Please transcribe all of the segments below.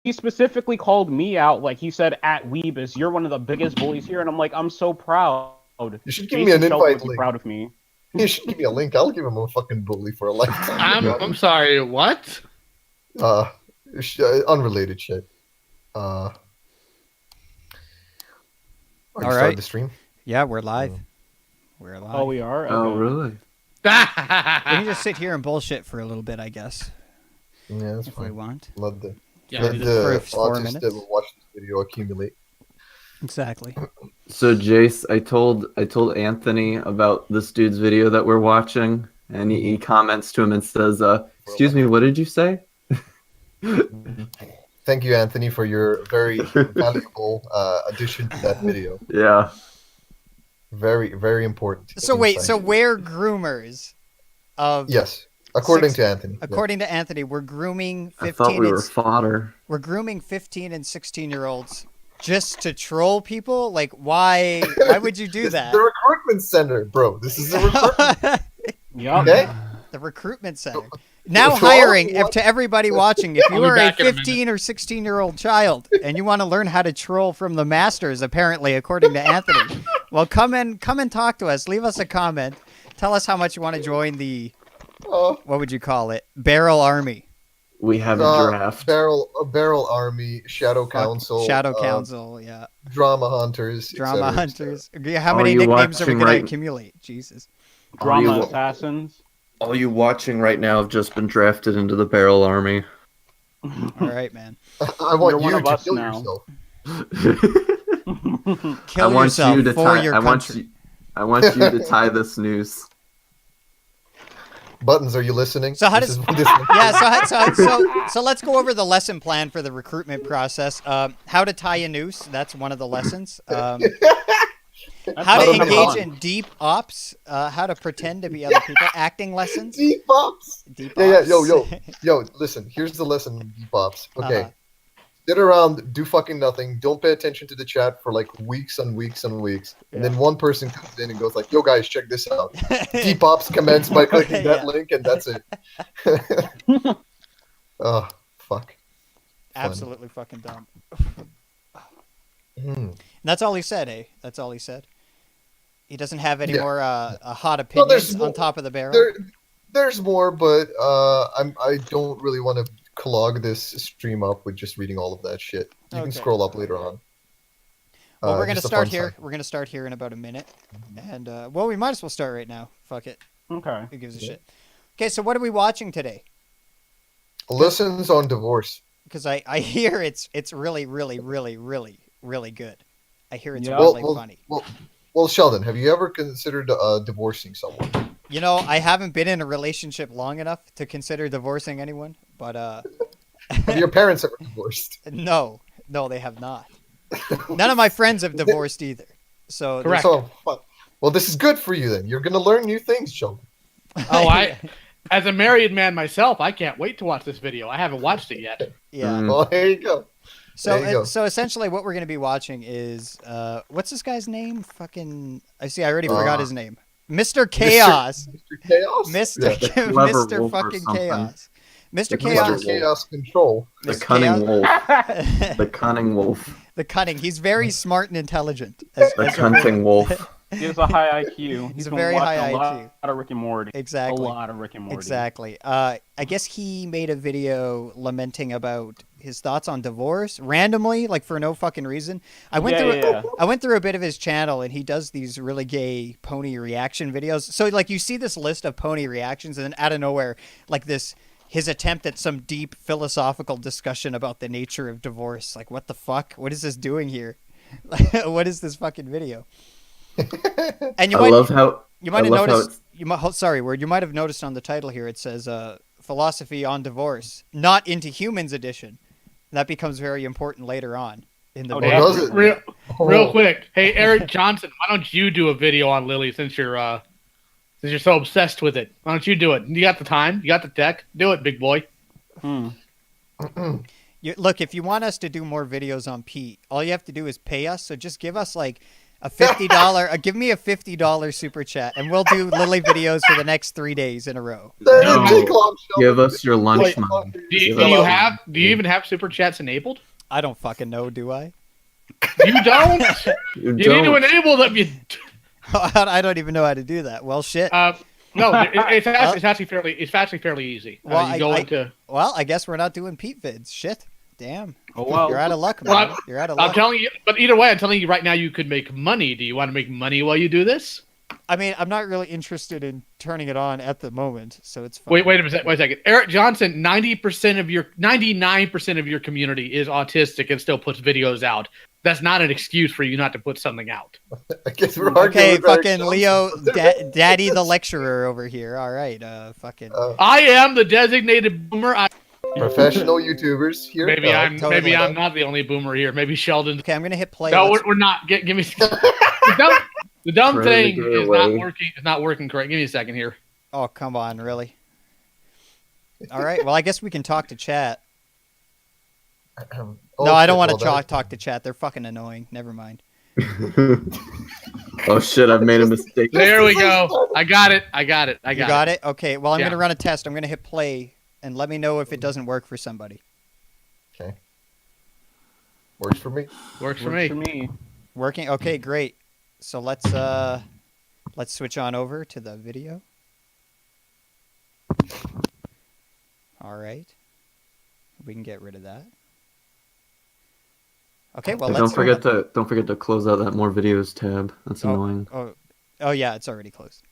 he specifically called me out. Like he said, "At Weebus, you're one of the biggest bullies here," and I'm like, I'm so proud. You should give me Jase an and Sheldon invite would be link. proud of me. You should give me a link. I'll give him a fucking bully for a lifetime. I'm sorry, what? Uh, unrelated shit. Are you All starting right. the stream? Yeah, we're live. We're live. Oh, we are. Oh, Okay. really? We can just sit here and bullshit for a little bit, I guess, Yeah, that's if we fine. want. Let the, Yeah, let we the just- for 4 audience minutes. that will watch this video accumulate. Exactly. So, Jace, I told Anthony about this dude's video that we're watching, and he comments to him and says, "Excuse me, what did you say?" Thank you, Anthony, for your very valuable addition to that video. Yeah. Very, very important. So wait, insight. so we're groomers of Yes, according Six- to Anthony. according to Anthony, we're grooming I 15 thought we and were fodder. we're grooming 15 and 16-year-olds just to troll people? Like why would you do This that? is the recruitment center, bro. This is the recruitment. Yup. Okay. The recruitment center. Now to all hiring you to everybody watching, if I'll you be are a back in a minute. 15 or 16-year-old child and you want to learn how to troll from the masters, apparently, according to Anthony, well, come and talk to us. Leave us a comment. Tell us how much you want to join the, what would you call it? Barrel Army. We have a draft. Barrel Army, Shadow Council, Shadow Council, yeah. Drama Hunters, Drama etc., etc. Hunters. How Are many you nicknames are we watching going to right- accumulate? Jesus. Drama Are you- assassins. All you watching right now have just been drafted into the Barrel Army. All right, man. I want You're one you of to us kill now. yourself. Kill yourself for your country. I want you to tie this noose. Buttons, are you listening? So how This does- is- this- Yeah, so let's go over the lesson plan for the recruitment process. How to tie a noose, that's one of the lessons. How to That's number engage one. in deep ops, how to pretend to be other people, acting lessons. Deep Ops. Deep Yeah, ops. yo. Listen, here's the lesson, Deep Ops. Okay. Uh-huh. Sit around, do fucking nothing. Don't pay attention to the chat for like weeks and weeks and weeks. And then one person comes in and goes like, "Yo, guys, check this out." Deep Ops commence by clicking that Yeah. link, and that's it. Oh, fuck. Absolutely fucking dumb. Hmm. And that's all he said, eh? That's all he said. He doesn't have any Yeah. more hot Well, there's opinions more- on top of the barrel. There's more, but I don't really want to clog this stream up with just reading all of that shit. You Okay. can scroll up later on. Well, we're gonna just a start fun here. fact. We're gonna start here in about a minute, and well, we might as well start right now. Fuck it. Okay. Who gives a shit? Okay, so what are we watching today? Lessons on divorce. Because I hear it's really good. I hear it's Yeah. really Well, funny. Well, Sheldon, have you ever considered divorcing someone? You know, I haven't been in a relationship long enough to consider divorcing anyone, but Have your parents ever divorced? no, they have not. None of my friends have divorced either. So Correct. So, well, this is good for you then. You're gonna learn new things, Sheldon. Oh, as a married man myself, I can't wait to watch this video. I haven't watched it yet. yeah. Mm. Well, there you go. There you go. So essentially, what we're gonna be watching is what's this guy's name? Fucking I already forgot his name. Mr. Chaos. Mr. Chaos. Mr. Yeah. The clever Mr. wolf or fucking something. Chaos. Mr. The Chaos. Mr. Chaos Control. The Mr. cunning Chaos- wolf. The cunning wolf. The cunning. He's very smart and intelligent. The cunning wolf. He has a high IQ. He's a been very watching high a lot IQ. of Rick and Morty. Exactly. A lot of Rick and Morty. Exactly. I guess he made a video lamenting about his thoughts on divorce randomly, like for no fucking reason. I went through a bit of his channel, and he does these really gay pony reaction videos. So like you see this list of pony reactions, and then out of nowhere, like his attempt at some deep philosophical discussion about the nature of divorce. Like, what the fuck? What is this doing here? What is this fucking video? And I love how you might I have love how noticed. You might have noticed on the title here. It says "Philosophy on Divorce," not into humans edition. That becomes very important later on in the Oh, video. does it? Real quick. Hey, Eric Johnson, why don't you do a video on Lily since you're so obsessed with it? Why don't you do it? You got the time. You got the tech. Do it, big boy. Look, if you want us to do more videos on Pete, all you have to do is pay us. So just give us like A $50. Give me a $50 super chat, and we'll do Lily videos for the next 3 days in a row. That No. didn't take long, Sheldon. Give us your lunch Wait, money. Do you even have super chats enabled? I don't fucking know, do I? You don't. You You need to don't. enable them. I don't even know how to do that. Well, shit. No, it's actually fairly easy. Well, You go into. Well, I guess we're not doing Pete vids. Shit. Damn. Oh, well. You're out of luck, man. Well, You're out of I'm luck. telling you, but either way, I'm telling you right now, you could make money. Do you want to make money while you do this? I mean, I'm not really interested in turning it on at the moment, so it's fine. Wait a second. Eric Johnson, 99% of your community is autistic and still puts videos out. That's not an excuse for you not to put something out. I guess we're arguing Okay, with Eric fucking Johnson. Leo, Daddy the lecturer over here. All right, fucking. I am the designated boomer. Professional YouTubers here. Maybe I'm totally. not the only boomer here. Maybe Sheldon. Okay, I'm gonna hit play. No, Let's- we're not. Give me. The dumb Trying to thing get is away. not working. It's not working correct. Give me a second here. Oh, come on, really? All right. Well, I guess we can talk to chat. Oh, No, I don't shit, want to well, talk to chat. They're fucking annoying. Never mind. Oh shit! I've made a mistake. There we go. I got it. I got it. You got it? Okay. Well, I'm Yeah. gonna run a test. I'm gonna hit play and let me know if it doesn't work for somebody. Okay. Works for me. Works for Works me. for me. Working. Okay, great. So let's switch on over to the video. All right. We can get rid of that. Okay, well, And let's don't forget to close out that more videos tab. That's annoying. Oh yeah, it's already closed.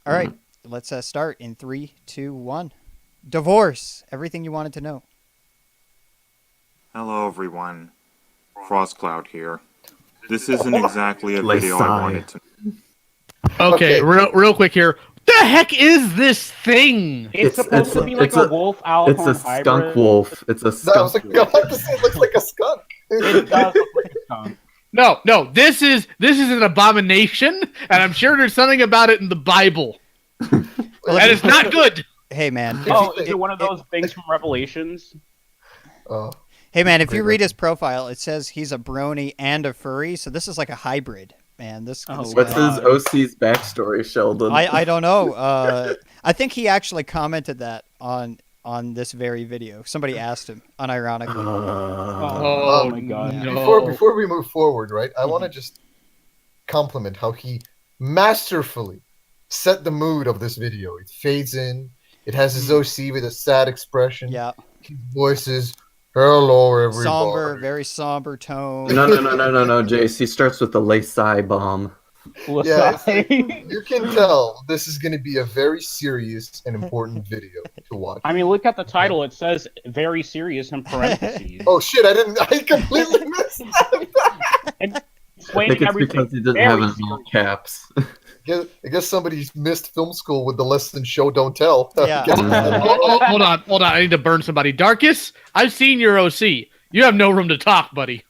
All right, let's start in 3, 2, 1. Divorce. Everything you wanted to know. Hello everyone, Frostcloud here. This isn't exactly a video I wanted to. Okay, Okay. real quick here. The heck is this thing? It's supposed to be like a wolf It's Lioconvoy a skunk hybrid. wolf. It's a No, I was skunk like, I like to say it looks like a skunk. It does look like a skunk. No, this is an abomination, and I'm sure there's something about it in the Bible, and it's not good. Hey man. Oh, is it one of those things from Revelations? Oh, Hey man, if you Great read his profile, it says he's a brony and a furry, so this is like a hybrid. Man, this. Oh, this What's guy- his OC's backstory, Sheldon? I don't know. I think he actually commented that on this very video. Somebody asked him, unironically. Oh my god. No. before we move forward, right? I want to just compliment how he masterfully set the mood of this video. It fades in. It has his OC with a sad expression. Yeah, His voice is hello everybody. somber, very somber tone. No, Jase. He starts with the Laysai bomb. Yeah, you can tell this is going to be a very serious and important video to watch. I mean, look at the title. It says "very serious" in parentheses. Oh shit! I completely missed that. And I explaining think it's everything. because he didn't very have it in serious. all caps. I guess somebody's missed film school with the lesson "Show Don't Tell." Yeah. Hold on. I need to burn somebody. Darkus, I've seen your OC. You have no room to talk, buddy.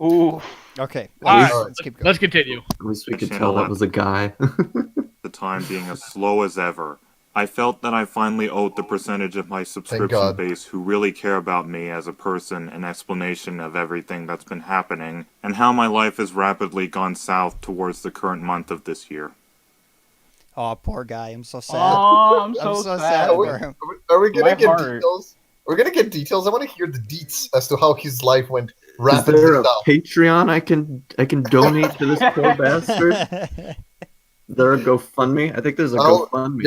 Ooh. Okay, All right, let's keep going. let's continue. At least we could Channel tell that one. was a guy. The time being as slow as ever. I felt that I finally owed the percentage of my subscription God. base who really care about me as a person an explanation of everything that's been happening and how my life has rapidly gone south towards the current month of this year. Oh, poor guy. I'm so sad. Oh, I'm I'm so so sad. sad Are we, for him. are we gonna My get heart. details? We're gonna get details. I want to hear the deets as to how his life went Is rapidly there a south. Patreon I can donate to this poor bastard? Is there a GoFundMe? I think there's a GoFundMe.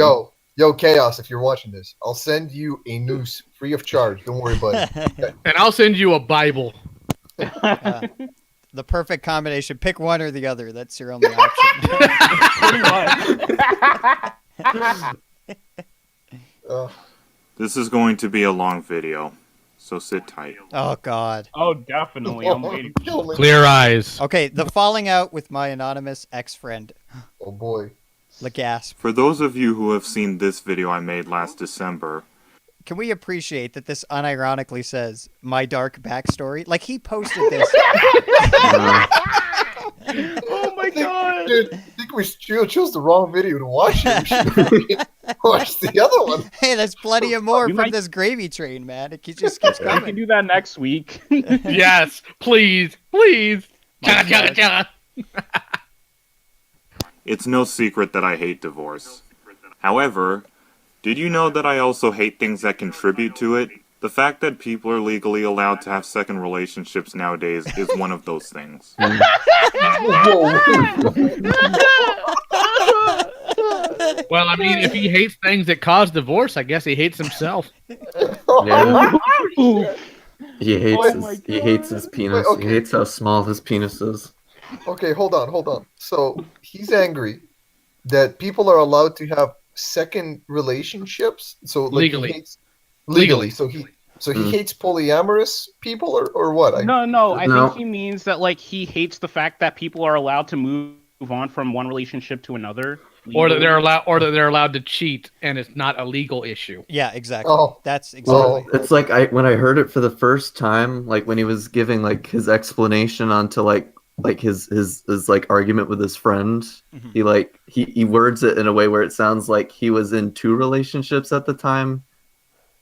Yo, Chaos, if you're watching this, I'll send you a noose free of charge. Don't worry, buddy. And I'll send you a Bible. The perfect combination. Pick one or the other. That's your only option. Pretty much. This is going to be a long video, so sit tight. Oh God. Oh, definitely. I'm waiting. Kill me. Clear eyes. Okay, the falling out with my anonymous ex-friend, Oh boy. Legasp. For those of you who have seen this video I made last December, Can we appreciate that this unironically says my dark backstory? Like he posted this. Oh my god. Dude, I think we chose the wrong video to watch. We should watch the other one. Hey, there's plenty of more You from might- this gravy train, man. It just keeps We can coming. do that next week. Yes, please. My Chugga, chugga, gosh. chugga. It's no secret that I hate divorce. However, did you know that I also hate things that contribute to it? The fact that people are legally allowed to have second relationships nowadays is one of those things. Well, I mean, if he hates things that cause divorce, I guess he hates himself. Yeah. He hates Oh my he hates God. his penis. Wait, okay. He hates how small his penis is. Okay, hold on. So he's angry that people are allowed to have second relationships. So like Legally. he hates legally. Legally. So he hates polyamorous people or what? No, I No. think he means that like he hates the fact that people are allowed to move on from one relationship to another. Or that legally. they're allowed to cheat and it's not a legal issue. Yeah, exactly. Oh. That's exactly. It's like when I heard it for the first time, like when he was giving like his explanation onto like his like argument with his friend, Mhm. he words it in a way where it sounds like he was in 2 relationships at the time.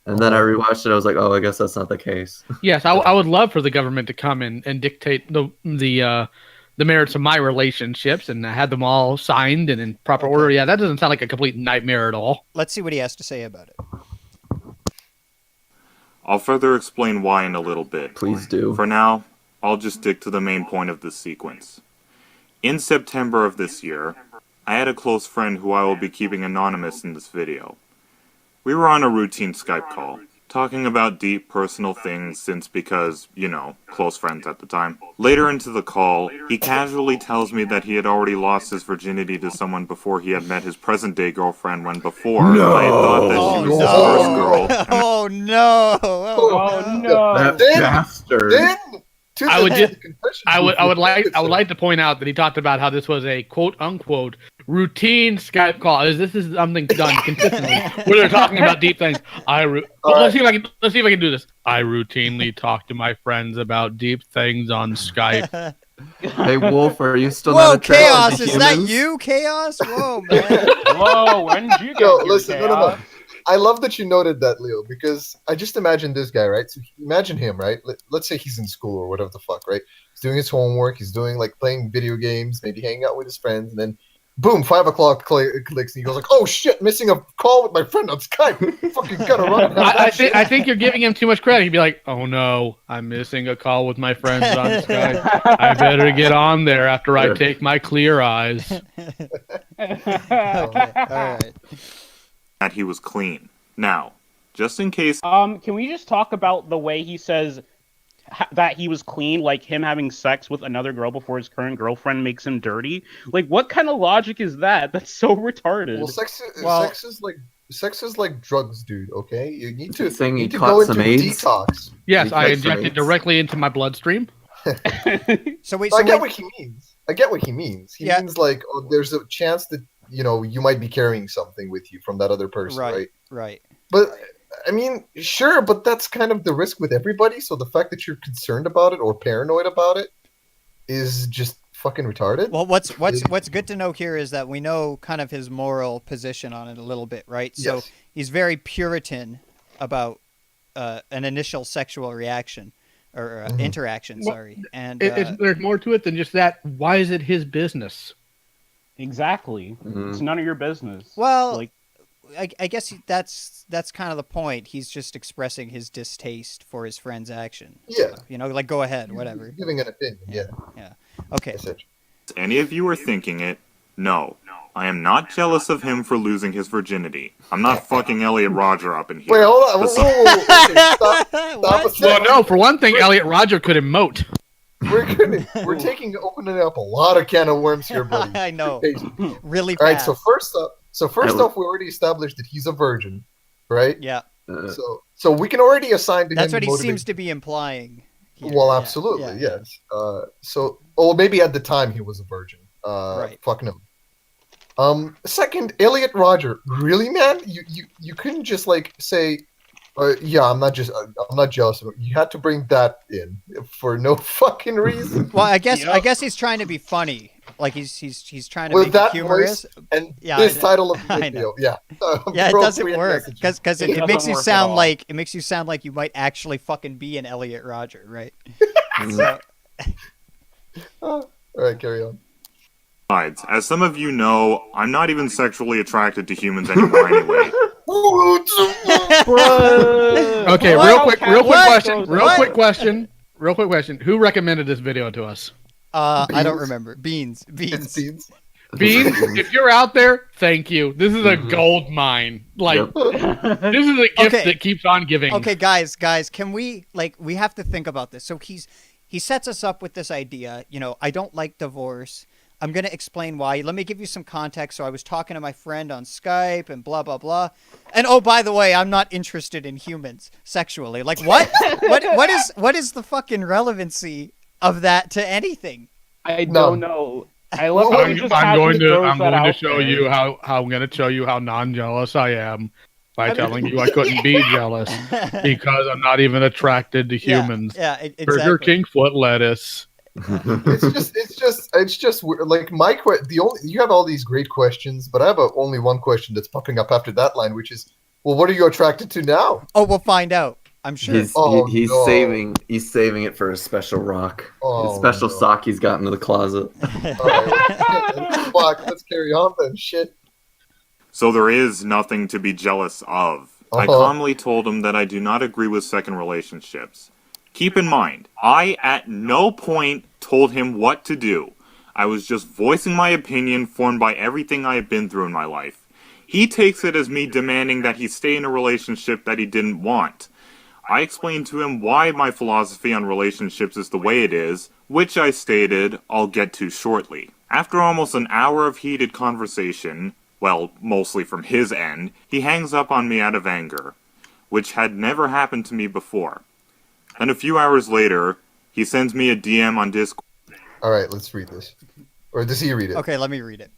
And then I rewatched it. I was like, oh, I guess that's not the case. Yes, I would love for the government to come in and dictate the merits of my relationships and have them all signed and in proper order. Yeah, that doesn't sound like a complete nightmare at all. Let's see what he has to say about it. I'll further explain why in a little bit. Please do. For now, I'll just stick to the main point of this sequence. In September of this year, I had a close friend who I will be keeping anonymous in this video. We were on a routine Skype call, talking about deep personal things because, close friends at the time. Later into the call, he casually tells me that he had already lost his virginity to someone before he had met his present-day girlfriend when before I had thought that she was his first girl. Oh no! Oh no! That Then- bastard. Then to I the would just- confession I would booth, like to point out that he talked about how this was a quote unquote routine Skype call. This is something done consistently where they're talking about deep things. Let's see if I can do this. I routinely talk to my friends about deep things on Skype. Hey Wolf, are you still Whoa, not attracted Chaos! to Is humans? that you, Chaos? Whoa, man! Whoa, when did you get Yo, here, listen, no. Chaos? I love that you noted that, Leo, because I just imagine this guy, right? So imagine him, right? Let's say he's in school or whatever the fuck, right? He's doing his homework, he's doing like playing video games, maybe hanging out with his friends, and then boom, 5 o'clock clicks, and he goes like, "Oh shit, missing a call with my friend on Skype. Fucking gotta run." I think you're giving him too much credit. He'd be like, "Oh no, I'm missing a call with my friends on Skype. I better get on there after I take my clear eyes." Okay, all right. That he was clean. Now, just in case Can we just talk about the way he says that he was clean, like him having sex with another girl before his current girlfriend makes him dirty? Like, what kind of logic is that? That's so retarded. Well, sex is like drugs, dude. Okay, you need to, Saying he need to caught go into some AIDS? detox. Yes, I Reflex inject it rates. directly into my bloodstream. So wait, I so get wait. what he means. I get what he means. He Yeah. means like, oh, there's a chance that you might be carrying something with you from that other person, right? Right. But I mean, sure, but that's kind of the risk with everybody. So the fact that you're concerned about it or paranoid about it is just fucking retarded. Well, what's good to know here is that we know kind of his moral position on it a little bit, right? So Yes. he's very Puritan about an initial sexual reaction or interaction. Well, Sorry, and There's more to it than just that. Why is it his business? Exactly. Mhm. It's none of your business. well, like, I guess that's kind of the point. He's just expressing his distaste for his friend's action. Yeah. So, like go ahead, whatever. Giving an opinion, yeah. Okay. Essentially. any of you are thinking it, no. I am not jealous of him for losing his virginity. I'm not fucking Elliot Roger up in here. Wait, hold on. Whoa. Okay, stop a What? second. Well, no, for one thing, Elliot Roger could emote. We're opening up a lot of can of worms here, buddy. I know. Okay. Really All right. fast. So first off, we already established that he's a virgin, right? Yeah, So we can already assign to that's him what he motivation. seems to be implying. Here. Well, Yeah, absolutely, yeah. yes. Maybe at the time he was a virgin. Right. Fuck no. Second, Elliot Roger. Really, man? You couldn't just like say, yeah, I'm not jealous of it. You had to bring that in for no fucking reason. Well, I guess Yep. he's trying to be funny. Like he's trying to With make that it humorous. voice and Yeah, this I know. title of the I video, yeah. Yeah, it doesn't Appropriate work messaging. because It it makes doesn't you work at sound all. like you might actually fucking be an Elliot Roger, right? Mhm. So, All right, carry on. Besides, as some of you know, I'm not even sexually attracted to humans anymore anyway. Okay, What? real quick What? question. Who recommended this video to us? I don't Beans? remember. Beans. It's beans. Beans, if you're out there, thank you. This is a gold mine. Like, Yep. this is a gift Okay. that keeps on giving. Okay, guys, can we we have to think about this. So he sets us up with this idea, I don't like divorce. I'm going to explain why. Let me give you some context. So I was talking to my friend on Skype and blah, blah, blah. And oh, by the way, I'm not interested in humans sexually. Like what? what is the fucking relevancy of that to anything? I No. don't know. I love how I'm he just I'm casually throws going that to out show there. you how I'm going to show you how non-jealous I am by telling you I couldn't be jealous because I'm not even attracted to humans. Yeah, exactly. Burger King foot lettuce. It's just weird. Like you have all these great questions, but I have only one question that's popping up after that line, which is, well, what are you attracted to now? Oh, we'll find out. I'm sure. He's Oh, he's no. saving it for a special rock. Oh, His special no. sock he's got into the closet. All right. Fuck, let's carry on then. Shit. So there is nothing to be jealous of. I Uh-huh. calmly told him that I do not agree with second relationships. Keep in mind, I at no point told him what to do. I was just voicing my opinion formed by everything I have been through in my life. He takes it as me demanding that he stay in a relationship that he didn't want. I explained to him why my philosophy on relationships is the way it is, which I stated I'll get to shortly. After almost an hour of heated conversation, well, mostly from his end, he hangs up on me out of anger, which had never happened to me before. Then a few hours later, he sends me a DM on Discord. All right, let's read this. Or does he read it? Okay, let me read it.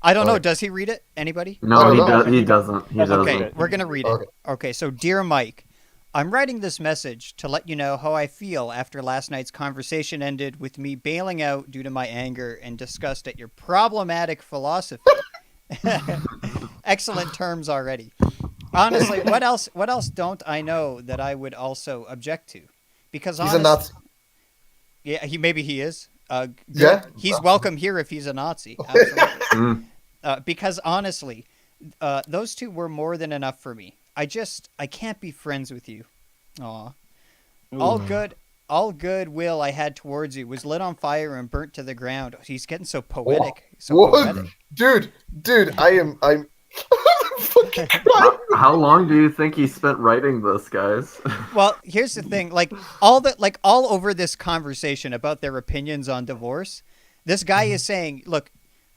I don't know. Alright. Does he read it? Anybody? No, he no. does. He doesn't. He doesn't. Okay, we're going to read it. Okay. Okay, so dear Mike, I'm writing this message to let you know how I feel after last night's conversation ended with me bailing out due to my anger and disgust at your problematic philosophy. Excellent terms already. Honestly, what else don't I know that I would also object to? Because He's a Nazi. Yeah, maybe he is. Yeah. He's welcome here if he's a Nazi. Absolutely. Mm. Because honestly, those two were more than enough for me. I can't be friends with you. Aw. All good will I had towards you was lit on fire and burnt to the ground. He's getting so poetic. So What? poetic. Dude, I'm fucking crying. How long do you think he spent writing this, guys? Well, here's the thing. All over this conversation about their opinions on divorce, this guy is saying, look,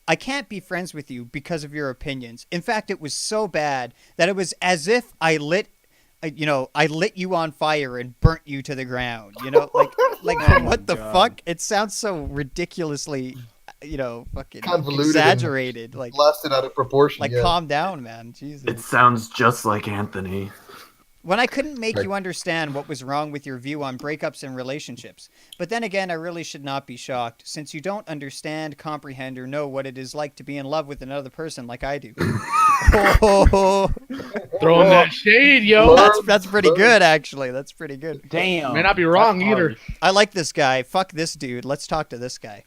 I can't be friends with you because of your opinions. In fact, it was so bad that it was as if I lit you on fire and burnt you to the ground. What the fuck? It sounds so ridiculously, fucking Convoluted exaggerated. Like, Blasted out of proportion. yeah. calm down, man. Jesus. It sounds just like Anthony. When I couldn't make Right. you understand what was wrong with your view on breakups and relationships. But then again, I really should not be shocked, since you don't understand, comprehend, or know what it is like to be in love with another person like I do. Oh, Throwing that shade, yo. that's pretty good, actually. That's pretty good. Damn. May not be wrong That's either. harsh. I like this guy. Fuck this dude. Let's talk to this guy.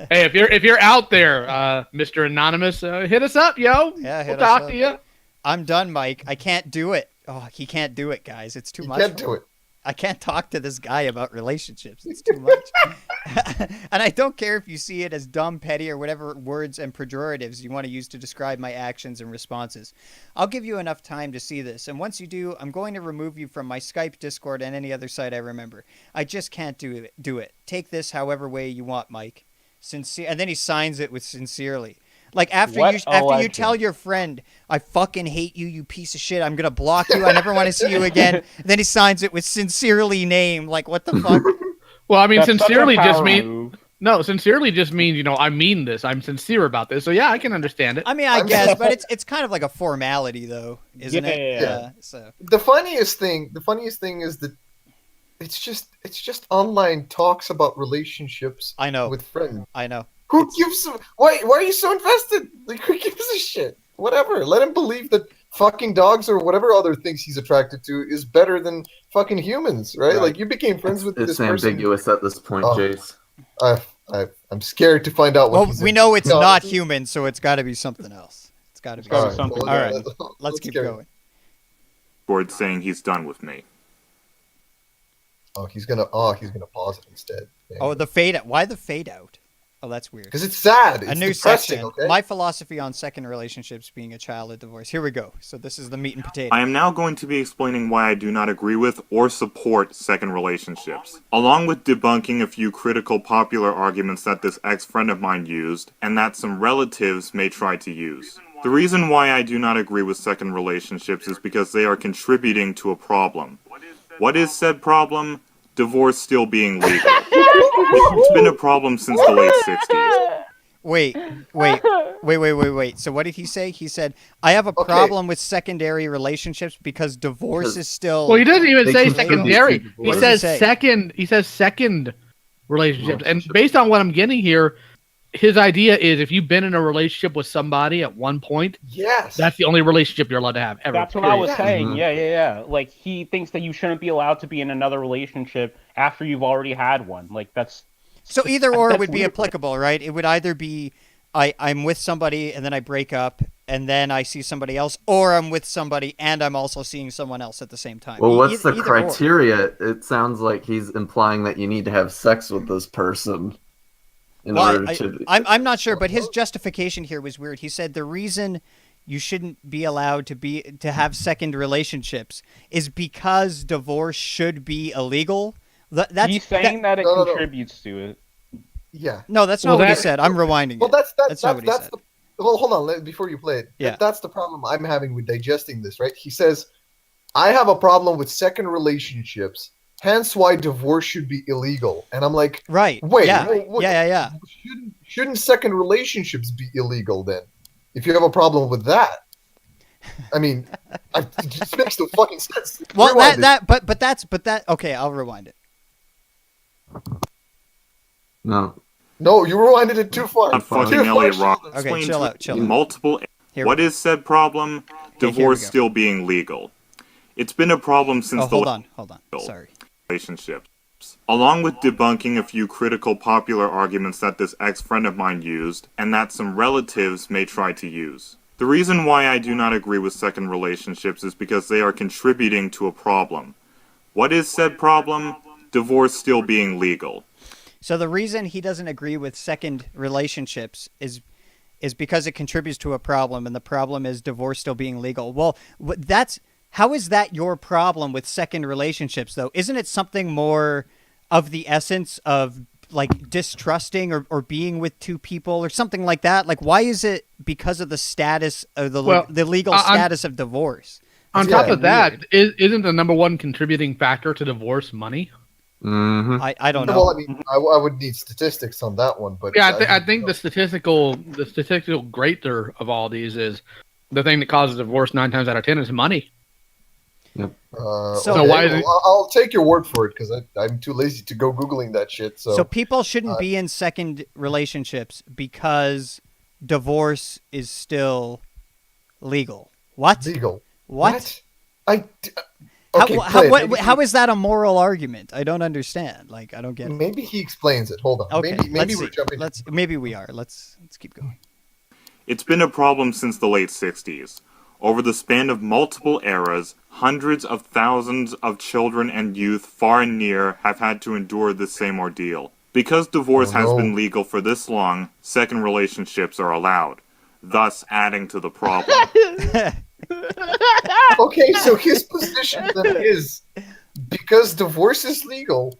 Hey, if you're out there, Mr. Anonymous, hit us up, yo. Yeah, hit We'll us talk up. to you. I'm done, Mike. I can't do it. Oh, he can't do it, guys. It's too You much. can't do it. I can't talk to this guy about relationships. It's too much. And I don't care if you see it as dumb, petty, or whatever words and pejoratives you want to use to describe my actions and responses. I'll give you enough time to see this. And once you do, I'm going to remove you from my Skype, Discord, and any other site I remember. I just can't do it. Take this however way you want, Mike. Sincere. And then he signs it with sincerely. Like after you tell your friend, I fucking hate you, you piece of shit. I'm gonna block you. I never want to see you again. Then he signs it with sincerely named. Like what the fuck? Well, I mean, That's such a sincerely just power means move. sincerely just means I mean this. I'm sincere about this. So yeah, I can understand it. I mean, I guess, but it's kind of like a formality, though, isn't it? Yeah. So The funniest thing is that it's just online talks about relationships I know. with friends. I know. Who gives a, why are you so invested? Like who gives a shit? Whatever. Let him believe that fucking dogs or whatever other things he's attracted to is better than fucking humans, right? Right. Like you became friends with It's this person. ambiguous at this point, Oh. Jase. I'm scared to find out what Well, he's we into. know it's No, not this is- human, so it's got to be something else. It's got to be gotta be something. something All right, different. let's keep carry on. going. Board saying he's done with me. Oh, he's gonna pause it instead. Oh, the fade out. Why the fade out? Oh, that's weird. because it's sad. It's A new depressing. section. Okay. My philosophy on second relationships being a child of divorce. Here we go. So this is the meat and potatoes. I am now going to be explaining why I do not agree with or support second relationships, along with debunking a few critical popular arguments that this ex-friend of mine used, and that some relatives may try to use. The reason why I do not agree with second relationships is because they are contributing to a problem. What is said problem? Divorce still being legal. It's been a problem since the late 60s. Wait. So what did he say? He said, I have a Okay. problem with secondary relationships because divorce is still... Well, he doesn't even They say contribute secondary. to He divorce. says What does he say? second. He says second relationships. And Relationship. based on what I'm getting here, his idea is if you've been in a relationship with somebody at one point, Yes. that's the only relationship you're allowed to have ever. That's what I was Yeah. saying. Mhm. Yeah. Like he thinks that you shouldn't be allowed to be in another relationship after you've already had one. Like that's So either or that's would be weird. applicable, right? It would either be I'm with somebody and then I break up and then I see somebody else, or I'm with somebody and I'm also seeing someone else at the same time. Well, what's the Either or. criteria? It sounds like he's implying that you need to have sex with this person in Well, order to. I'm not sure, but his justification here was weird. He said the reason you shouldn't be allowed to have second relationships is because divorce should be illegal. That's he's saying that it No. contributes to it. Yeah. no, that's not Well, what he that- said. I'm rewinding Well, it. that's not what he that's said. the. Well, hold on. Before you play it, Yeah. that's the problem I'm having with digesting this. Right? He says, "I have a problem with second relationships, hence why divorce should be illegal." And I'm like, Right. Wait, Yeah. what- Yeah. shouldn't second relationships be illegal then? If you have a problem with that, I mean, it just makes no fucking sense. Well, Rewind it. but that. Okay, I'll rewind it. No. No, you rewinded it too far. Not Too fucking far, Elliot Sheldon. Rock. Okay, Explains chill with out, chill out. multiple. Here What we is said problem? Okay, here we Divorce go. still being legal. It's been a problem since Oh, the hold on. Sorry. relationships, along with debunking a few critical popular arguments that this ex-friend of mine used, and that some relatives may try to use. The reason why I do not agree with second relationships is because they are contributing to a problem. What is said problem? Divorce still being legal. So the reason he doesn't agree with second relationships is because it contributes to a problem, and the problem is divorce still being legal. Well, how is that your problem with second relationships, though? Isn't it something more of the essence of like distrusting or being with two people or something like that? Like, why is it because of the status of the legal status of divorce? On Yeah, top of that, isn't the number one contributing factor to divorce money? Mm-hmm. I don't know. Well, I mean, I would need statistics on that one, but Yeah, I think the statistical greater of all these is the thing that causes divorce 9 times out of 10 is money. So So why is it- I'll take your word for it because I'm too lazy to go googling that shit. So people shouldn't be in second relationships because divorce is still legal. What? legal. What? Okay, play it. How is that a moral argument? I don't understand. Like, I don't get it. Maybe he explains it. Hold on. Okay, maybe let's we're see. jumping. Maybe we are. Let's keep going. It's been a problem since the late 60s. Over the span of multiple eras, hundreds of thousands of children and youth far and near have had to endure the same ordeal. Because divorce has been legal for this long, second relationships are allowed, thus adding to the problem. Okay, so his position then is because divorce is legal,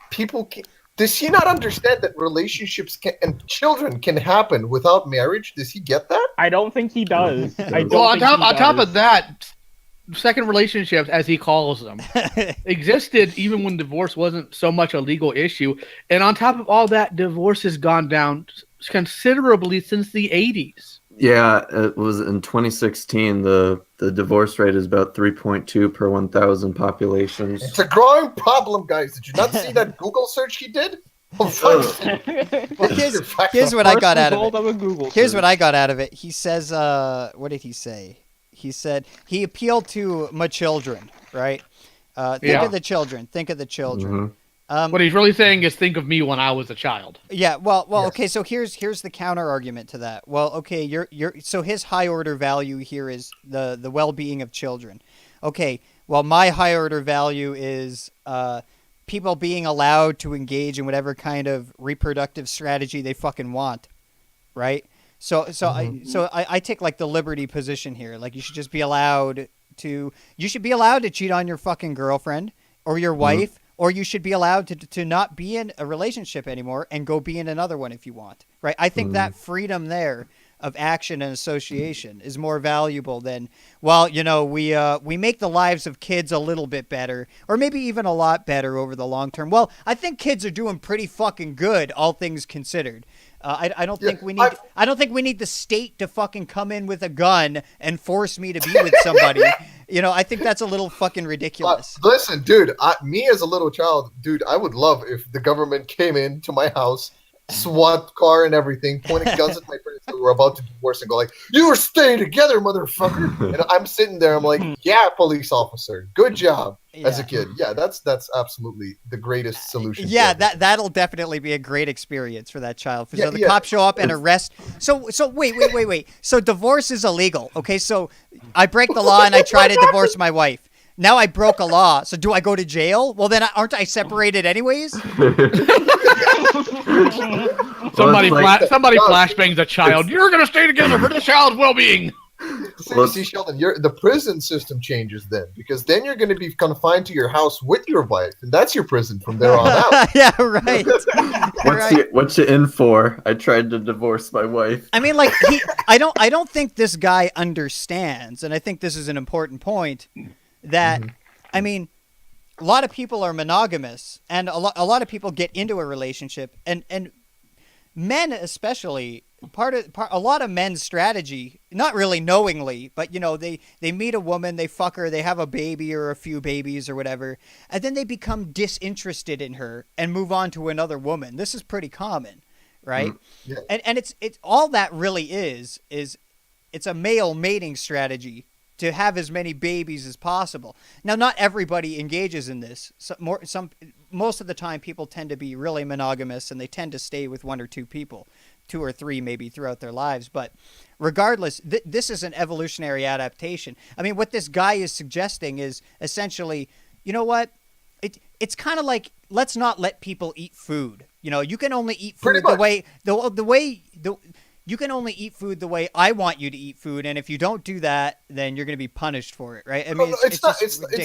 people can. Does he not understand that relationships and children can happen without marriage? Does he get that? I don't think he does. I don't Well, on think he top does. of that, second relationships, as he calls them, existed even when divorce wasn't so much a legal issue. And on top of all that, divorce has gone down considerably since the 80s. Yeah, it was in 2016. The divorce rate is about 3.2 per 1,000 populations. It's a growing problem, guys. Did you not see that Google search he did? Oh, fuck. Well, here's what I got out Result of it. a Google Here's search. what I got out of it. He says, what did he say? He said he appealed to my children, right? Think Yeah. of the children. Think of the children. What he's really saying is, think of me when I was a child. Yeah, well, Yes. okay. So here's the counter argument to that. Well, okay, you're so his high order value here is the well-being of children. Okay, well, my high order value is people being allowed to engage in whatever kind of reproductive strategy they fucking want, right? So I take like the liberty position here. Like you should just be allowed to cheat on your fucking girlfriend or your wife. Or you should be allowed to not be in a relationship anymore and go be in another one if you want, right? I think that freedom there of action and association is more valuable than, well, we make the lives of kids a little bit better, or maybe even a lot better over the long term. Well, I think kids are doing pretty fucking good, all things considered. I don't think we need. I don't think we need the state to fucking come in with a gun and force me to be with somebody. I think that's a little fucking ridiculous. Listen, dude, me as a little child, dude, I would love if the government came into my house, SWAT car and everything, pointing guns at my parents that were about to divorce and go like, "You are staying together, motherfucker!" And I'm sitting there, I'm like, "Yeah, police officer, good job." As a kid, yeah, that's absolutely the greatest solution. Yeah, that'll definitely be a great experience for that child. So the cops show up and arrest. So wait. So divorce is illegal. Okay, so I break the law and I try to divorce my wife. Now I broke a law. So do I go to jail? Well, then aren't I separated anyways? Somebody flashbangs a child. You're gonna stay together for the child's well-being. See, Sheldon, the prison system changes then, because then you're going to be confined to your house with your wife, and that's your prison from there on out. Yeah, right. What's you in for? I tried to divorce my wife. I mean, like I don't think this guy understands, and I think this is an important point. That I mean, a lot of people are monogamous, and a lot of people get into a relationship, and men especially. A lot of men's strategy, not really knowingly, but they meet a woman, they fuck her, they have a baby or a few babies or whatever, and then they become disinterested in her and move on to another woman. This is pretty common, right? Yeah. And it's all that really is it's a male mating strategy to have as many babies as possible. Now, not everybody engages in this. Most of the time, people tend to be really monogamous, and they tend to stay with one or two people. 2 or 3 maybe throughout their lives, but regardless, this is an evolutionary adaptation. I mean, what this guy is suggesting is essentially, you know what? It's kind of like, let's not let people eat food. You can only eat food you can only eat food the way I want you to eat food, and if you don't do that, then you're going to be punished for it, right? I mean, it's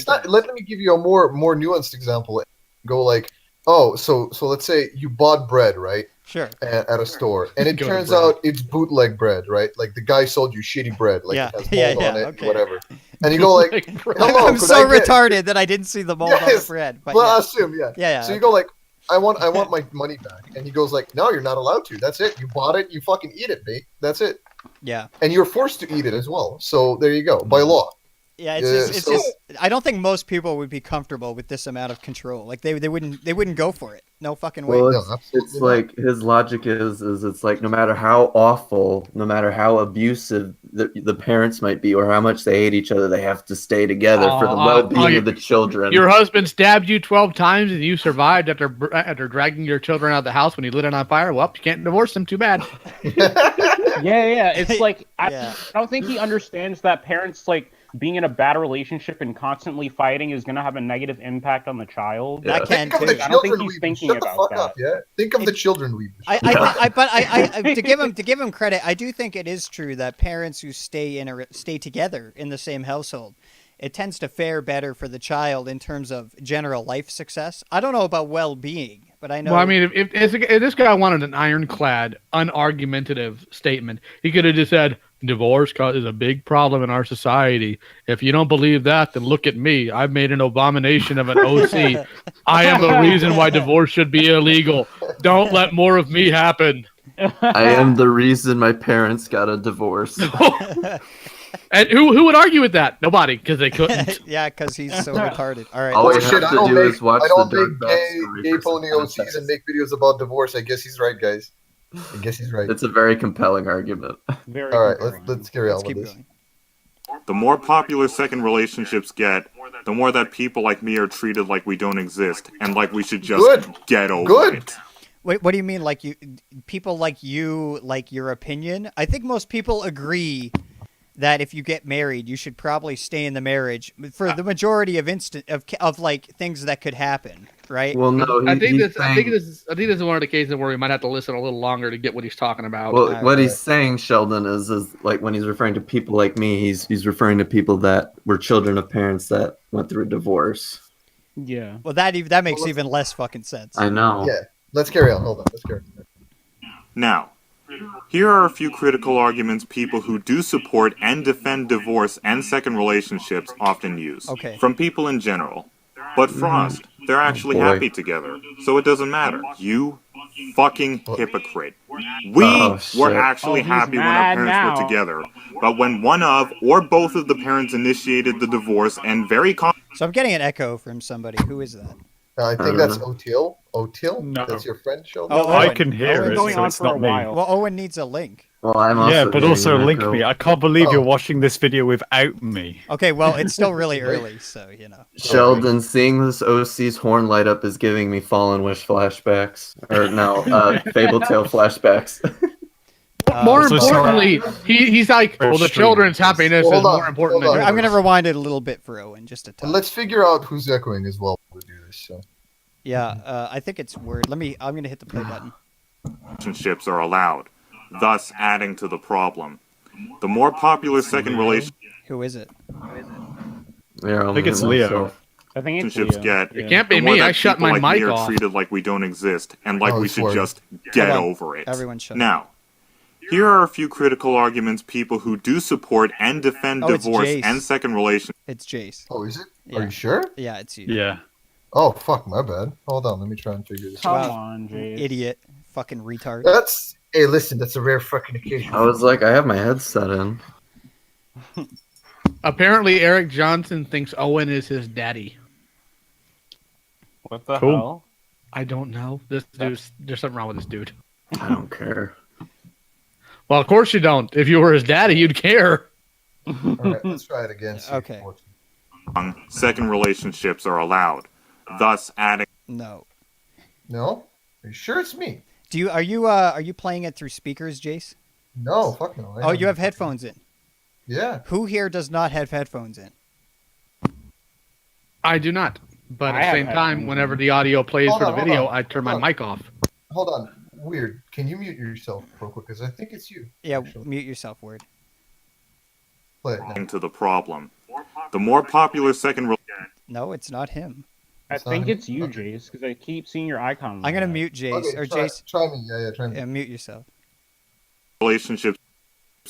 not. Let me give you a more nuanced example. Go like, so let's say you bought bread, right? Sure. At a store, and it turns out it's bootleg bread, right? Like the guy sold you shitty bread, like it has mold on it, okay. whatever. And you go like, "Hello, I'm so retarded that I didn't see the mold on the bread." But well, I assume, yeah. So you go like, I want my money back," and he goes like, "No, you're not allowed to. That's it. You bought it. You fucking eat it, mate. That's it." Yeah. And you're forced to eat it as well. So there you go, by law. Yeah, it's just. I don't think most people would be comfortable with this amount of control. Like they wouldn't go for it. No fucking way. Well, it's like his logic is it's like no matter how awful, no matter how abusive the parents might be, or how much they hate each other, they have to stay together for the well-being of the children. Your husband stabbed you 12 times and you survived after dragging your children out of the house when he lit it on fire. Well, you can't divorce him. Too bad. Yeah. It's like I don't think he understands that parents like being in a bad relationship and constantly fighting is going to have a negative impact on the child. Yeah. That can too. I don't think he's thinking Shut the about fuck that. up, yeah. Think of the children we. To give him credit, I do think it is true that parents who stay together in the same household, it tends to fare better for the child in terms of general life success. I don't know about well-being, but I know. Well, I mean, if this guy wanted an ironclad, unargumentative statement, he could have just said, "Divorce is a big problem in our society. If you don't believe that, then look at me. I've made an abomination of an OC. I am the reason why divorce should be illegal. Don't let more of me happen." I am the reason my parents got a divorce. And who would argue with that? Nobody, because they couldn't. Yeah, because he's so retarded. All right. All we have to do is watch I don't the make gay pony OCs and make videos about divorce. I guess he's right, guys. I guess he's right. It's a very compelling argument. Very All right, compelling. let's carry on Let's with keep this. going. The more popular second relationships get, the more that people like me are treated like we don't exist and like we should just get over it. Wait, what do you mean? Like people like you, like your opinion? I think most people agree that if you get married, you should probably stay in the marriage for the majority of like things that could happen, right? Well, no, I think this is one of the cases where we might have to listen a little longer to get what he's talking about. Well, what he's saying, Sheldon, is like when he's referring to people like me, he's referring to people that were children of parents that went through a divorce. Yeah. Well, that makes even less fucking sense. I know. Yeah. Let's carry on. Hold on. Let's carry on. Now, here are a few critical arguments people who do support and defend divorce and second relationships often use. Okay. From people in general. But Frost, they're actually happy together, so it doesn't matter. You fucking hypocrite. We were actually happy when our parents were together, but when one of or both of the parents initiated the divorce and So I'm getting an echo from somebody. Who is that? I think that's Otil. Otil? No. That's your friend, Sheldon? Oh, I Owen. can hear Owen's it, going so on it's for not a me. while. Well, Owen needs a link. Well, I'm also Yeah, but hearing also an link echo. me. I can't believe Oh. you're watching this video without me. Okay, well, it's still really early, so you know. Sheldon, seeing this OC's horn light up is giving me Fallen Wish flashbacks. Or no, Fable Tale flashbacks. More so importantly, he's like, well, the children's happiness Hold is on, more important hold than on. I'm gonna rewind it a little bit for Owen, just a touch. Let's figure out who's echoing as well to do this. So. Yeah, I think it's word. I'm gonna hit the play button. relationships are allowed, thus adding to the problem. The more popular second Who is it? Yeah, I think it's Leo. I think it's relationships Leo. get, It can't the be more me. that I shut people my like me mic are off. treated like we don't exist and like Oh, we it's should working. just get Hold on. over it. Everyone shut up. Now, here are a few critical arguments people who do support and defend Oh, it's divorce Jase. and second relationships. It's Jase. Oh, is it? Yeah. Are you sure? Yeah, it's you. Yeah. Oh, fuck, my bad. Hold on, let me try and figure this out. Come Wow. on, Jase. Idiot. Fucking retard. Hey, listen, that's a rare fucking occasion. I was like, I have my headset in. Apparently, Eric Johnson thinks Owen is his daddy. What the Cool. hell? I don't know. There's something wrong with this dude. I don't care. Well, of course you don't. If you were his daddy, you'd care. All right, let's try it again. see if Okay. it works. Second relationships are allowed, thus adding. No. No? Are you sure it's me? Are you playing it through speakers, Jace? No, fuck no. Oh, you have headphones in. Yeah. Who here does not have headphones in? I do not. But I at the have same time, headphones. whenever the audio plays Hold for on, the hold video, on, I turn my hold on. mic off. Hold on. Weird. Can you mute yourself real quick? Because I think it's you. Yeah, actually. mute yourself, word. Play it now. To the problem. The more popular second No, it's not him. I It's not think him? it's you, Okay. Jace, because I keep seeing your icon. I'm gonna like mute Jace Okay, or try, Jace. try me. Yeah, try me. Yeah, mute yourself. relationships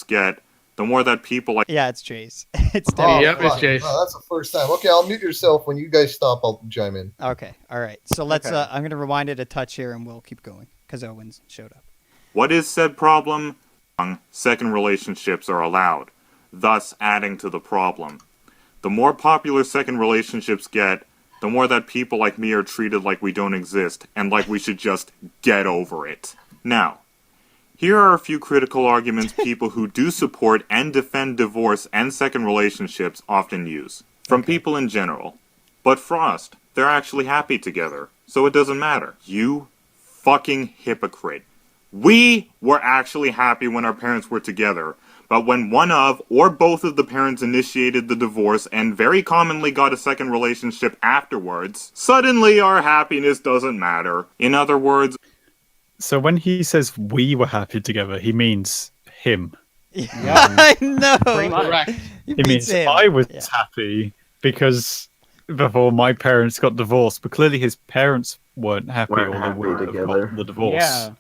get, the more that people like. Yeah, it's Jace. It's Oh, definitely. Yep, it's fuck. Jase. Oh, that's the first time. Okay, I'll mute yourself. When you guys stop, I'll chime in. Okay, all right. So let's. Okay. I'm gonna rewind it a touch here, and we'll keep going because Owen's showed up. What is said problem? Second relationships are allowed, thus adding to the problem. The more popular second relationships get, the more that people like me are treated like we don't exist and like we should just get over it. Now, here are a few critical arguments people who do support and defend divorce and second relationships often use. From people in general. But Frost, they're actually happy together, so it doesn't matter. You fucking hypocrite. We were actually happy when our parents were together, but when one of or both of the parents initiated the divorce and very commonly got a second relationship afterwards, suddenly our happiness doesn't matter. In other words, So when he says we were happy together, he means him. Yeah, I know. Pretty much. Correct. He It means him. I was Yeah. happy because before my parents got divorced, but clearly his parents weren't happy Weren't or they happy wouldn't have together. got the divorce. Yeah,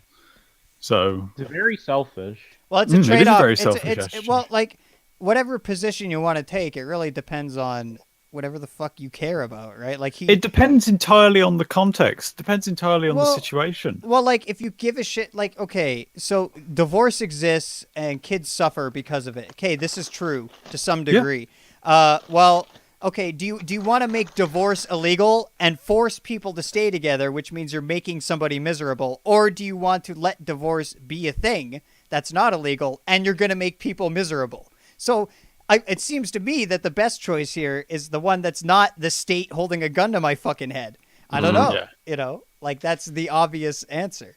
So it's very selfish. Well, it's a It is a trade-off. very It's, selfish it's gesture. well, like whatever position you want to take, it really depends on whatever the fuck you care about, right? Like he. it depends entirely on the context. Depends entirely on the Well, situation. Well, like if you give a shit, like okay, so divorce exists and kids suffer because of it. Okay, this is true to some degree. Well, okay, do you want to make divorce illegal and force people to stay together, which means you're making somebody miserable, or do you want to let divorce be a thing that's not illegal and you're going to make people miserable? So It seems to me that the best choice here is the one that's not the state holding a gun to my fucking head. I don't know. Yeah. You know, like that's the obvious answer.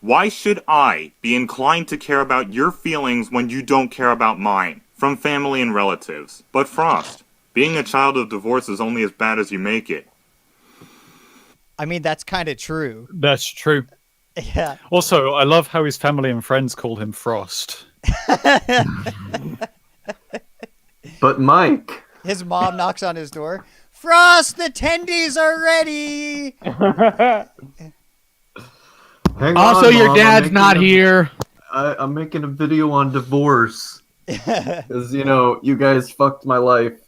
Why should I be inclined to care about your feelings when you don't care about mine? From family and relatives. But Frost, being a child of divorce is only as bad as you make it. I mean, that's kind of true. That's true. Yeah. Also, I love how his family and friends call him Frost. But Mike, His mom knocks on his door. Frost, the tendies are ready. hang Also, on, your Mom, dad's not here. I'm making a video on divorce because you guys fucked my life.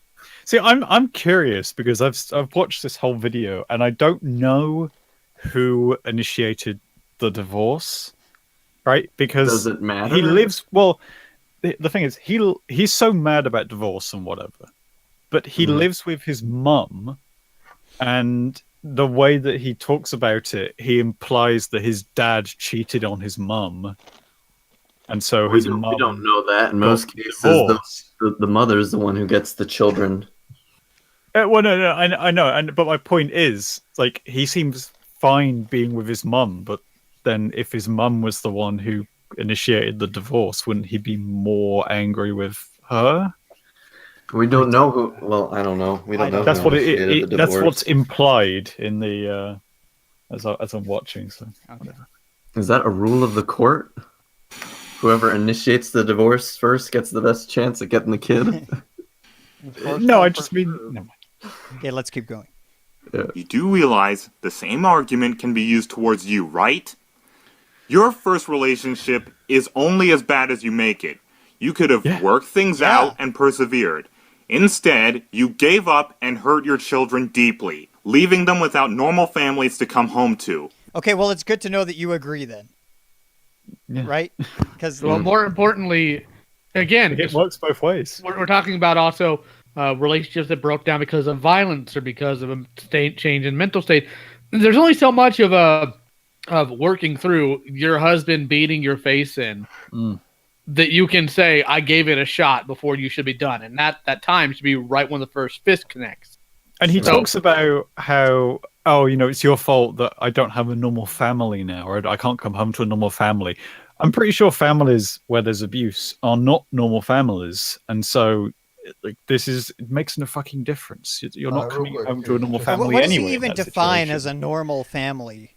See, I'm curious because I've watched this whole video and I don't know who initiated the divorce, right? Because Does it matter? he lives well. The thing is, he's so mad about divorce and whatever, but he lives with his mum, and the way that he talks about it, he implies that his dad cheated on his mum, and so We his don't, mum. we don't know that. In most cases, divorced. the mother is the one who gets the children. Well, no, I know, but my point is, like, he seems fine being with his mum, but then if his mum was the one who initiated the divorce, wouldn't he be more angry with her? We don't know who. Well, I don't know. We don't know. That's who what initiated the that's divorce. what's implied in the as I'm watching. So Okay. Is that a rule of the court? Whoever initiates the divorce first gets the best chance at getting the kid. no, I just mean never mind. Okay, let's keep going. You do realize the same argument can be used towards you, right? Your first relationship is only as bad as you make it. You could have worked things out and persevered. Instead, you gave up and hurt your children deeply, leaving them without normal families to come home to. Okay, well, it's good to know that you agree then. Yeah. Right? Because Well, more importantly, again, It works both ways. we're talking about also relationships that broke down because of violence or because of a state change in mental state. There's only so much of working through your husband beating your face in that you can say, I gave it a shot before you should be done. And that time should be right when the first fist connects. And he So- talks about how, it's your fault that I don't have a normal family now, or I can't come home to a normal family. I'm pretty sure families where there's abuse are not normal families, and so it makes no fucking difference. You're not real coming quick, home to a normal what family what does anyway. he in even that define situation. as a normal family?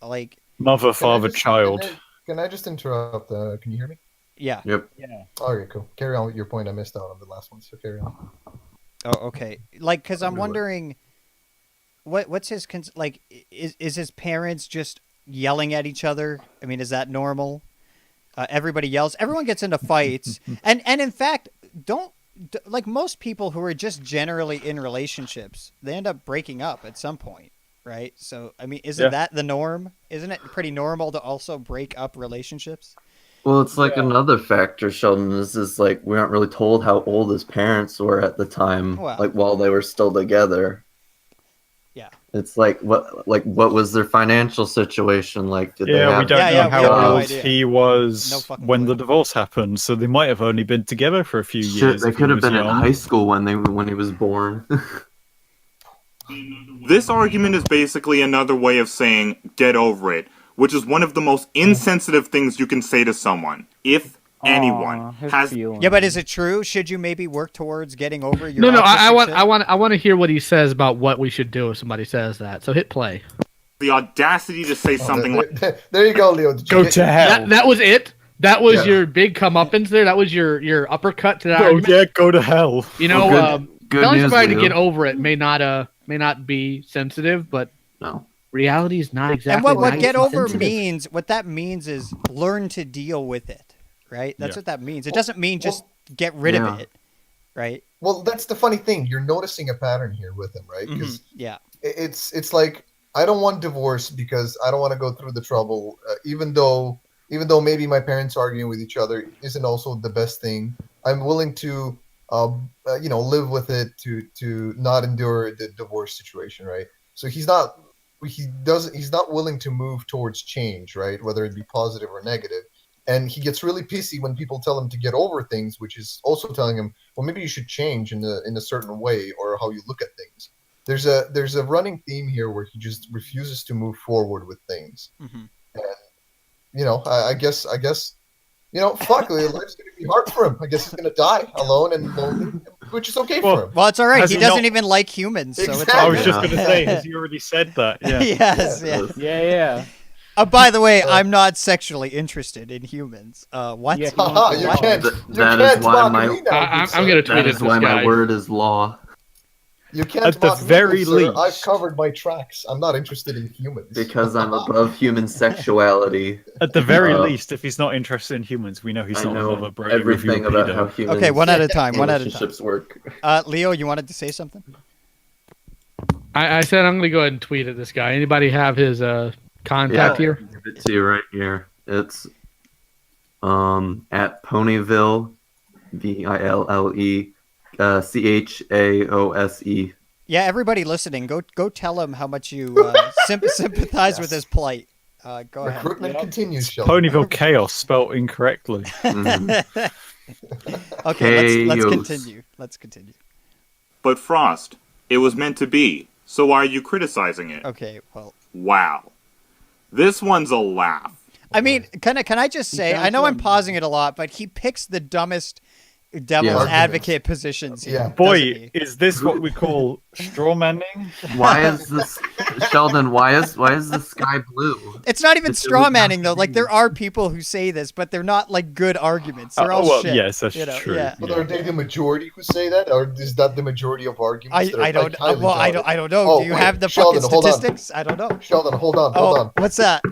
Like, Mother, father, child? Can I just interrupt? Can you hear me? yeah. Yep. Okay, cool. Carry on with your point. I missed out on the last one, so carry on. Oh, okay. Like, because I'm wondering, what's his like? Is his parents just yelling at each other? I mean, is that normal? Everybody yells. Everyone gets into fights, and in fact, like most people who are just generally in relationships, they end up breaking up at some point, right? So, I mean, isn't that the norm? Isn't it pretty normal to also break up relationships? Well, it's like another factor, Sheldon. Is like we aren't really told how old his parents were at the time, Well. like while they were still together. Yeah. It's like what was their financial situation like? Did they have We don't know we have no how old idea. he was No fucking when clue. the divorce happened, so they might have only been together for a few Shit, years. they if he could have was been in young. high school when he was born. This argument is basically another way of saying, get over it, which is one of the most insensitive things you can say to someone. If anyone has... Yeah, but is it true? Should you maybe work towards getting over your? No. I autistic want shit? to hear what he says about what we should do if somebody says that. So hit play. the audacity to say something like, There you go, Leo. Did you Go get- to hell. That was it. That was Yeah. your big comeuppance there. That was your uppercut to that. Oh argument. yeah, go to hell. You know, Well, good telling news, somebody to Leo. get over it may not be sensitive, but No. reality is not exactly. And what nice get and over sensitive. means, what that means is learn to deal with it, right? That's Yeah. what that means. It doesn't mean just get rid Yeah. of it, right? Well, that's the funny thing. You're noticing a pattern here with him, right? Because Yeah. it's like I don't want divorce because I don't want to go through the trouble. Even though maybe my parents arguing with each other isn't also the best thing. I'm willing to live with it to not endure the divorce situation, right? So he's not willing to move towards change, right? Whether it be positive or negative. and he gets really pissy when people tell him to get over things, which is also telling him, well, maybe you should change in a certain way or how you look at things. There's a running theme here where he just refuses to move forward with things. Mm-hmm. And I guess fuck, life's gonna be hard for him. I guess he's gonna die alone and lonely, which is okay for him. Well, it's all right. Has He he doesn't not- even like humans, so it's Exactly. all I was good. just going to say, has he already said that? Yeah. Yes, yeah. Yeah. By the way, I'm not sexually interested in humans. What? Yeah, Haha, you What? can't. That You is can't why mock my- me now, I'm good gonna sir. tweet That at is this why my guy. word is law. You can't At the mock me, very good sir. I've least. covered my tracks. I'm not interested in humans. Because I'm above human sexuality. At the very Uh, least, if he's not interested in humans, we know he's I not above know a Brady everything review about pedo. how humans Okay, one at a time. One at a time. relationships work. Leo, you wanted to say something? I said I'm gonna go ahead and tweet at this guy. Anybody have his contact here? I'll give it to you right here. It's at Ponyville, VILLE, CHAOSE. Yeah, everybody listening, go tell him how much you sympathize with his plight. Go ahead. Recruitment continues, Sheldon. Ponyville Chaos spelled incorrectly. Mhm. Okay, let's Chaos. continue. Let's continue. But Frost, it was meant to be, so why are you criticizing it? Okay, well, Wow. This one's a laugh. I mean, can I just say, I know I'm sounds pausing it a lot, but he picks the dumbest devil's Yeah. advocate positions here. Yeah. doesn't Boy, he? is this what we call straw manning? Why is this, Sheldon? Why is the sky blue? It's not even It's straw really manning not though. Like me. there are people who say this, but they're not like good arguments. They're all well, shit. yes, that's you know? true. Yeah. But are they the majority who say that, or is that the majority of arguments? that are, I don't. highly Well, I doubted? don't know. Oh, Do you wait, have the Sheldon, fucking hold on. statistics? I don't know. Sheldon, hold on. What's that?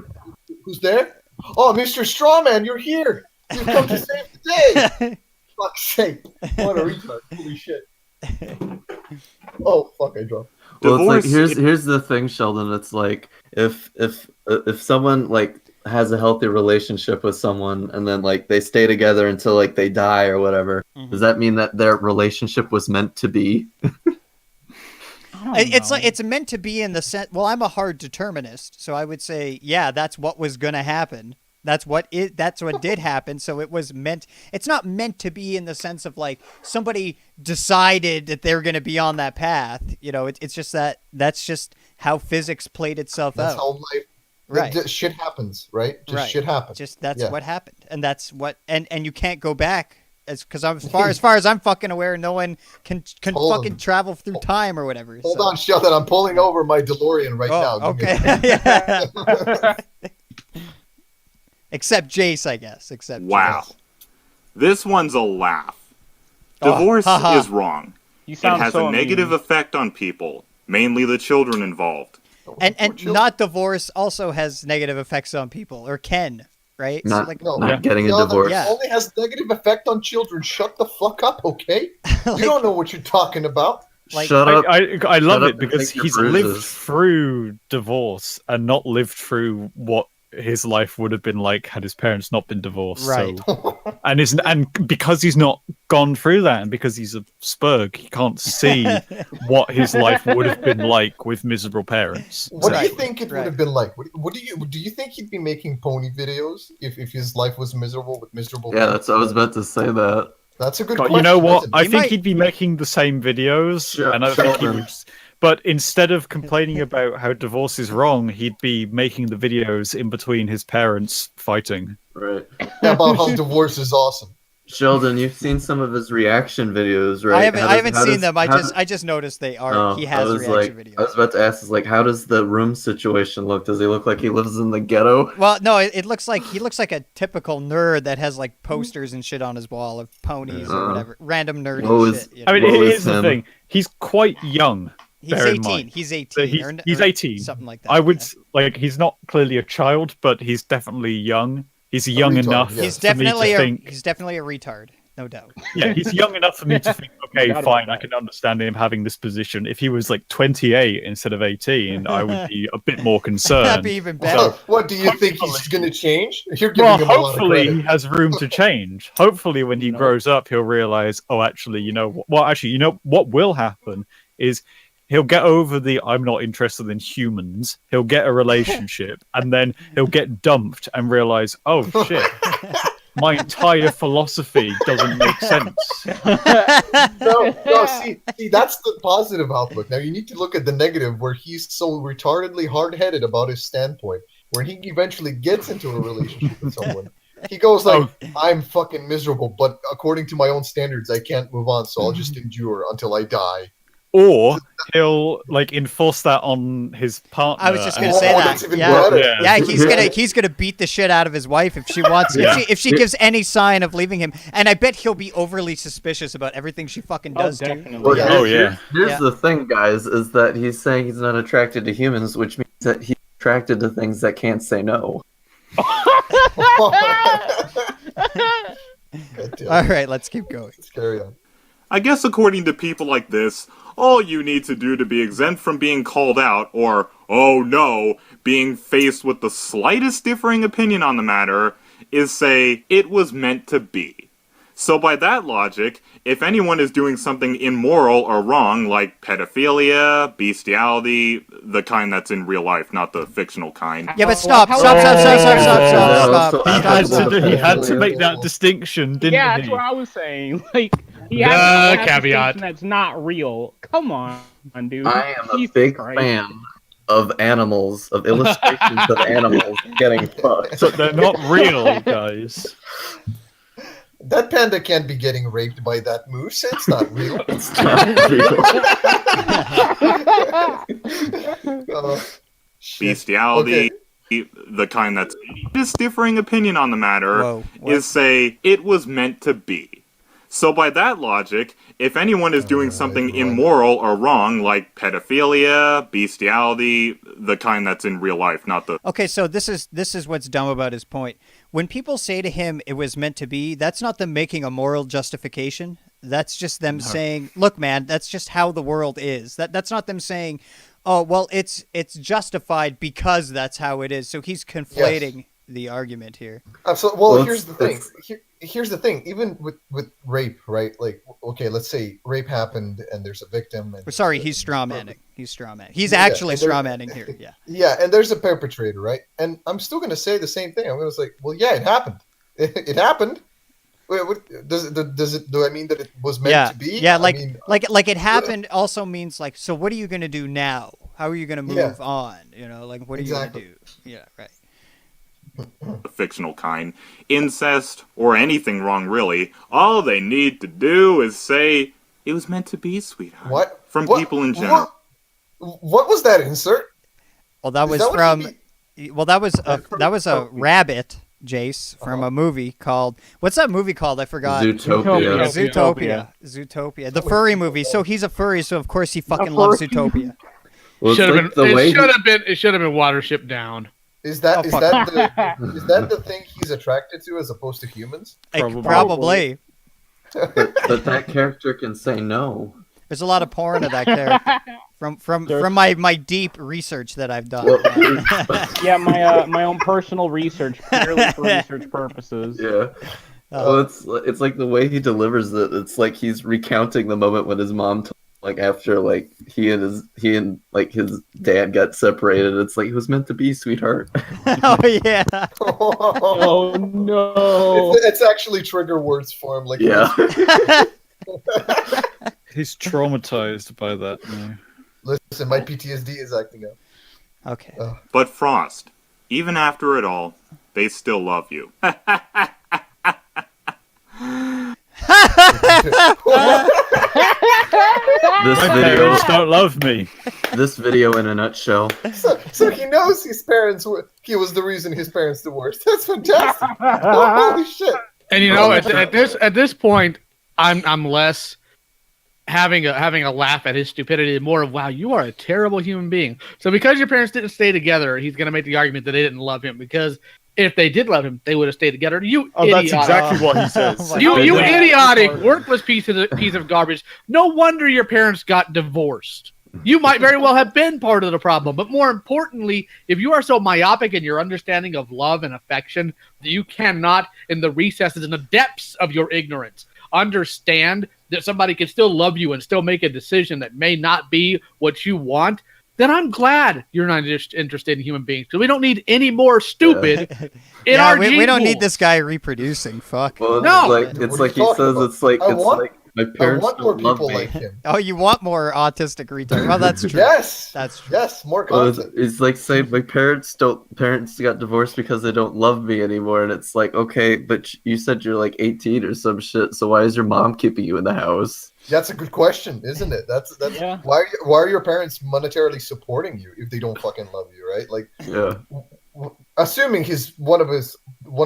Who's there? Oh, Mr. Strawman, you're here. You've come to save the day. Fuck's sake. What a retard. Holy shit. Oh, fuck, I dropped. Well, it's like Divorce- here's the thing, Sheldon. It's like if someone like has a healthy relationship with someone and then like they stay together until like they die or whatever, Mhm. does that mean that their relationship was meant to be? It's meant to be in the sense. Well, I'm a hard determinist, so I would say, yeah, that's what was gonna happen. That's what did happen. So it was meant. It's not meant to be in the sense of like somebody decided that they're gonna be on that path. You know, it's just that's just how physics played itself That's out. how life. Right. Shit happens, right? Just Right. shit happens. Just that's Yeah. what happened, and that's what and you can't go back. Because as far as I'm fucking aware, no one can Hold on. fucking travel through time or whatever. Hold so. on, Sheldon. I'm pulling over my DeLorean right Oh, now. Give me okay. a- Yeah. Except Jase, I guess. Except Wow. Jase. This one's a laugh. Oh, Divorce haha. is wrong. You It sound has so a negative mean. effect on people, mainly the children involved. And Poor children. not divorce also has negative effects on people, or can, right? So, Not- like, No, Not getting a Sheldon, divorce. Yeah. It only has negative effect on children. Shut the fuck up, okay? You don't know what you're talking about. like- Shut up. I love Shut up it and because take your he's lived bruises. through divorce and not lived through what his life would have been like had his parents not been divorced. Right. So, and because he's not gone through that, and because he's a spurg, he can't see what his life would have been like with miserable parents. What do Right, you think it right. would have been like? What do you think he'd be making pony videos if his life was miserable with miserable? Yeah, parents? that's I was about to say that. That's a good God, question. you know what? isn't it? I He think might- he'd be making the same videos, Sure, and I think he sure. would. But instead of complaining about how divorce is wrong, he'd be making the videos in between his parents fighting. Right. Yeah, about how divorce is awesome. Sheldon, you've seen some of his reaction videos, right? I haven't How seen does- them. how I just noticed they are. Oh, he I has was reaction like, videos. I was about to ask, is like, how does the room situation look? Does he look like he lives in the ghetto? Well, no, it looks like he looks like a typical nerd that has like posters and shit on his wall of ponies or Uh, whatever, random nerdy woe is- shit. You I know? mean, What was here's the him? thing: he's quite young. He's bear in 18. mind. He's 18. So he's 18. Something like that. I would yeah. like he's not clearly a child, but he's definitely young. He's young retard, enough. yeah. He's for me to definitely think. he's definitely a retard, no doubt. Yeah, he's young enough for me to think. Okay, Forgot about fine, I that. can understand him having this position. If he was like 28 instead of 18, I would be a bit more That'd concerned. be even better. Well, what do you think he's going to change? You're giving Well, him a lot of hopefully he credit. has room to change. Hopefully, when he grows up, he'll realize, oh, actually, you know what will happen is he'll get over the I'm not interested in humans. He'll get a relationship, and then he'll get dumped and realize, oh shit, my entire philosophy doesn't make sense. No, see, that's the positive outlook. Now you need to look at the negative, where he's so retardedly hard-headed about his standpoint. Where he eventually gets into a relationship with someone, he goes like, "I'm fucking miserable, but according to my own standards, I can't move on, so I'll just endure until I die." Or he'll like enforce that on his partner. I was just gonna say that. That's even Yeah. better. Yeah, he's gonna beat the shit out of his wife if she wants. If she gives any sign of leaving him, and I bet he'll be overly suspicious about everything she fucking does. Definitely. Well, Yeah. Here's the thing, guys, is that he's saying he's not attracted to humans, which means that he's attracted to things that can't say no. All right, let's keep going. Let's carry on. I guess according to people like this, all you need to do to be exempt from being called out, or, oh no, being faced with the slightest differing opinion on the matter, is say, it was meant to be. So by that logic, if anyone is doing something immoral or wrong, like pedophilia, bestiality, the kind that's in real life, not the fictional kind. Yeah, but stop. He had to make that distinction, didn't he? Yeah, that's what I was saying. Like, he has a caveat that's not real. Come on, dude. I am a Jesus big Christ. fan of animals, of illustrations of animals getting fucked. So they're not real, guys. That panda can't be getting raped by that moose. It's not real. It's not real. Bestiality, the kind that's this differing opinion on the matter, Whoa, what? is say, it was meant to be. So by that logic, if anyone is doing something immoral or wrong, like pedophilia, bestiality, the kind that's in real life, not the... Okay, so this is what's dumb about his point. When people say to him it was meant to be, that's not them making a moral justification. That's just them saying, look, man, that's just how the world is. That's not them saying, oh, well, it's justified because that's how it is. So he's conflating the argument here. Absolutely. Well, here's the thing. Here's the thing. Even with rape, right? Like, okay, let's say rape happened and there's a victim. And Sorry, he's strawmanning. He's actually strawmanning here. Yeah. Yeah, and there's a perpetrator, right? And I'm still going to say the same thing. I'm going to say, well, yeah, it happened. It happened. Wait, do I mean that it was meant to be? Yeah, I mean, like it happened also means like, so what are you going to do now? How are you going to move on? You know, like what are you going to do? Yeah, right. the fictional kind, incest, or anything wrong really, all they need to do is say, it was meant to be, sweetheart. What? From people in general. What was that insert? Well, that was that was a rabbit, Jase, from a movie called, what's that movie called? I forgot. Zootopia. The furry movie. So he's a furry, so of course he fucking loves Zootopia. Well, It should have been Watership Down. Is that the thing he's attracted to as opposed to humans? Probably. But that character can say no. There's a lot of porn of that character. From my deep research that I've done. Yeah, my own personal research, purely for research purposes. Yeah. Well, it's like the way he delivers it. It's like he's recounting the moment when his mom told him, like after like he and like his dad got separated. It's like it was meant to be, sweetheart. Oh yeah. Oh no. It's actually trigger words for him. Like Yeah. He's traumatized by that now. Listen, my PTSD is acting up. Okay. But Frost, even after it all, they still love you. This My video parents don't love me. This video in a nutshell. So he knows his parents he was the reason his parents divorced. That's fantastic. Holy shit. And you know, at this point, I'm less having a laugh at his stupidity and more of, wow, you are a terrible human being. So because your parents didn't stay together, he's gonna make the argument that they didn't love him, because if they did love him, they would have stayed together. You That's idiotic. exactly what he says. You idiotic, worthless piece of garbage. No wonder your parents got divorced. You might very well have been part of the problem. But more importantly, if you are so myopic in your understanding of love and affection that you cannot, in the recesses and the depths of your ignorance, understand that somebody can still love you and still make a decision that may not be what you want, then I'm glad you're not interested in human beings, because we don't need any more stupid in our gene we don't need pool. this guy reproducing. Fuck. Well, No. it's What are like you he talking says. about? It's like I want my I parents want more don't love people me. like him. Oh, you want more autistic retard? Well, that's true. Yes, That's true. yes, more Well, content. it's like saying my parents got divorced because they don't love me anymore, and it's like, okay, but you said you're like 18 or some shit, so why is your mom keeping you in the house? That's a good question, isn't it? That's Yeah. why are your parents monetarily supporting you if they don't fucking love you, right? Like, Yeah. assuming one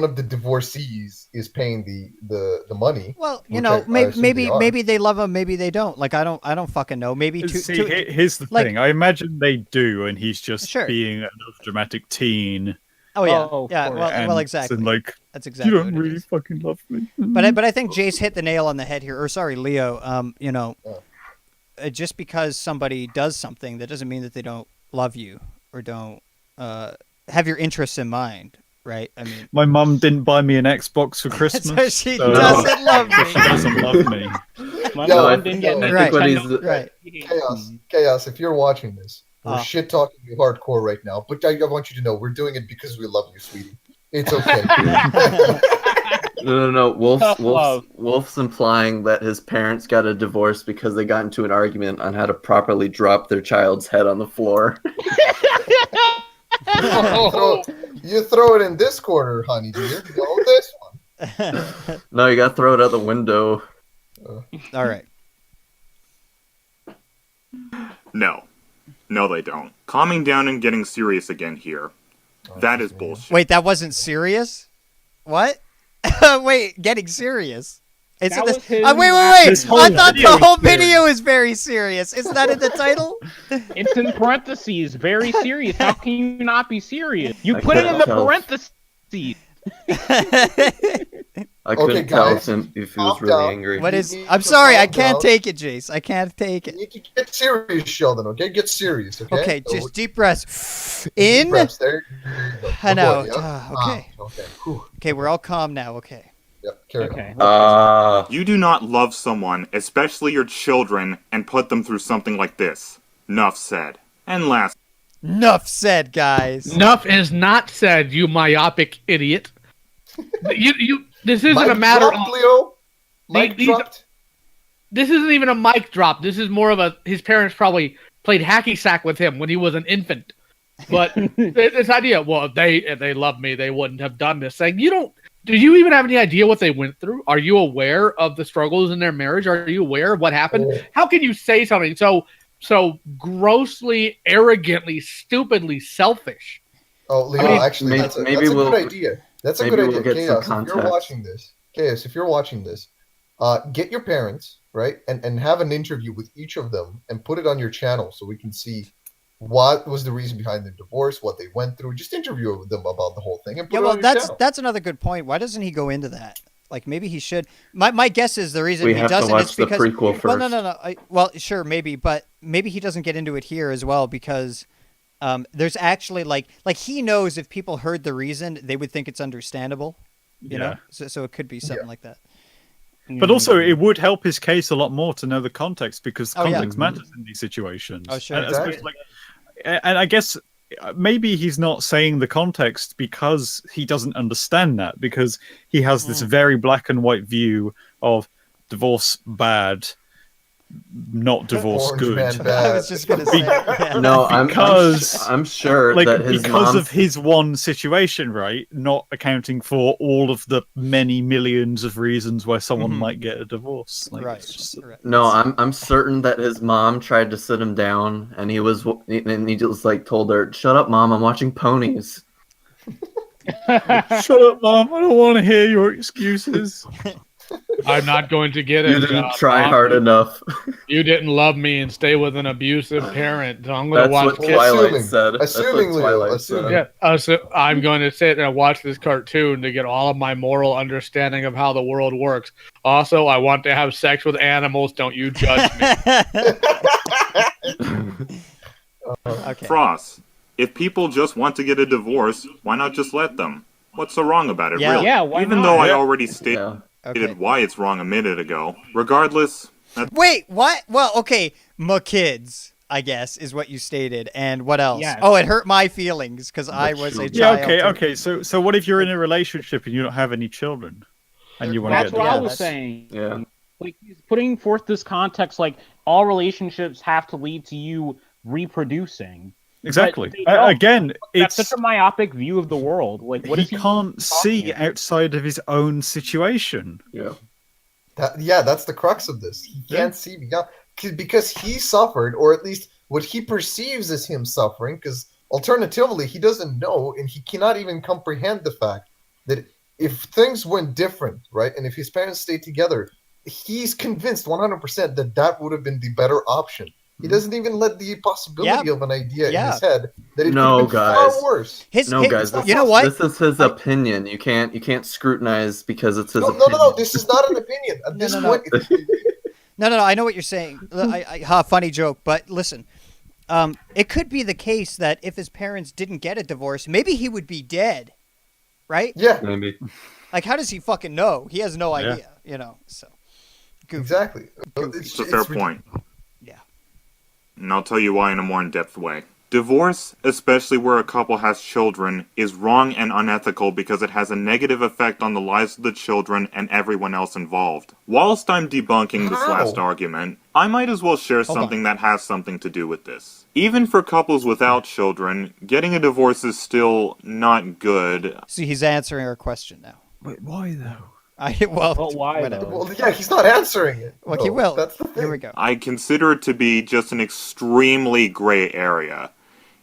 of the divorcees is paying the money. Well, you Which know, I assume they are. maybe they love him, maybe they don't. Like I don't fucking know. Maybe See, here's the like- thing. I imagine they do, and he's just Sure. being another dramatic teen. Oh yeah, Oh, of yeah. course. Well, exactly. And like, That's you exactly don't what it really is. fucking love me. But I think Jase hit the nail on the head here. Or sorry, Leo. You know, just because somebody does something, that doesn't mean that they don't love you or don't have your interests in mind, right? I mean, My mum didn't buy me an Xbox for Christmas. she so- doesn't love me. She doesn't love me. My Yo, mom didn't get I me think Right. what Nintendo. he's- Chaos, chaos. If you're watching this, we're shit talking you hardcore right now, but I want you to know we're doing it because we love you, sweetie. It's okay. No. Tough love. Wolf's implying that his parents got a divorce because they got into an argument on how to properly drop their child's head on the floor. You throw it in this corner, honey dear. Go this one. No, you gotta throw it out the window. All right. No. No, they don't. Calming down and getting serious again here. That is bullshit. Wait, that wasn't serious? What? Wait, getting serious. It's That in the, was his- wait. This whole I thought video the is whole serious. video is very serious. Isn't that in the title? It's in parentheses. Very serious. How can you not be serious? You I put it in the can't tell. parentheses. I couldn't Okay, tell guys, if he was calm really down. angry. What is? need I'm to sorry, I calm can't down. take it, Jace. I can't take You it. need to get serious, Sheldon. Okay, get serious. Okay. Okay, So, just deep breaths. deep In. breaths. There you go. I Good know. boy, yeah? Okay. Okay. Whew. Okay, we're all calm now. Okay. Yep. Carry on. Okay. You do not love someone, especially your children, and put them through something like this. Nuff said. And last, Enough said, guys. Enough is not said, you myopic idiot. This isn't Mic a matter dropped, of. Leo. Mic these- dropped. This isn't even a mic drop. This is more of a. His parents probably played hacky sack with him when he was an infant. But this idea, well, if they loved me, they wouldn't have done this. Like, do you even have any idea what they went through? Are you aware of the struggles in their marriage? Are you aware of what happened? Oh. How can you say something so grossly, arrogantly, stupidly selfish? Oh, Leo, I mean, actually, maybe- that's a maybe good we'll- idea. That's a maybe good we'll idea. get some Chaos, if you're context. watching this, Chaos, if you're watching this, get your parents, right, and have an interview with each of them and put it on your channel so we can see what was the reason behind their divorce, what they went through. Just interview them about the whole thing and put Yeah, it well, on your that's channel. another good point. Why doesn't he go into that? Like, maybe he should. My guess is the reason We he have to doesn't watch is the because prequel well, first. no. Well, sure, maybe, but maybe he doesn't get into it here as well because there's actually like he knows if people heard the reason, they would think it's understandable. You know, so it could be something like that. But also, it would help his case a lot more to know the context because Oh, yeah. context matters in these situations. Oh, sure. And, Exactly. especially, and I guess maybe he's not saying the context because he doesn't understand that because he has this very black and white view of divorce bad, not divorce Orange good. man I bad. was just gonna say. Yeah. No, Because- I'm sure Like that his because mom, of his one situation, right? Not accounting for all of the many millions of reasons why someone Mhm. might get a divorce. Like, Right. it's just- Right. No, I'm certain that his mom tried to sit him down, and he just like told her, "Shut up, mom. I'm watching ponies." Shut up, mom. I don't want to hear your excuses. I'm not going to get it. You didn't try hard enough. You didn't love me and stay with an abusive parent. So I'm going to That's watch what kids. Twilight Assuming- said. That's what assuming, Leo, Twilight assuming. said. Yeah, so I'm going to sit and watch this cartoon to get all of my moral understanding of how the world works. Also, I want to have sex with animals. Don't you judge me. Okay. Frost. If people just want to get a divorce, why not just let them? What's so wrong about it, Yeah. really? Yeah, why Even not? though I Yeah. already stated Yeah. Okay. why it's wrong a minute ago. Regardless, Wait, what? Well, okay, my kids. I guess, is what you stated. And what else? Yes. Oh, it hurt my feelings because I was a children. Yeah, child. okay. So what if you're in a relationship and you don't have any children, and you want to That's get what I divorced? was saying. Yeah. Like, he's putting forth this context, like, all relationships have to lead to you reproducing. Exactly. But they don't. Again, That's it's such a myopic view of the world. Like, what he is he can't talking see about? outside of his own situation. Yeah. That's the crux of this. He can't see beyond because he suffered, or at least what he perceives as him suffering. Because alternatively, he doesn't know, and he cannot even comprehend the fact that if things went different, right, and if his parents stayed together, he's convinced 100% that that would have been the better option. He doesn't even let the possibility of an idea in his head that it No, could have been guys. far worse. Guys, you know what? This is his opinion. You can't scrutinize because it's his opinion. No. This is not an opinion. At this point, No. I know what you're saying. Funny joke, but listen. It could be the case that if his parents didn't get a divorce, maybe he would be dead, right? Yeah, Maybe. Like, how does he fucking know? He has no idea, you know. So, goofy. exactly. It's a fair point. Yeah. And I'll tell you why in a more in-depth way. Divorce, especially where a couple has children, is wrong and unethical because it has a negative effect on the lives of the children and everyone else involved. Whilst I'm debunking this last argument, I might as well share something that has something to do with this. Even for couples without children, getting a divorce is still not good. See, he's answering our question now. Wait, why though? But why, whatever. though? Well, yeah, he's not answering it. Well, No, he will. That's the thing. Here we go. I consider it to be just an extremely gray area.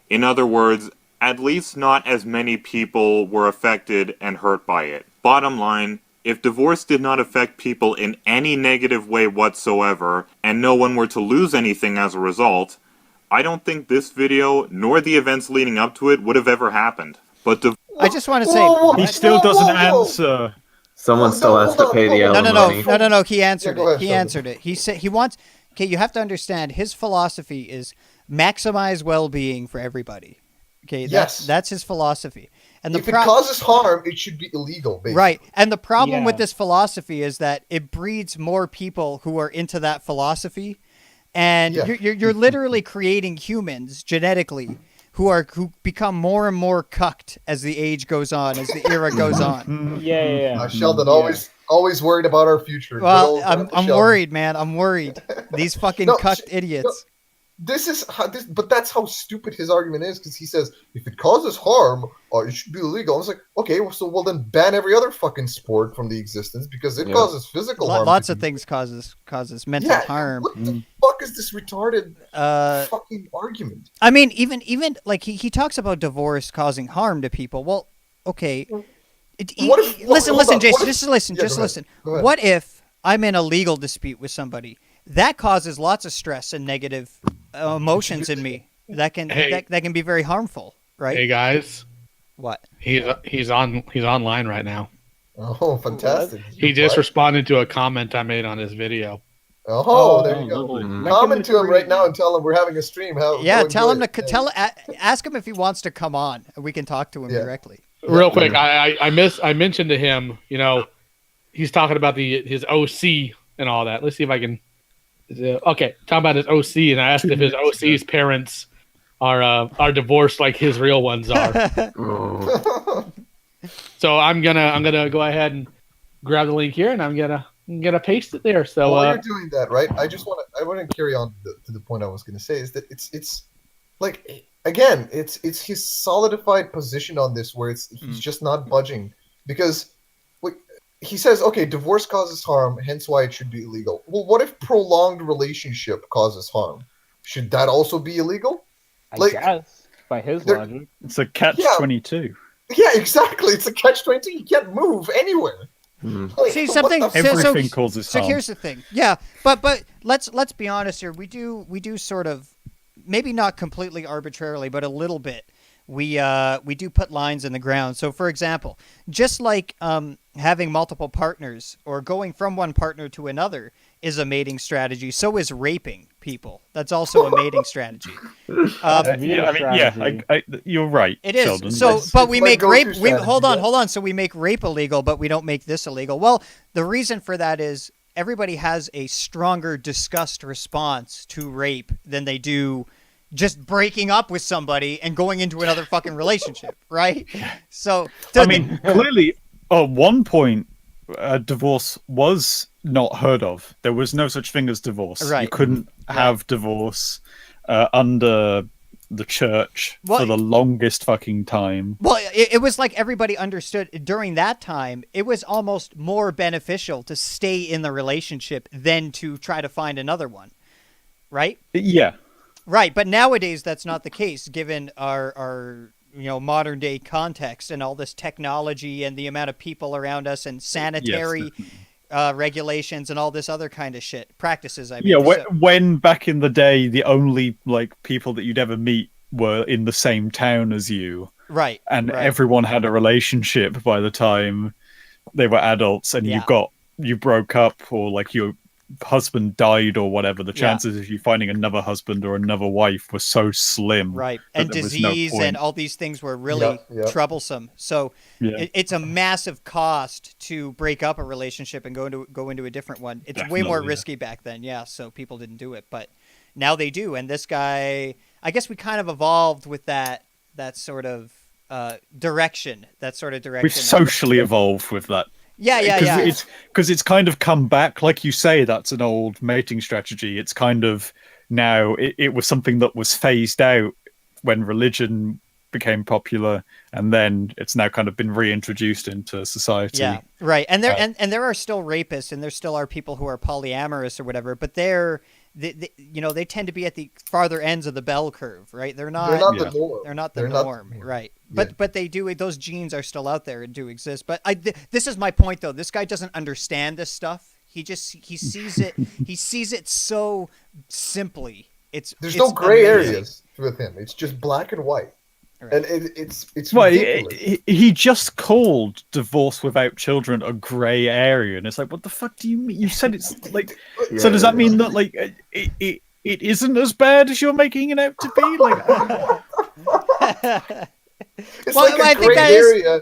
In other words, at least not as many people were affected and hurt by it. Bottom line, if divorce did not affect people in any negative way whatsoever, and no one were to lose anything as a result, I don't think this video, nor the events leading up to it, would have ever happened. But I just want to say... He still doesn't answer. Someone still has to pay the alimony. No. He answered go ahead, it. He Sheldon. answered it. He said he wants... Okay, you have to understand, his philosophy is maximize well-being for everybody. Okay, Yes. that's his philosophy. And If it causes harm, it should be illegal, basically. Right. And the problem Yeah. with this philosophy is that it breeds more people who are into that philosophy. And Yeah. you're literally creating humans genetically who become more and more cucked as the age goes on, as the era goes on. Yeah. Sheldon, always worried about our future. Well, Good old I'm Sheldon. worried, man. I'm worried. These fucking No, cucked idiots. But that's how stupid his argument is, because he says if it causes harm, it should be illegal. I was like, okay, well then ban every other fucking sport from the existence because it causes physical harm. Lots to of people. things causes mental harm. What the fuck is this retarded fucking argument? I mean, even like he talks about divorce causing harm to people. Well, okay. Listen, Jason. Just listen. Yeah, Just go ahead. listen. Go ahead. What if I'm in a legal dispute with somebody that causes lots of stress and negative emotions in me that can that can be very harmful, right? Hey guys, What? he's online right now. Oh, fantastic! He just responded to a comment I made on his video. Oh, there you go. lovely. Comment to him right now and tell him we're having a stream. Yeah, go tell him enjoy to it. ask him if he wants to come on, and we can talk to him Yeah. directly. Real quick, I mentioned to him, he's talking about his OC and all that. Let's see if I can. Okay, talking about his OC, and I asked if his OC's parents are divorced like his real ones are. Oh. So I'm gonna go ahead and grab the link here, and I'm gonna paste it there. So While you're doing that, right? I want to carry on to the point I was going to say is that it's like again, it's his solidified position on this where he's just not budging because he says, okay, divorce causes harm, hence why it should be illegal. Well, what if prolonged relationship causes harm? Should that also be illegal? I guess, by his logic. It's a catch-22. Yeah, exactly. It's a catch-22. You can't move anywhere. Like, See what something. the Everything causes So harm. here's the thing. Yeah, but let's be honest here. We do sort of, maybe not completely arbitrarily, but a little bit. We do put lines in the ground. So for example, just like having multiple partners or going from one partner to another is a mating strategy, so is raping people. That's also a mating strategy. You're right. It is. Sheldon. So, but we my make go-to rape. strategy, Hold yeah. on. So we make rape illegal, but we don't make this illegal. Well, the reason for that is everybody has a stronger disgust response to rape than they do just breaking up with somebody and going into another fucking relationship, right? So I mean, clearly, at one point, divorce was not heard of. There was no such thing as divorce. Right. You couldn't have divorce under the church for the longest fucking time. Well, it was like everybody understood during that time, it was almost more beneficial to stay in the relationship than to try to find another one, right? Yeah. Right, but nowadays that's not the case, given our modern day context and all this technology and the amount of people around us and sanitary regulations and all this other kind of shit practices. I mean, when back in the day, the only people that you'd ever meet were in the same town as you, right? And everyone had a relationship by the time they were adults, and you broke up or your husband died or whatever. The chances of you finding another husband or another wife were so slim, right? And disease and all these things were really troublesome. So it's a massive cost to break up a relationship and go into a different one. It's way more risky back then, so people didn't do it, but now they do. And this guy, I guess we kind of evolved with that sort of direction. We've socially evolved with that. Yeah. Because it's kind of come back, like you say. That's an old mating strategy. It's kind of now it was something that was phased out when religion became popular, and then it's now kind of been reintroduced into society. Yeah, right. And there are still rapists, and there still are people who are polyamorous or whatever, but they tend to be at the farther ends of the bell curve, right? They're not the norm. They're not the norm, right? But they do. Those genes are still out there and do exist. But this is my point, though. This guy doesn't understand this stuff. He sees it. He sees it so simply. There's no gray areas with him. It's just black and white. Right. And it's ridiculous. He just called divorce without children a gray area, and it's like, what the fuck do you mean? You said it's so does that mean that it isn't as bad as you're making it out to be? I think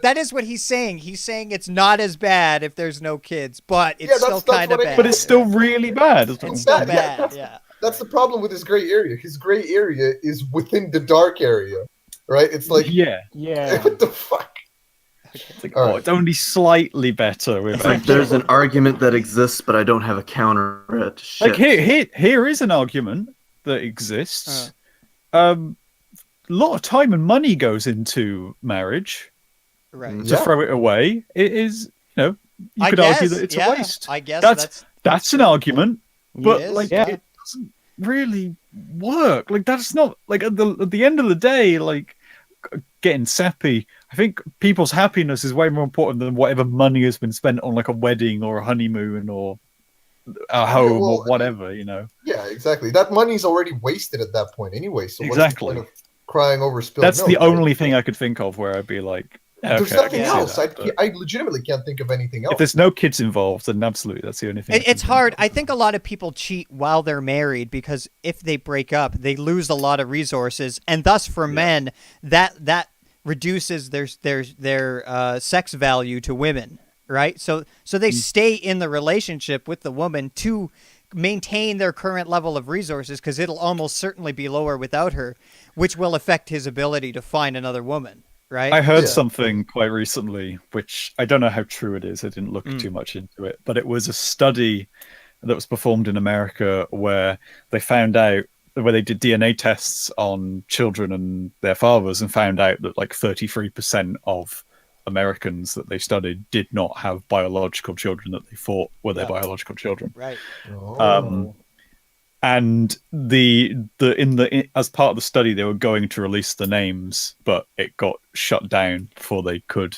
that is what he's saying. He's saying it's not as bad if there's no kids, but it's still kind of bad. But it's still really bad. It's still bad. Yeah. That's the problem with his gray area. His gray area is within the dark area. Right? It's like what the fuck? It's it's only slightly better. It's like there's an argument that exists, but I don't have a counter it. Shit. Here is an argument that exists. A lot of time and money goes into marriage. Right. To throw it away, it is you could argue that it's a waste. I guess that's an argument, but it doesn't really work. That's not at the end of the day, getting sappy. I think people's happiness is way more important than whatever money has been spent on a wedding or a honeymoon or a home or whatever, Yeah, exactly. That money's already wasted at that point anyway. So exactly. What's the point of crying over spilled That's milk, the only thing I could think of where I'd be like, there's nothing else. I legitimately can't think of anything else. If there's no kids involved, then absolutely, that's the only thing. It's hard. I think a lot of people cheat while they're married because if they break up, they lose a lot of resources, and thus for men, that reduces their sex value to women, right? So they stay in the relationship with the woman to maintain their current level of resources because it'll almost certainly be lower without her, which will affect his ability to find another woman. Right? I heard something quite recently, which I don't know how true it is. I didn't look too much into it, but it was a study that was performed in America where they found out where they did DNA tests on children and their fathers and found out that 33% of Americans that they studied did not have biological children that they thought were their biological children. Right. And as part of the study, they were going to release the names, but it got shut down before they could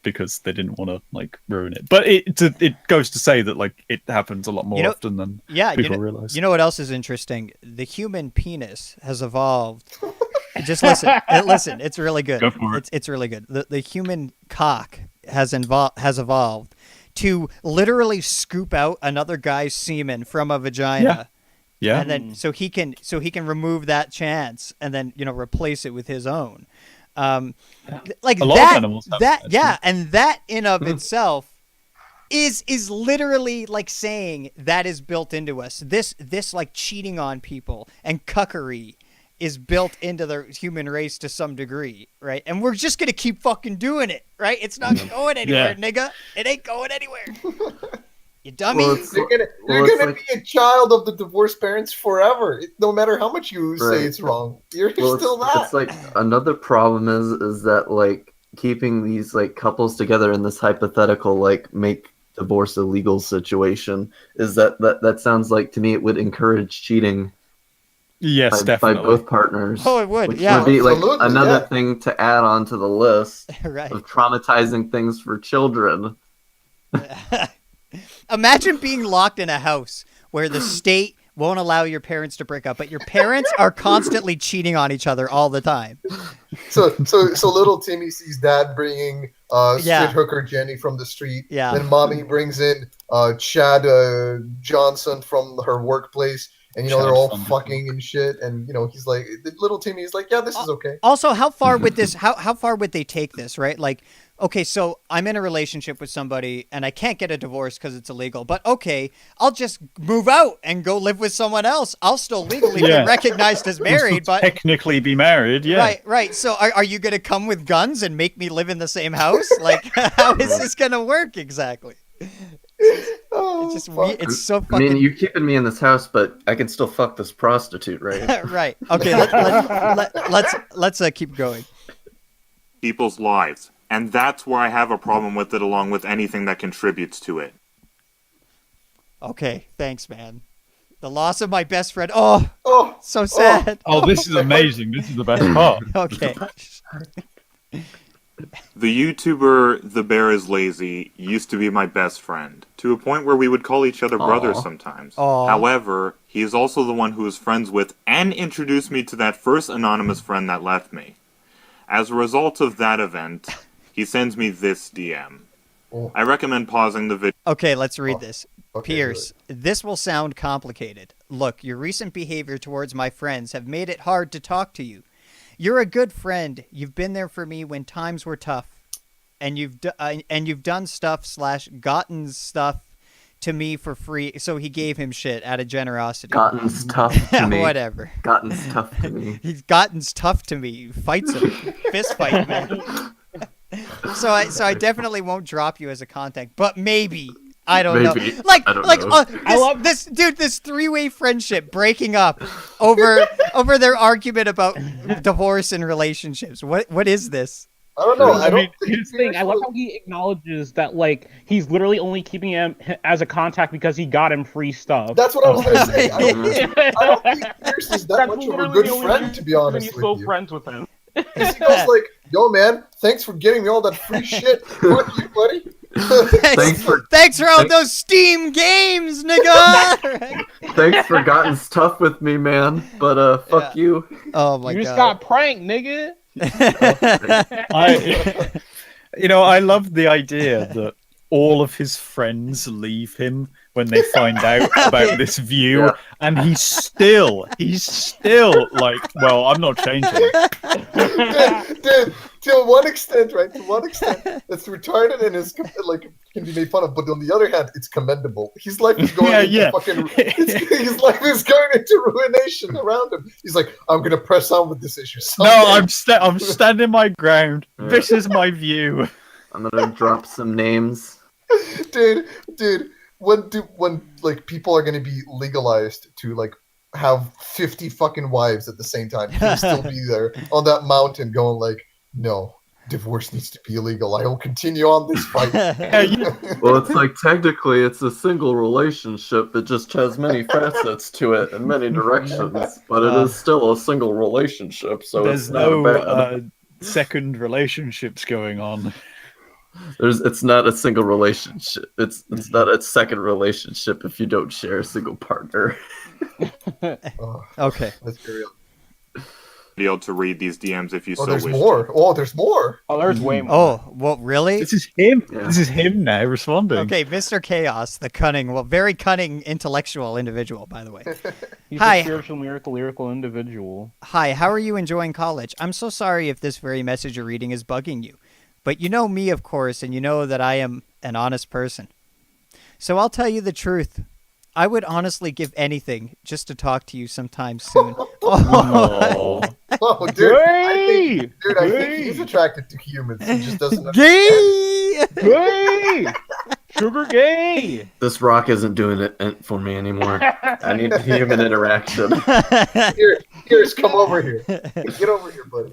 because they didn't want to ruin it. But it goes to say that it happens a lot more often than people realize. You know what else is interesting? The human penis has evolved. Just listen, it's really good. Go for it. It's really good. The human cock has evolved to literally scoop out another guy's semen from a vagina. Yeah. And then so he can remove that chance and then replace it with his own. A lot of animals have that, and that in of itself is literally saying that is built into us. This cheating on people and cuckery is built into the human race to some degree, right? And we're just gonna keep fucking doing it, right? It's not going anywhere, nigga. It ain't going anywhere. You dummy. Well, you're gonna be a child of the divorced parents forever. No matter how much you say it's wrong, you're still that. It's like another problem is that like keeping these like couples together in this hypothetical like make divorce a legal situation is that sounds like to me it would encourage cheating. Yes, by definitely. both partners. Oh, it would. Which Yeah, would be like absolutely, another yeah. thing to add on to the list right. of traumatizing things for children. Imagine being locked in a house where the state won't allow your parents to break up, but your parents are constantly cheating on each other all the time. So little Timmy sees dad bringing street hooker Jenny from the street. Yeah. Then mommy brings in Chad Johnson from her workplace. And, they're all fucking and shit. And, he's like, little Timmy's like, yeah, this is okay. Also, how far would this, how far would they take this, right? Like, okay, so I'm in a relationship with somebody and I can't get a divorce because it's illegal. But okay, I'll just move out and go live with someone else. I'll still legally be recognized as married, but technically be married, yeah. Right. So are you going to come with guns and make me live in the same house? Like, how is this going to work exactly? It's so fucking... I mean, you're keeping me in this house, but I can still fuck this prostitute, right? Right. Okay, let's keep going. People's lives. And that's where I have a problem with it, along with anything that contributes to it. Okay, thanks, man. The loss of my best friend. Oh, so sad. Oh, this is amazing. This is the best part. Okay. The YouTuber The Bear is Lazy used to be my best friend, to a point where we would call each other brothers sometimes. However, he is also the one who was friends with and introduced me to that first anonymous friend that left me. As a result of that event, he sends me this DM. I recommend pausing the video. Okay, let's read this. Okay, Pierce, this will sound complicated. Look, your recent behavior towards my friends have made it hard to talk to you. You're a good friend. You've been there for me when times were tough, and you've done stuff/gotten stuff to me for free. So he gave him shit out of generosity. Gotten's tough to me. Whatever. Gotten's tough to me. He's Gotten's tough to me. Fights him. Fist fight, man. So I definitely won't drop you as a contact, but maybe. I don't know. I love this dude. This three-way friendship breaking up over their argument about divorce and relationships. What is this? I don't know. Here's the thing. I love how he acknowledges that like he's literally only keeping him as a contact because he got him free stuff. That's what I was gonna say. I don't think Pierce is that much of a good friend, to be honest with you. He's so friends with him. He goes like, "Yo, man, thanks for getting me all that free shit. Fuck you, buddy." Thanks for all those Steam games, nigga. Thanks for gotten tough with me, man. But fuck you. Oh my god. You just got pranked, nigga. I love the idea that all of his friends leave him when they find out about this view, and he's still like, well, I'm not changing. Dude, to one extent, right? To one extent, it's retarded and is like can be made fun of, but on the other hand, it's commendable. His life is going into fucking. His life is going into ruination around him. He's like, I'm gonna press on with this issue. Someday. No, I'm standing my ground. This is my view. I'm gonna drop some names. Dude, when like people are gonna be legalized to like have 50 fucking wives at the same time, he'll still be there on that mountain going like, no, divorce needs to be illegal. I will continue on this fight. Well, it's like technically it's a single relationship. It just has many facets to it in many directions, but it is still a single relationship. So there's it's no second relationships going on. It's not a single relationship. It's not a second relationship if you don't share a single partner. Okay. Let's be real. Be able to read these DMs if you so wish. There's more. There's more. Oh, there's way more. Oh, well, really? This is him. Yeah. This is him now responding. Okay, Mr. Chaos, the cunning, very cunning intellectual individual, by the way. He's Hi. a spiritual, lyrical individual. Hi, how are you enjoying college? I'm so sorry if this very message you're reading is bugging you. But you know me, of course, and you know that I am an honest person. So I'll tell you the truth. I would honestly give anything just to talk to you sometime soon. Oh. Oh, dude, Gay! I think he's attracted to humans. He just doesn't understand. Gay. Gay! Sugar gay! This rock isn't doing it for me anymore. I need human interaction. Here's come over here. Get over here, buddy.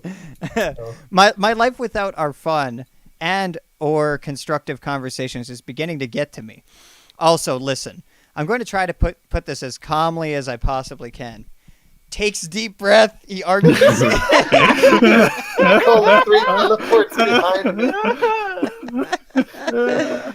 My life without our fun and or constructive conversations is beginning to get to me. Also, listen, I'm going to try to put this as calmly as I possibly can. Takes deep breath. He argues. Call the 3 teleports behind me.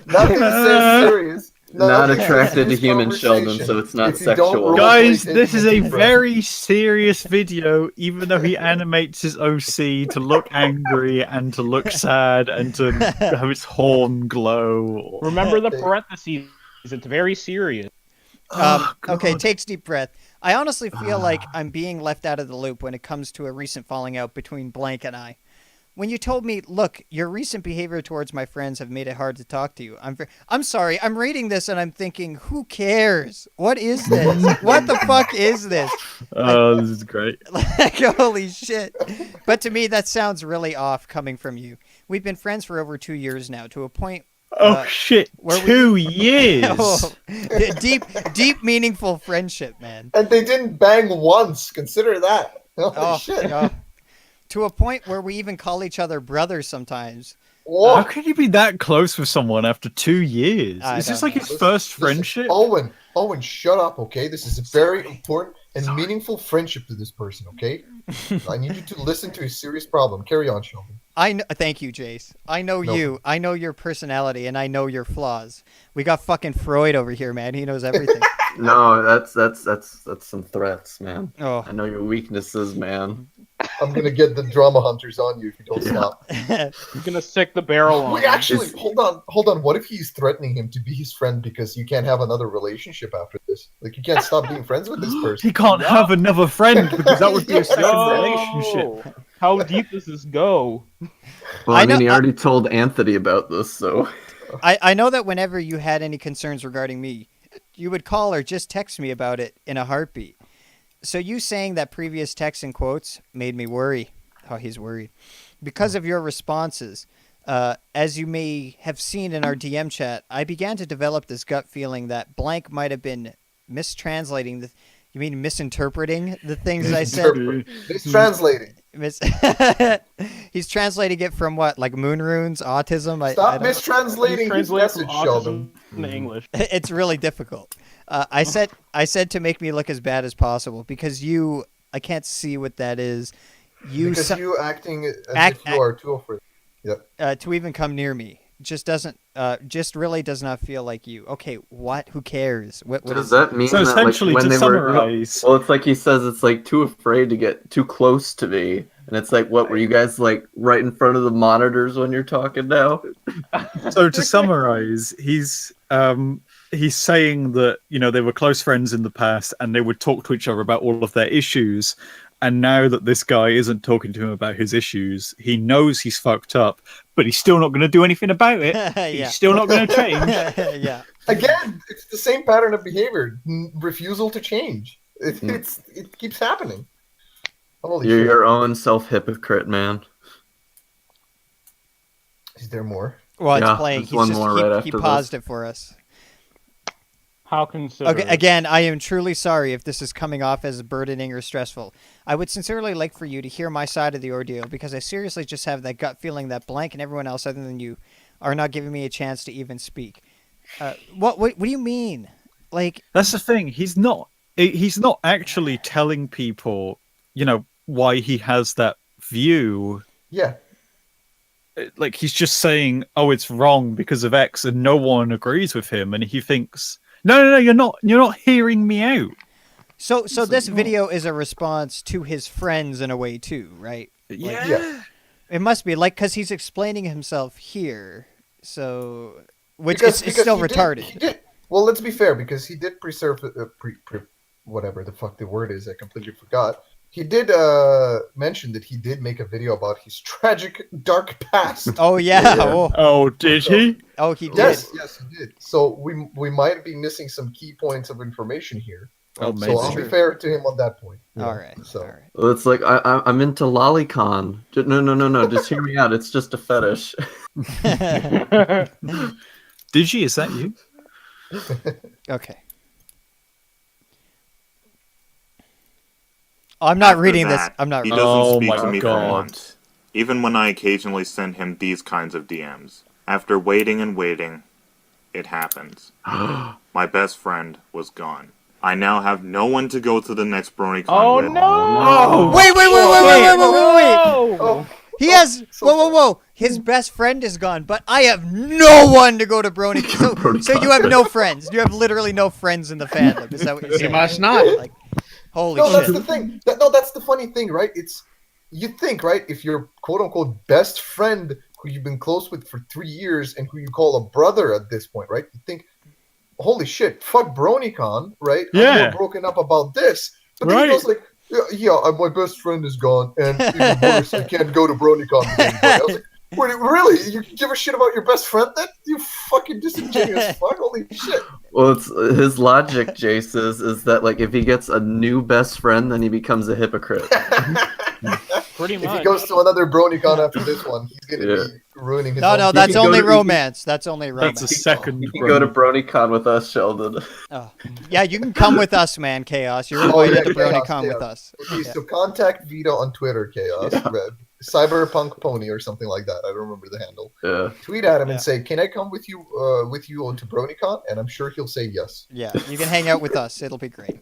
Nothing so serious. Not Nothing attracted to serious human Sheldon, conversation. so it's not If you don't sexual. roll- Guys, Take this is a deep breath. very serious video, even though he animates his OC to look angry and to look sad and to have its horn glow. Remember the parentheses. It's very serious. Okay, takes deep breath. I honestly feel like I'm being left out of the loop when it comes to a recent falling out between Blank and I. When you told me, look, your recent behavior towards my friends have made it hard to talk to you. I'm sorry. I'm reading this and I'm thinking, who cares? What is this? What the fuck is this? Oh, this is great. Like, holy shit. But to me, that sounds really off coming from you. We've been friends for over 2 years now, to a point. Oh shit! where we- 2 years. Oh, deep, meaningful friendship, man. And they didn't bang once. Consider that. Holy Oh, shit. oh. To a point where we even call each other brothers sometimes. Whoa. How can you be that close with someone after 2 years? I Is this don't like his know. first Listen, friendship? Owen, shut up, okay? This is a very important and meaningful friendship to this person, okay? I need you to listen to his serious problem. Carry on, Sheldon. Thank you, Jase. I know No. you. I know your personality, and I know your flaws. We got fucking Freud over here, man. He knows everything. No, that's some threats, man. Oh. I know your weaknesses, man. I'm gonna get the drama hunters on you if you don't stop. He's gonna sick the barrel on Wait, him. actually, hold on. What if he's threatening him to be his friend because you can't have another relationship after this? Like, you can't stop being friends with this person. He can't have another friend because that would be a second No! relationship. How deep does this go? Well, I I mean, know- he already told Anthony about this, so I know that whenever you had any concerns regarding me, you would call or just text me about it in a heartbeat. So you saying that previous text in quotes made me worry. Oh, he's worried. Because of your responses, as you may have seen in our DM chat, I began to develop this gut feeling that Blank might have been mistranslating the... You mean misinterpreting the things I said? It's translating. He's translating it from what, like moon runes, autism? I Stop don't- mistranslating his Translate message, from Sheldon. autism to English. It's really difficult. I said to make me look as bad as possible because I can't see what that is. Because you acting as Act- if you are too afraid. Yep. To even come near me just really does not feel like you. Okay, what? Who cares? What does is that mean So that, essentially, like, when to they were summarize, well, it's like he says it's like too afraid to get too close to me, and it's like, what were you guys like right in front of the monitors when you're talking now? so to summarize, he's saying that, you know, they were close friends in the past and they would talk to each other about all of their issues. And now that this guy isn't talking to him about his issues, he knows he's fucked up, but he's still not going to do anything about it. Yeah. He's still not going to change. Yeah. Again, it's the same pattern of behavior. Refusal to change. It keeps happening. Holy You're shit. your own self-hypocrite, man. Is there more? Well, it's Yeah, playing. there's He's one just more he, right he after paused this. it for us. How considerate. Okay, again, I am truly sorry if this is coming off as burdening or stressful. I would sincerely like for you to hear my side of the ordeal because I seriously just have that gut feeling that Blank and everyone else other than you are not giving me a chance to even speak. What do you mean? Like, That's the thing. He's not actually telling people, you know, why he has that view. Yeah. Like, he's just saying, oh, it's wrong because of X, and no one agrees with him, and he thinks, no, you're not hearing me out. so this video is a response to his friends in a way too, right? Yeah. It must be like because he's explaining himself here, so which Because it's still he did- retarded. he did. Well, let's be fair, because he did preserve whatever the fuck the word is. I completely forgot. He did mention that he did make a video about his tragic, dark past. Oh yeah. Yeah. Oh, did he? Oh, he did. Yes, he did. So we might be missing some key points of information here. Oh, So maybe. I'll be True. fair to him on that point. you know, All right. So All right. Well, it's like I'm into lolicon. No. Just hear me out. It's just a fetish. Digi, is that you? Okay. I'm not After reading this. that, I'm not He reading doesn't Oh speak my to me for God. months, even when I occasionally send him these kinds of DMs. After waiting and waiting, it happens. My best friend was gone. I now have no one to go to the next BronyCon Oh with. no! Wait. Oh, He has so whoa. His best friend is gone, but I have no one to go to Brony. So you have no friends. You have literally no friends in the fandom. Is that what you're You saying? must not. Like, holy no, that's shit. the thing. That's the funny thing, right? You think, right? If your quote unquote best friend who you've been close with for 3 years and who you call a brother at this point, right? You think, holy shit, fuck BronyCon, right? Yeah. We're broken up about this. But then he Right. goes like, my best friend is gone, and even worse, I can't go to BronyCon with anybody. I was like, wait, really? You give a shit about your best friend then? You fucking disingenuous fuck? Holy shit. Well, it's his logic, Jase, is that like if he gets a new best friend, then he becomes a hypocrite. Pretty If he much. goes to another BronyCon after this one, he's gonna Yeah. be ruining his No, own that's can go only to- romance. That's only romance. That's a second. You can go to BronyCon with us, Sheldon. Oh. Yeah, you can come with us, man. Chaos. You're Oh, invited yeah, to Chaos, BronyCon with Chaos. us. Okay, Yeah. so contact Vito on Twitter, Chaos. Cyberpunk Pony or something like that. I don't remember the handle. Yeah. Tweet at him Yeah. and say, "Can I come with you to BronyCon?" And I'm sure he'll say yes. Yeah, you can hang out with us. It'll be great.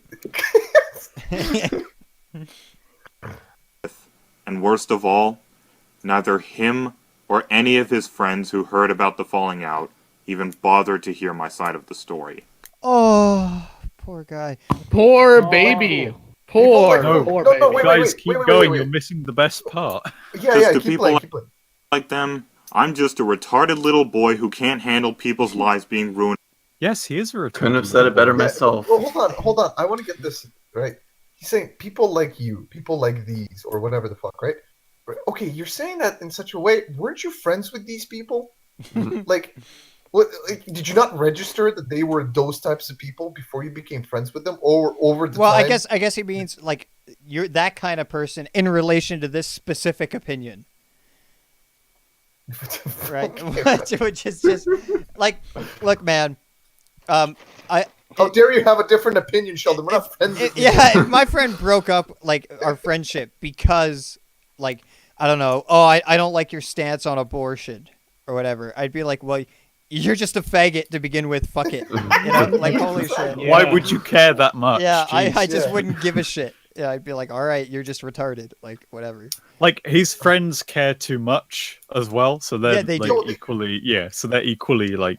And worst of all, neither him or any of his friends who heard about the falling out even bothered to hear my side of the story. Oh, poor guy. Poor baby. Poor, No, poor no, baby. no, wait, Guys, keep going. wait. You're missing the best part. Yeah, Just to keep people playing, like- keep playing. Like them, I'm just a retarded little boy who can't handle people's lives being ruined. Yes, he is a retarded. Couldn't have said it better Yeah, myself. Well, hold on. I want to get this right. He's saying people like you, people like these, or whatever the fuck, right? Okay, you're saying that in such a way. Weren't you friends with these people? Like, what? Like, did you not register that they were those types of people before you became friends with them, or over the Well, time? I guess he means like you're that kind of person in relation to this specific opinion, right? Okay, Which is just like, look, man. How dare you have a different opinion, Sheldon? We're not friends. With you. Yeah, if my friend broke up like our friendship because like I don't know, I don't like your stance on abortion or whatever, I'd be like, well, you're just a faggot to begin with. Fuck it, you know, like holy shit. Yeah. Why would you care that much? Yeah, I Jeez. just Yeah. wouldn't give a shit. Yeah, I'd be like, all right, you're just retarded, like whatever. Like his friends care too much as well, so they're Yeah, they like do. equally. Yeah, so they're equally like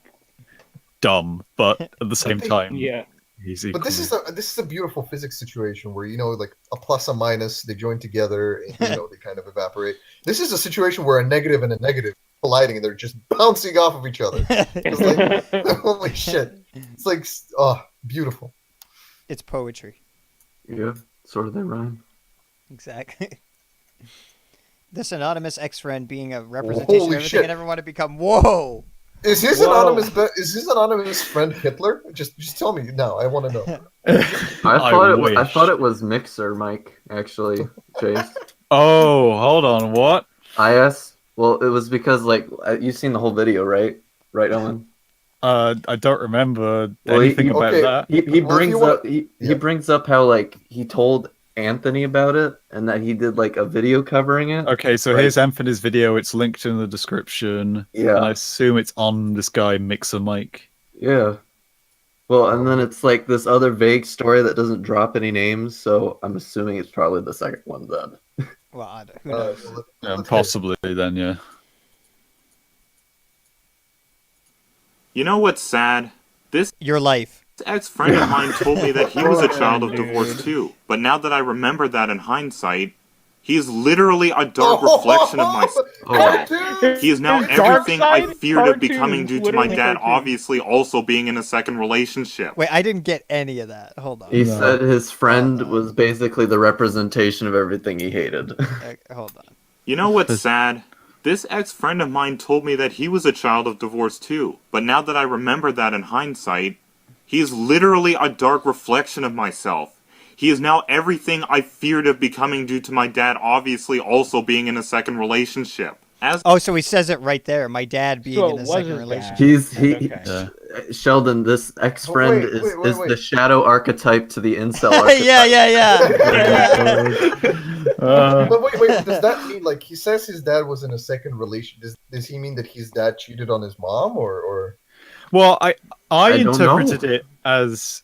dumb, but at the same time, Yeah. he's equally. But this is a beautiful physics situation where like a plus and minus they join together and they kind of evaporate. This is a situation where a negative and a negative colliding and they're just bouncing off of each other. It's like holy shit! It's like beautiful. It's poetry. Yeah, sort of they rhyme. Exactly. This anonymous ex-friend being a representation Holy of everything shit. I never want to become. Whoa. Is his Whoa. anonymous friend Hitler? Just tell me now. I want to know. I wish. thought it was Mixer, Mike. Actually, Chase. Oh, hold on, what? I asked. Well, it was because like you've seen the whole video, right? Right, Owen. I don't remember Well, anything he- about okay. that. He Well, if brings you wanna- up he Yeah. brings up how like he told Anthony about it and that he did like a video covering it. Okay, so Right. here's Anthony's video. It's linked in the description. Yeah. And I assume it's on this guy Mixer Mike. Yeah. Well, and then it's like this other vague story that doesn't drop any names, so I'm assuming it's probably the second one then. Well, who knows? Let's Yeah, hear it. possibly then, yeah. You know what's sad? This Your life. ex-friend of mine told me that he was a child of Dude. divorce too. But now that I remember that in hindsight, he's literally a dark reflection of myself. Cartoons! He is now His dark everything I side? feared of becoming Cartoons, due to my literally dad cartoons. obviously also being in a second relationship. Wait, I didn't get any of that. Hold on. He said his friend was basically the representation of everything he hated. Hold on. You know what's sad? This ex-friend of mine told me that he was a child of divorce too. But now that I remember that in hindsight, He is literally a dark reflection of myself. He is now everything I feared of becoming due to my dad obviously also being in a second relationship. Oh, so he says it right there. My dad being So in it a was second his relationship. dad. He's Sheldon. This ex-friend Wait, wait, is wait. the shadow archetype to the incel archetype. yeah. But wait. Does that mean like he says his dad was in a second relation? Does he mean that his dad cheated on his mom, or? Well, I don't know. interpreted it as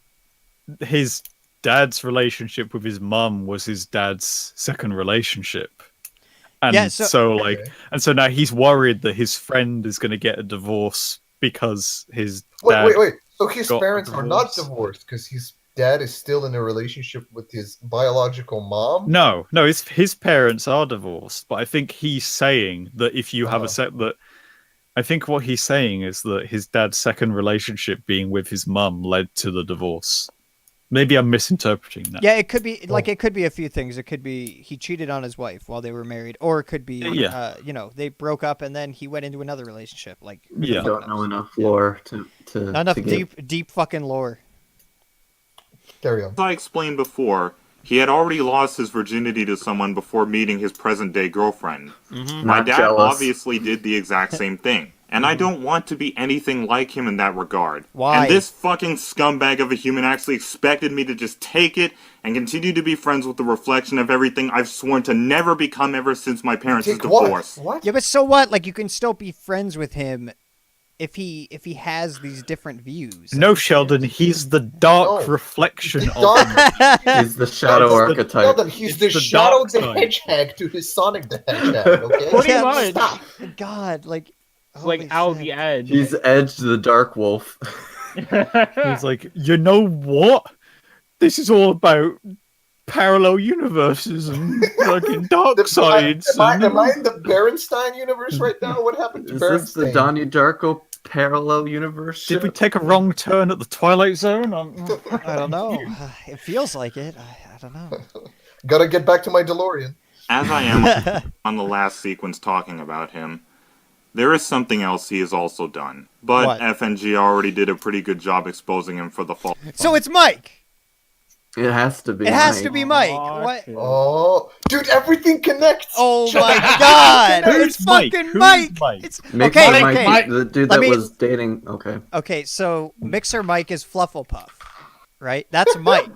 his dad's relationship with his mum was his dad's second relationship. And Yeah, so Okay. now he's worried that his friend is going to get a divorce because his dad. Wait. So his got a parents are not divorce. divorced because his dad is still in a relationship with his biological mom? No, his parents are divorced, but I think he's saying that if you have I think what he's saying is that his dad's second relationship being with his mum led to the divorce. Maybe I'm misinterpreting that. Yeah, it could be it could be a few things. It could be he cheated on his wife while they were married, or it could be they broke up and then he went into another relationship. Like I don't know enough lore to not enough to get... deep fucking lore. Carry on. As I explained before, he had already lost his virginity to someone before meeting his present-day girlfriend. Mm-hmm. My Not dad jealous. obviously did the exact same thing. And I don't want to be anything like him in that regard. Why? And this fucking scumbag of a human actually expected me to just take it and continue to be friends with the reflection of everything I've sworn to never become ever since my parents' Take divorce. What? Yeah, but so what? Like you can still be friends with him if he has these different views. No, Sheldon, he's the dark No. reflection The of dark- him. He's the shadow It's the- archetype. Sheldon, he's the It's the Shadow dark the side. Hedgehog to his Sonic the Hedgehog, okay? Pretty Yeah, much. Stop. God, like It's like holy out shit. the edge. He's Edge the Dark Wolf. He's like, you know what? This is all about parallel universes and fucking dark sides. Am I in the Berenstein universe right now? What happened to Is this the Berenstein? Donnie Darko parallel universe? Did we take a wrong turn at the Twilight Zone? I don't know. It feels like it. I don't know. Gotta get back to my DeLorean. As I am on the last sequence talking about him, there is something else he has also done. But What? FNG already did a pretty good job exposing him for the fault. So it's Mike. It has to be. It has Mike. to be Mike. Aw, What? shit. Oh, dude, everything connects. Oh my God! Who's It's Mike? fucking Who's Mike. Mike? It's Mixer okay. Mike, Okay. the dude Let that me- was dating. Okay. Okay. So Mixer Mike is Flufflepuff, right? That's Mike.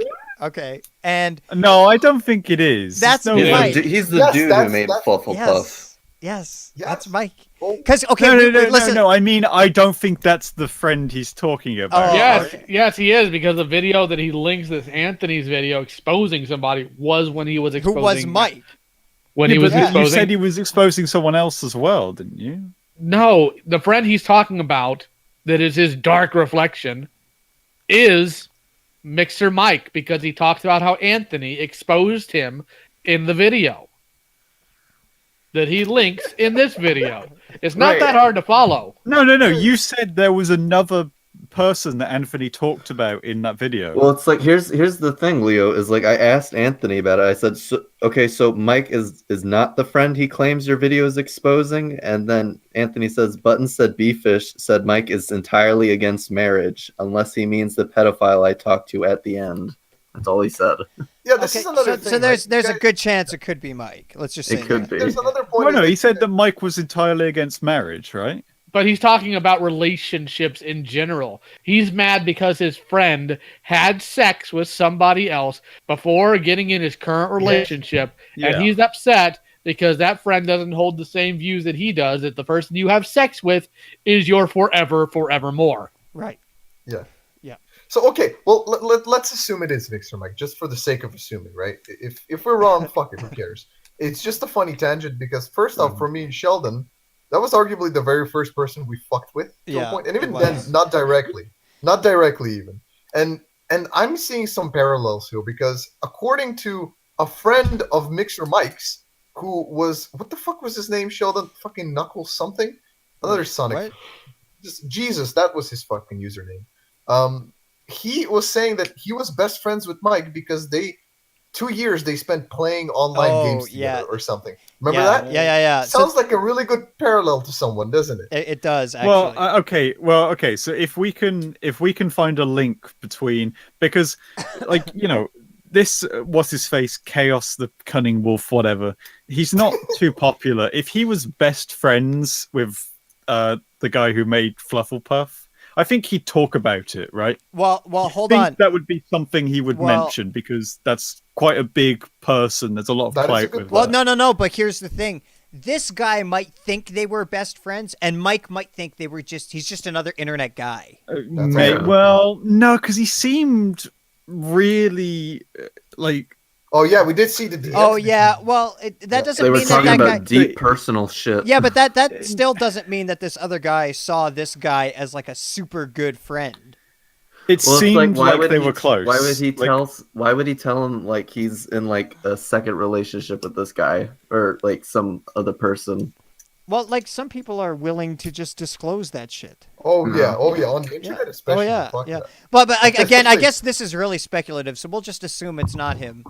Okay. And No, I don't think it is. That's no He's the Mike. He's the Yes, dude who that's- made that- Flufflepuff. yes, Yes. that's Mike. Oh. Because okay, No, listen. no. I mean, I don't think that's the friend he's talking about. Oh, Yes, he is, because the video that he links this Anthony's video exposing somebody was when he was Who exposing. was Mike? When Yeah, he was but exposing. you said he was exposing someone else as well, didn't you? No, the friend he's talking about that is his dark reflection is Mixer Mike, because he talks about how Anthony exposed him in the video that he links in this video. It's not Right. that hard to follow. No. You said there was another person that Anthony talked about in that video. Well, it's like here's the thing, Leo, is like I asked Anthony about it. I said, so Mike is not the friend he claims your video is exposing, and then Anthony says, Button said Beefish said Mike is entirely against marriage unless he means the pedophile I talked to at the end. That's all he said. Yeah, this Okay, is another thing. so there's right? a good chance it could be Mike. Let's just say It could that. be. There's another point. Well, no, is he said that Mike was entirely against marriage, right? But he's talking about relationships in general. He's mad because his friend had sex with somebody else before getting in his current relationship, Yeah. and he's upset because that friend doesn't hold the same views that he does, that the person you have sex with is your forevermore. Right. So okay, well let's assume it is Mixer Mike, just for the sake of assuming, right? If we're wrong, fuck it, who cares? It's just a funny tangent because first off, for me and Sheldon, that was arguably the very first person we fucked with to Yeah, a point, and even it then, was. not directly even. And I'm seeing some parallels here because according to a friend of Mixer Mike's, who was what the fuck was his name, Sheldon? Fucking Knuckles something? Another Sonic. What? Just Jesus, that was his fucking username. He was saying that he was best friends with Mike because they 2 years they spent playing online games together or something. Remember that? Yeah. Sounds like a really good parallel to someone, doesn't it? It does actually. Okay. So if we can find a link between, because, like, you know, this what's his face, Chaos the Cunning Wolf, whatever. He's not too popular. If he was best friends with the guy who made Flufflepuff, I think he'd talk about it, right? Well, hold on. That would be something he would mention, because that's quite a big person. There's a lot of clout with Well, that. no. But here's the thing: this guy might think they were best friends, and Mike might think they were he's just another internet guy. Well, no, because he seemed really like. Oh yeah, we did see the DMs. Oh yeah, well, that doesn't They were mean talking that about guy. deep personal shit. Yeah, but that still doesn't mean that this other guy saw this guy as like a super good friend. It seemed like they were close. Why would he tell him like he's in like a second relationship with this guy or like some other person? Well, like some people are willing to just disclose that shit. Oh yeah, on the internet especially. Oh yeah. But again, I guess this is really speculative, so we'll just assume it's not him.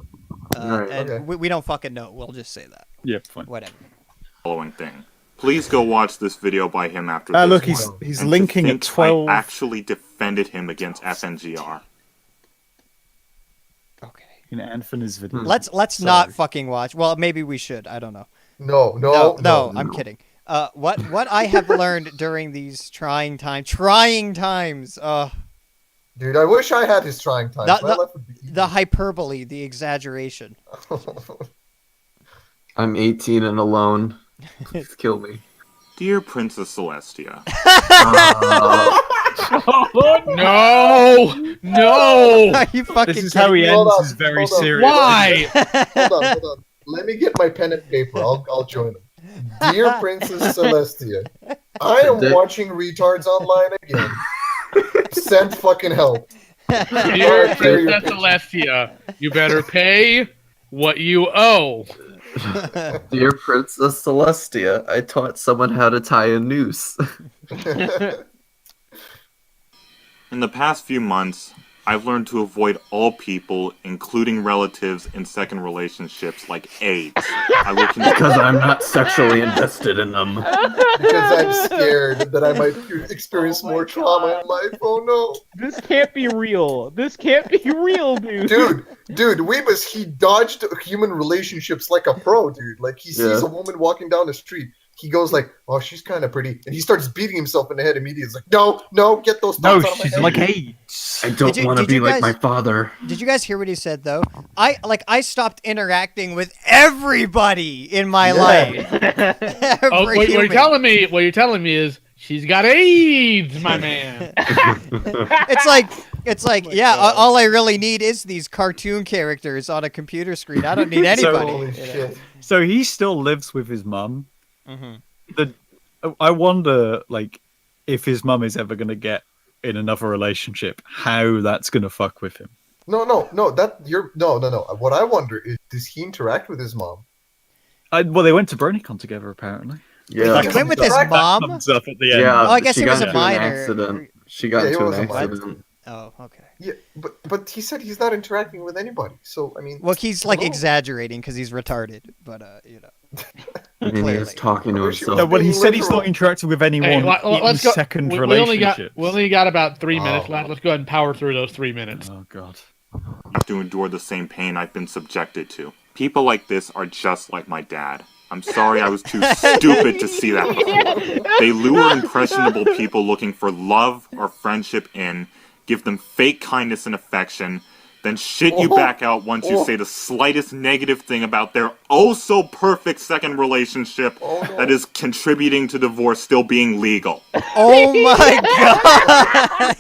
We don't fucking know. We'll just say that. Yeah, fine. Whatever. Following thing. Please go watch this video by him after this. Look, one. he's And linking to at think 12. I actually defended him against FNGR. Okay. In Anthony's video. Let's not fucking watch. Well, maybe we should. I don't know. No. I'm kidding. What I have learned during these trying times. Dude, I wish I had his trying times. My life would be easy. The hyperbole, the exaggeration. I'm 18 and alone. Please kill me. Dear Princess Celestia. No! Are you fucking This is how he Hold ends on, his very hold on. serious. Why? Hold on. Let me get my pen and paper. I'll join them. Dear Princess Celestia, I am watching retards online again. Send fucking help. Dear Princess Celestia, you better pay what you owe. Dear Princess Celestia, I taught someone how to tie a noose. In the past few months, I've learned to avoid all people, including relatives in second relationships like AIDS. Because I'm not sexually invested in them. Because I'm scared that I might experience more trauma in life. Oh no. This can't be real. This can't be real, dude. Dude, Weebus, he dodged human relationships like a pro, dude. Like, he sees a woman walking down the street. He goes like, oh, she's kind of pretty. And he starts beating himself in the head immediately. He's like, no, get those thoughts out of my she's head. like AIDS. I don't want to be like my father. Did you guys hear what he said, though? I stopped interacting with everybody in my life. What you're telling me is she's got AIDS, my man. It's like, all I really need is these cartoon characters on a computer screen. I don't need anybody. Holy shit. So he still lives with his mum. Mm-hmm. I wonder, like, if his mum is ever going to get in another relationship, how that's going to fuck with him. No. What I wonder is, does he interact with his mom? Well, they went to BronyCon together, apparently. Yeah. He went with his That mom? comes up at the end. Yeah, Oh, I guess she it was got a into an minor. accident. She got Yeah, into it an was a minor. accident. Oh, okay. Yeah, but he said he's not interacting with anybody. So, I mean... Well, he's like hello. exaggerating because he's retarded, but I mean, he was talking to himself. No, well, he being said he's not literal. interacting with anyone Hey, in let's go. second We relationship. only got about 3 minutes Oh. left. Let's go ahead and power through those 3 minutes. Oh, God. To endure the same pain I've been subjected to. People like this are just like my dad. I'm sorry I was too stupid to see that before. They lure impressionable people looking for love or friendship in, give them fake kindness and affection, then shit you back out once you say the slightest negative thing about their oh-so-perfect second relationship that is contributing to divorce still being legal. Oh my god!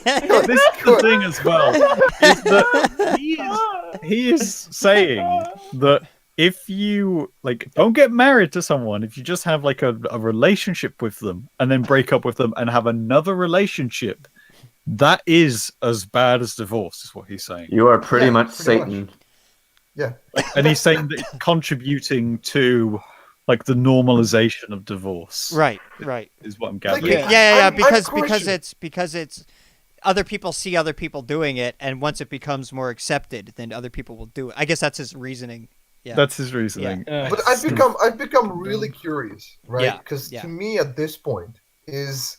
This is the thing as well. Is that he is saying that if you don't get married to someone, if you just have like a relationship with them and then break up with them and have another relationship, that is as bad as divorce, is what he's saying. You are pretty much pretty Satan. much. Yeah. And he's saying that it's contributing to like the normalization of divorce. Right. Is what I'm Like, gathering. Yeah. I'm Because Christian. it's other people see other people doing it, and once it becomes more accepted, then other people will do it. I guess that's his reasoning. Yeah. That's his reasoning. But I've become really curious, right? Yeah, Because yeah. to me, at this point, is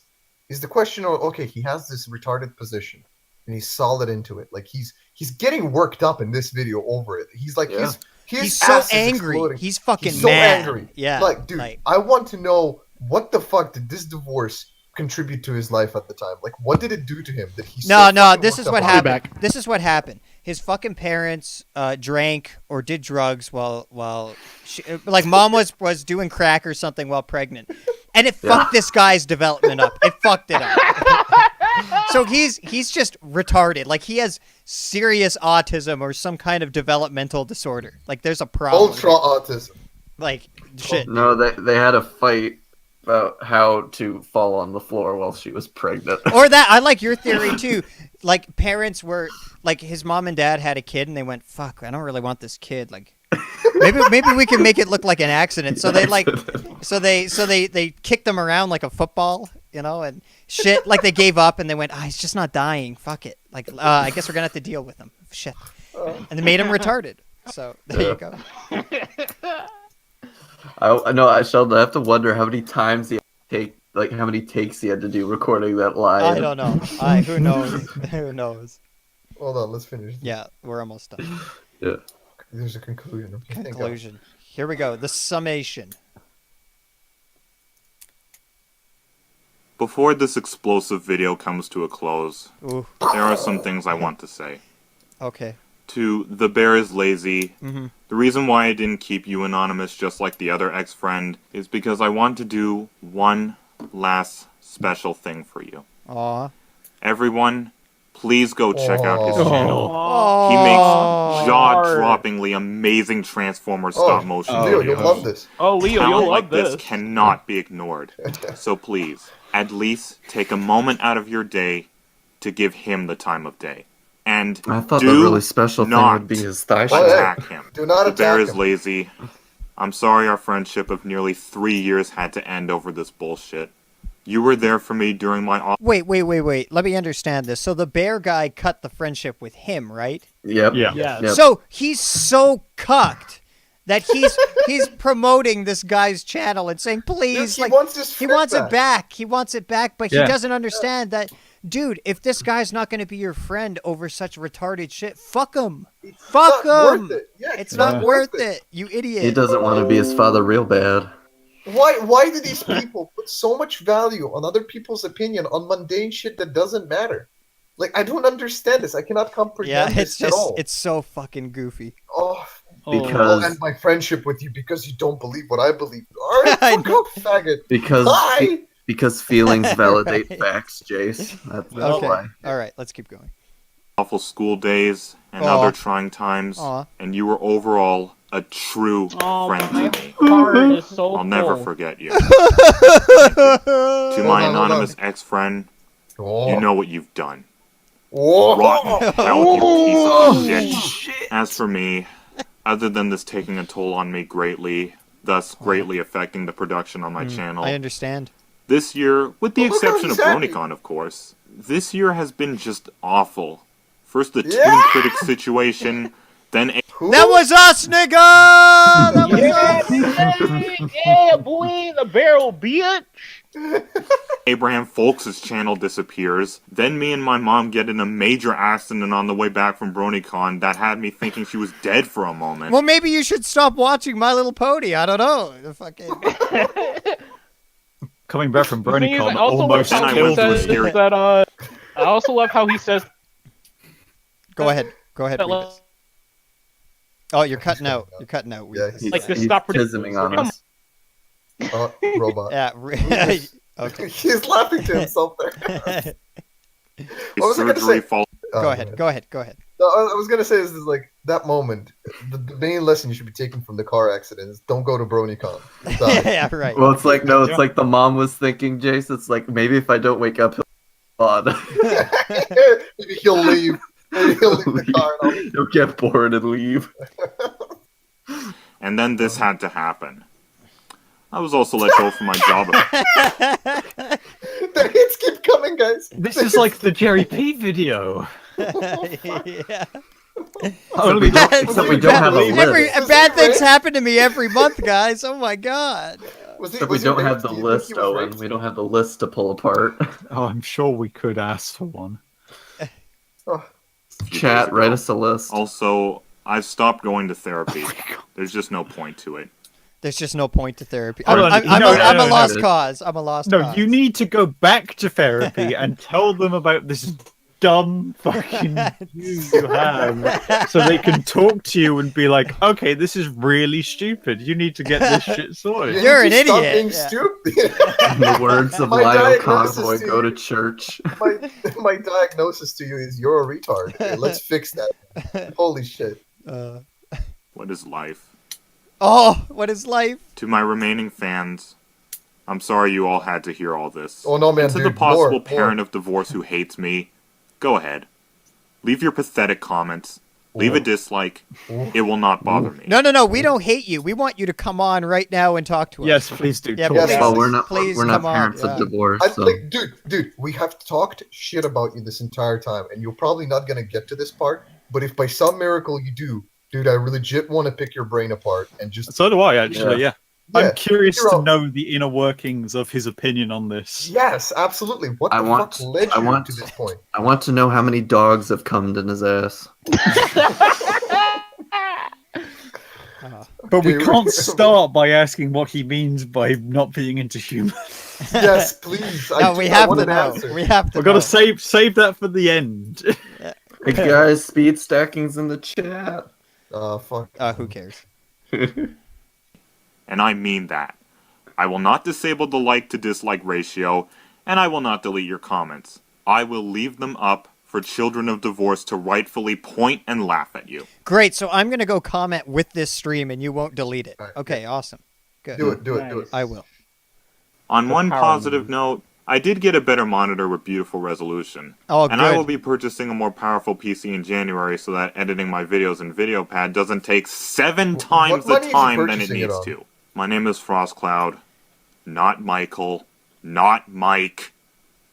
the question of, okay, he has this retarded position, and he's solid into it. Like he's getting worked up in this video over it. He's like Yeah. his so ass is angry. exploding. He's fucking He's so mad. angry. Yeah. Like, dude, I want to know what the fuck did this divorce contribute to his life at the time? Like, what did it do to him that he? No, fucking this is worked what up happened. Back. This is what happened. His fucking parents drank or did drugs while she, like mom was doing crack or something while pregnant, and it fucked this guy's development up. It fucked it up. So he's just retarded. Like he has serious autism or some kind of developmental disorder. Like there's a problem. Ultra autism. Like shit. No, they had a fight about how to fall on the floor while she was pregnant. Or that, I like your theory too. Like parents were like his mom and dad had a kid and they went, "Fuck, I don't really want this kid." Like maybe we can make it look like an accident. So they they kicked them around like a football, you know, and shit. Like they gave up and they went, "He's just not dying. Fuck it. Like I guess we're gonna have to deal with him." Shit. And they made him retarded. So there you go. I know, Sheldon, I have to wonder how many times he had to take, like how many takes he had to do recording that live. I don't know. Who knows? Who knows? Hold on, let's finish. Yeah, we're almost done. Yeah. There's a conclusion. Okay, thank God. Conclusion. Here we go. The summation. Before this explosive video comes to a close, Ooh. there are some things I want to say. Okay. To The Bear is Lazy, Mhm. the reason why I didn't keep you anonymous just like the other ex-friend is because I want to do one last special thing for you. Aw. Everyone, please go check out his Aw. channel. He makes jaw-droppingly amazing Transformers stop-motion Leo, videos. you'll love this. Oh, Leo, Talent you'll like love this this. cannot be ignored. So please, at least take a moment out of your day to give him the time of day. And I thought the do really special thing not would be his thigh Oh, yeah. shot. attack him. Do not The bear attack is him. lazy. I'm sorry our friendship of nearly 3 years had to end over this bullshit. You were there for me during my Wait. Let me understand this. So the bear guy cut the friendship with him, right? Yep. Yeah. Yes. Yep. So he's so cucked that he's promoting this guy's channel and saying, please, He like wants his he friend wants it back. back. He wants it back, but Yeah. he doesn't understand that, dude, if this guy's not going to be your friend over such retarded shit, fuck him. Fuck not him. worth it. Yeah, It's not worth it, you idiot. He doesn't want to be his father real bad. Why do these people put so much value on other people's opinion on mundane shit that doesn't matter? Like, I don't understand this. I cannot comprehend Yeah, this it's at just all. it's so fucking goofy. Oh, Because I'll end my friendship with you because you don't believe what I believe. All right, I fuck off, faggot. because Bye. because feelings validate Right. facts, Jase. That's Okay. why. All right, let's keep going. awful school days and Aw. other trying times, Aw. and you were overall a true Oh, friend my to me. heart is so I'll never full. forget you. To Hold my on, hold anonymous on. ex-friend, Oh. you know what you've done. Oh. Rotten hell, you piece of shit. As for me, other than this taking a toll on me greatly, thus greatly affecting the production on my channel, I understand. this year, with the Well, look how exception of he's happy. BronyCon, of course, this year has been just awful. First the Yeah. Toon Critic situation, then Who? That was us, nigga. That was Yeah, us. yeah, boy, the barrel bitch. Abraham Folks' channel disappears. Then me and my mom get in a major accident on the way back from BronyCon that had me thinking she was dead for a moment. Well, maybe you should stop watching My Little Pony. I don't know. The fucking... Coming back from The thing is, I BronyCon, also almost love how he killed killed with says me. scary- that, I also love how he says Go ahead. Go ahead. that, Rebus. Oh, you're cutting out. You're cutting out. Yeah, Rebus. he's- like this He's stop tisming on us. Robot. Yeah. Okay. He's laughing to himself there. His what was I gonna surgery say? follows Go ahead. Go ahead. Go ahead. No, I was gonna say is like that moment. The main lesson you should be taking from the car accident is don't go to BronyCon. You'll die. Yeah. Right. Well, it's like no, it's Yeah. like the mom was thinking, Jace. It's like maybe if I don't wake up, he'll on. Maybe he'll leave. Maybe he'll leave the car. And I'll... He'll get bored and leave. and then this had to happen. I was also let go from my job. The hits keep coming, guys. This is like the Jerry P video. Yeah. Except we don't have a list. Bad things happen to me every month, guys. Oh my god. Except we don't have the list, Owen. We don't have the list to pull apart. Oh, I'm sure we could ask for one. Chat, write us a list. Also, I've stopped going to therapy. There's just no point to it. There's just no point to therapy. Hold on, I'm no, a no, lost no. cause. I'm a lost No, cause. you need to go back to therapy and tell them about this dumb fucking view you have, so they can talk to you and be like, okay, this is really stupid. You need to get this shit sorted. You're an Stop idiot. being Yeah. stupid. In the words of My diagnosis Lioconvoy, to go you- to church. my diagnosis to you is you're a retard. Okay, let's fix that. Holy shit. What is life? Oh, what is life? To my remaining fans, I'm sorry you all had to hear all this. Oh no, man, And to dude, the possible more. parent of divorce who hates me, go ahead. Leave your pathetic comments. Leave a dislike. It will not bother me. No. We don't hate you. We want you to come on right now and talk to us. Yes, please do. Yeah, talk. Yes. please, Well, we're not please we're not come on, parents yeah. of divorce. So. Like, dude, we have talked shit about you this entire time, and you're probably not gonna get to this part. But if by some miracle you do, dude, I legit want to pick your brain apart and just. So do I, actually, yeah. Yeah, I'm curious you're to all- know the inner workings of his opinion on this. Yes, absolutely. What I the want- fuck led I you want- to this point? I want to know how many dogs have come in his ass. But we Dude. can't start by asking what he means by not being into humor. Yes, please. No, we I have want to an know. answer. We have to We've got know. to save that for the end. Hey guys, speed stacking's in the chat. Fuck. Who cares? And I mean that. I will not disable the like to dislike ratio, and I will not delete your comments. I will leave them up for children of divorce to rightfully point and laugh at you. Great. So I'm gonna go comment with this stream, and you won't delete it. All right, Okay. Awesome. Good. Do it. I will. On The one power positive move. note, I did get a better monitor with beautiful resolution. Oh, And I will good. be purchasing a more powerful PC in January so that editing my videos in VideoPad doesn't take 7 times the money is he time than it purchasing it needs on? to. My name is FrostCloud, not Michael, not Mike,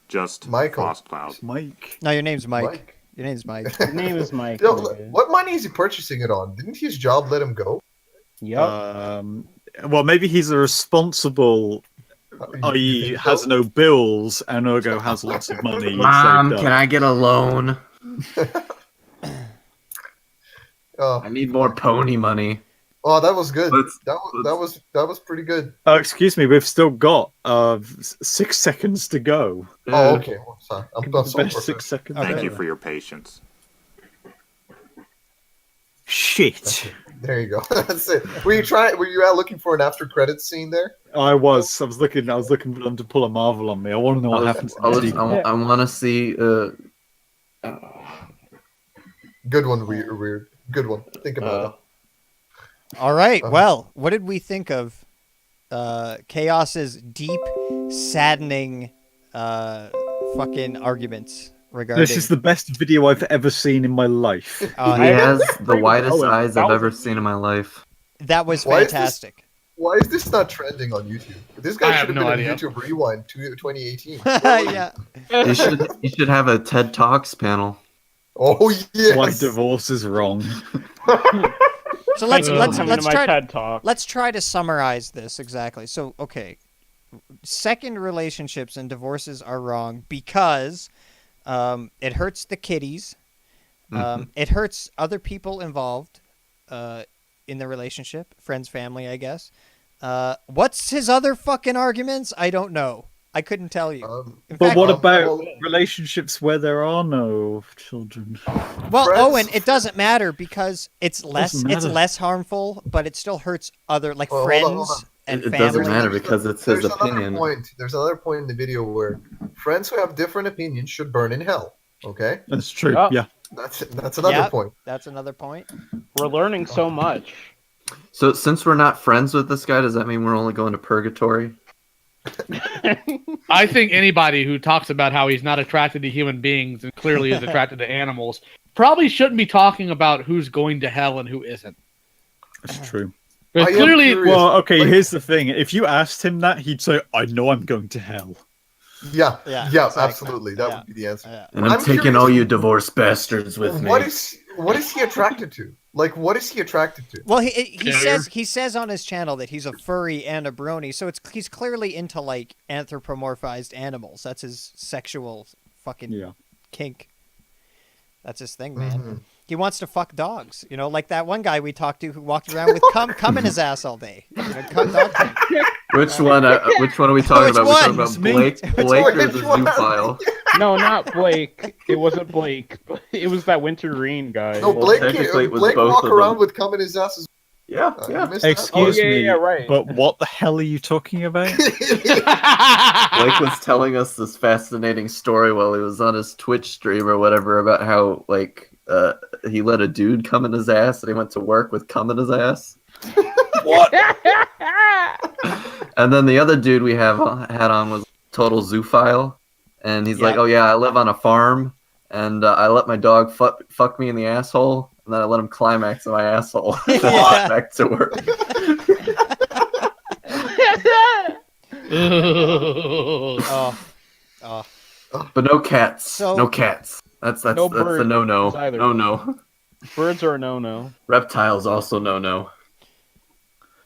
just Michael. FrostCloud. Mike. No, your name's Mike. Mike. Your name's Mike. His name is Mike. Yo, nigga. what money is he purchasing it on? Didn't his job let him go? Yep. Well, maybe he's a responsible, You i.e., think has so? no bills and ergo has lots of money. Mom, saved up. can I get a loan? Oh, I need more pony money. oh, that was good. Let's- That was pretty good. Excuse me, we've still got 6 seconds to go. Oh, okay. Well, sorry. I'm The so best perfect. 6 seconds. Thank Okay. you ever. for your patience. Shit. There you go. That's it. Were you out looking for an after credits scene there? I was looking for them to pull a Marvel on me. I want to know what happens. I want to see. Good one, weird. Good one. Think about All right. Uh-huh. Well, what did we think of Chaos's deep, saddening, fucking arguments regarding? This is the best video I've ever seen in my life. He Uh, has the widest Oh, eyes I've that ever was- seen in my life. that was Why is this- fantastic. it. Why is this not trending on YouTube? This I guy have should have no been idea. on YouTube Rewind 2018. Yeah. You should have a TED Talks panel. Oh yes. Why divorce is wrong. So let's Coming to my try TED talk. let's try to summarize this exactly. So okay, second relationships and divorces are wrong because it hurts the kiddies. It hurts other people involved in the relationship, friends, family, I guess. What's his other fucking arguments? I don't know. I couldn't tell you. In But fact, what about well- relationships where there are no children? well, friends- Owen, it doesn't matter because it's Doesn't matter. less harmful, but it still hurts other like Well, friends hold on. and It family. doesn't matter because it's his There's opinion. Another point. There's another point in the video where friends who have different opinions should burn in hell. Okay, That's true. Yeah. Yeah. that's another Yep. point. That's another point. We're learning so much. So since we're not friends with this guy, does that mean we're only going to purgatory? I think anybody who talks about how he's not attracted to human beings and clearly is attracted to animals probably shouldn't be talking about who's going to hell and who isn't. That's true. Because I am clearly, curious. Well, okay, Like- here's the thing. If you asked him that, he'd say, I know I'm going to hell. Yeah, Yeah, yeah, exactly. absolutely. That Yeah. would be the answer. Yeah. And I'm taking curious, all you divorce bastards with me. What is he attracted to? Like, what is he attracted to? Well, he Failure. says on his channel that he's a furry and a brony, so he's clearly into like anthropomorphized animals. That's his sexual fucking kink. That's his thing, man. Mhm. He wants to fuck dogs. You know, like that one guy we talked to who walked around with cum in his ass all day. You know, dog cum. Which one? Which one are we talking Which about? We're talking one? about Blake, Blake or the Which one? zoophile? No, not Blake. It wasn't Blake. It was that Wintergreen guy. No, Blake. technically it was Blake both walk of around them. with cum in his ass. Yeah, You yeah. missed that? Excuse yeah, me, yeah, right. but what the hell are you talking about? Blake was telling us this fascinating story while he was on his Twitch stream or whatever about how like he let a dude come in his ass and he went to work with cum in his ass. What? And then the other dude we had on was total zoophile, and he's like, Yeah. "Oh yeah, I live on a farm, and I let my dog fuck me in the asshole, and then I let him climax in my asshole, and then Yeah. back to work." Oh. But no cats. So- no cats. That's No that's a birds no-no. either. No. Birds are a no-no. Reptiles also no.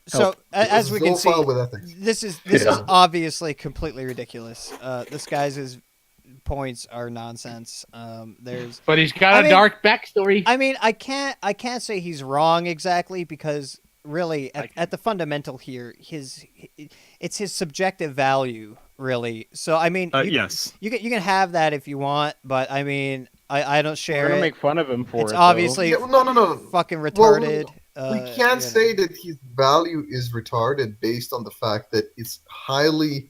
So as we can see, Zoophile with ethics. this is Yeah. obviously completely ridiculous. This guy's points are nonsense. There's But he's got I a mean- dark backstory. I mean, I can't say he's wrong exactly because really at the fundamental here, it's his subjective value really. So I mean, Yes. you can have that if you want, but I mean, I don't We're share gonna it. make fun of him for It's it. obviously Yeah, no. fucking retarded. We can't say that his value is retarded based on the fact that it's highly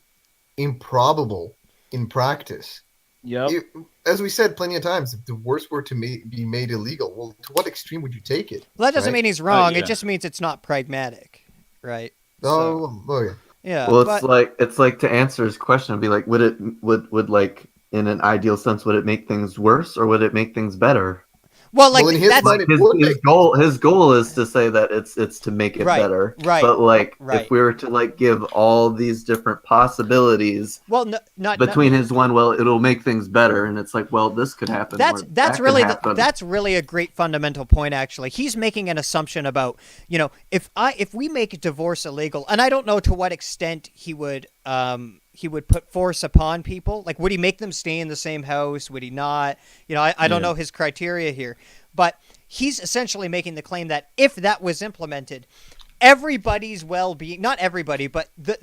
improbable in practice. Yep. As we said plenty of times, if divorce were to be made illegal, well, to what extreme would you take it? Well, that doesn't right? mean he's wrong. yeah. It just means it's not pragmatic, right? Oh, yeah. Yeah. Well, but, it's like to answer his question, it'd be like, would like in an ideal sense, would it make things worse or would it make things better? well, like Well, in his that's mind, it would His make goal is to say that it's to make it Right, better. right, But like right. if we were to like give all these different possibilities well, no, not between his one, well, it'll make things better, and it's like, well, this could happen. that's or that could really happen. that's really a great fundamental point. Actually, he's making an assumption about if we make divorce illegal, and I don't know to what extent he would put force upon people. Like, would he make them stay in the same house? Would he not? I don't know his criteria here, but he's essentially making the claim that if that was implemented, everybody's well-being, not everybody, but the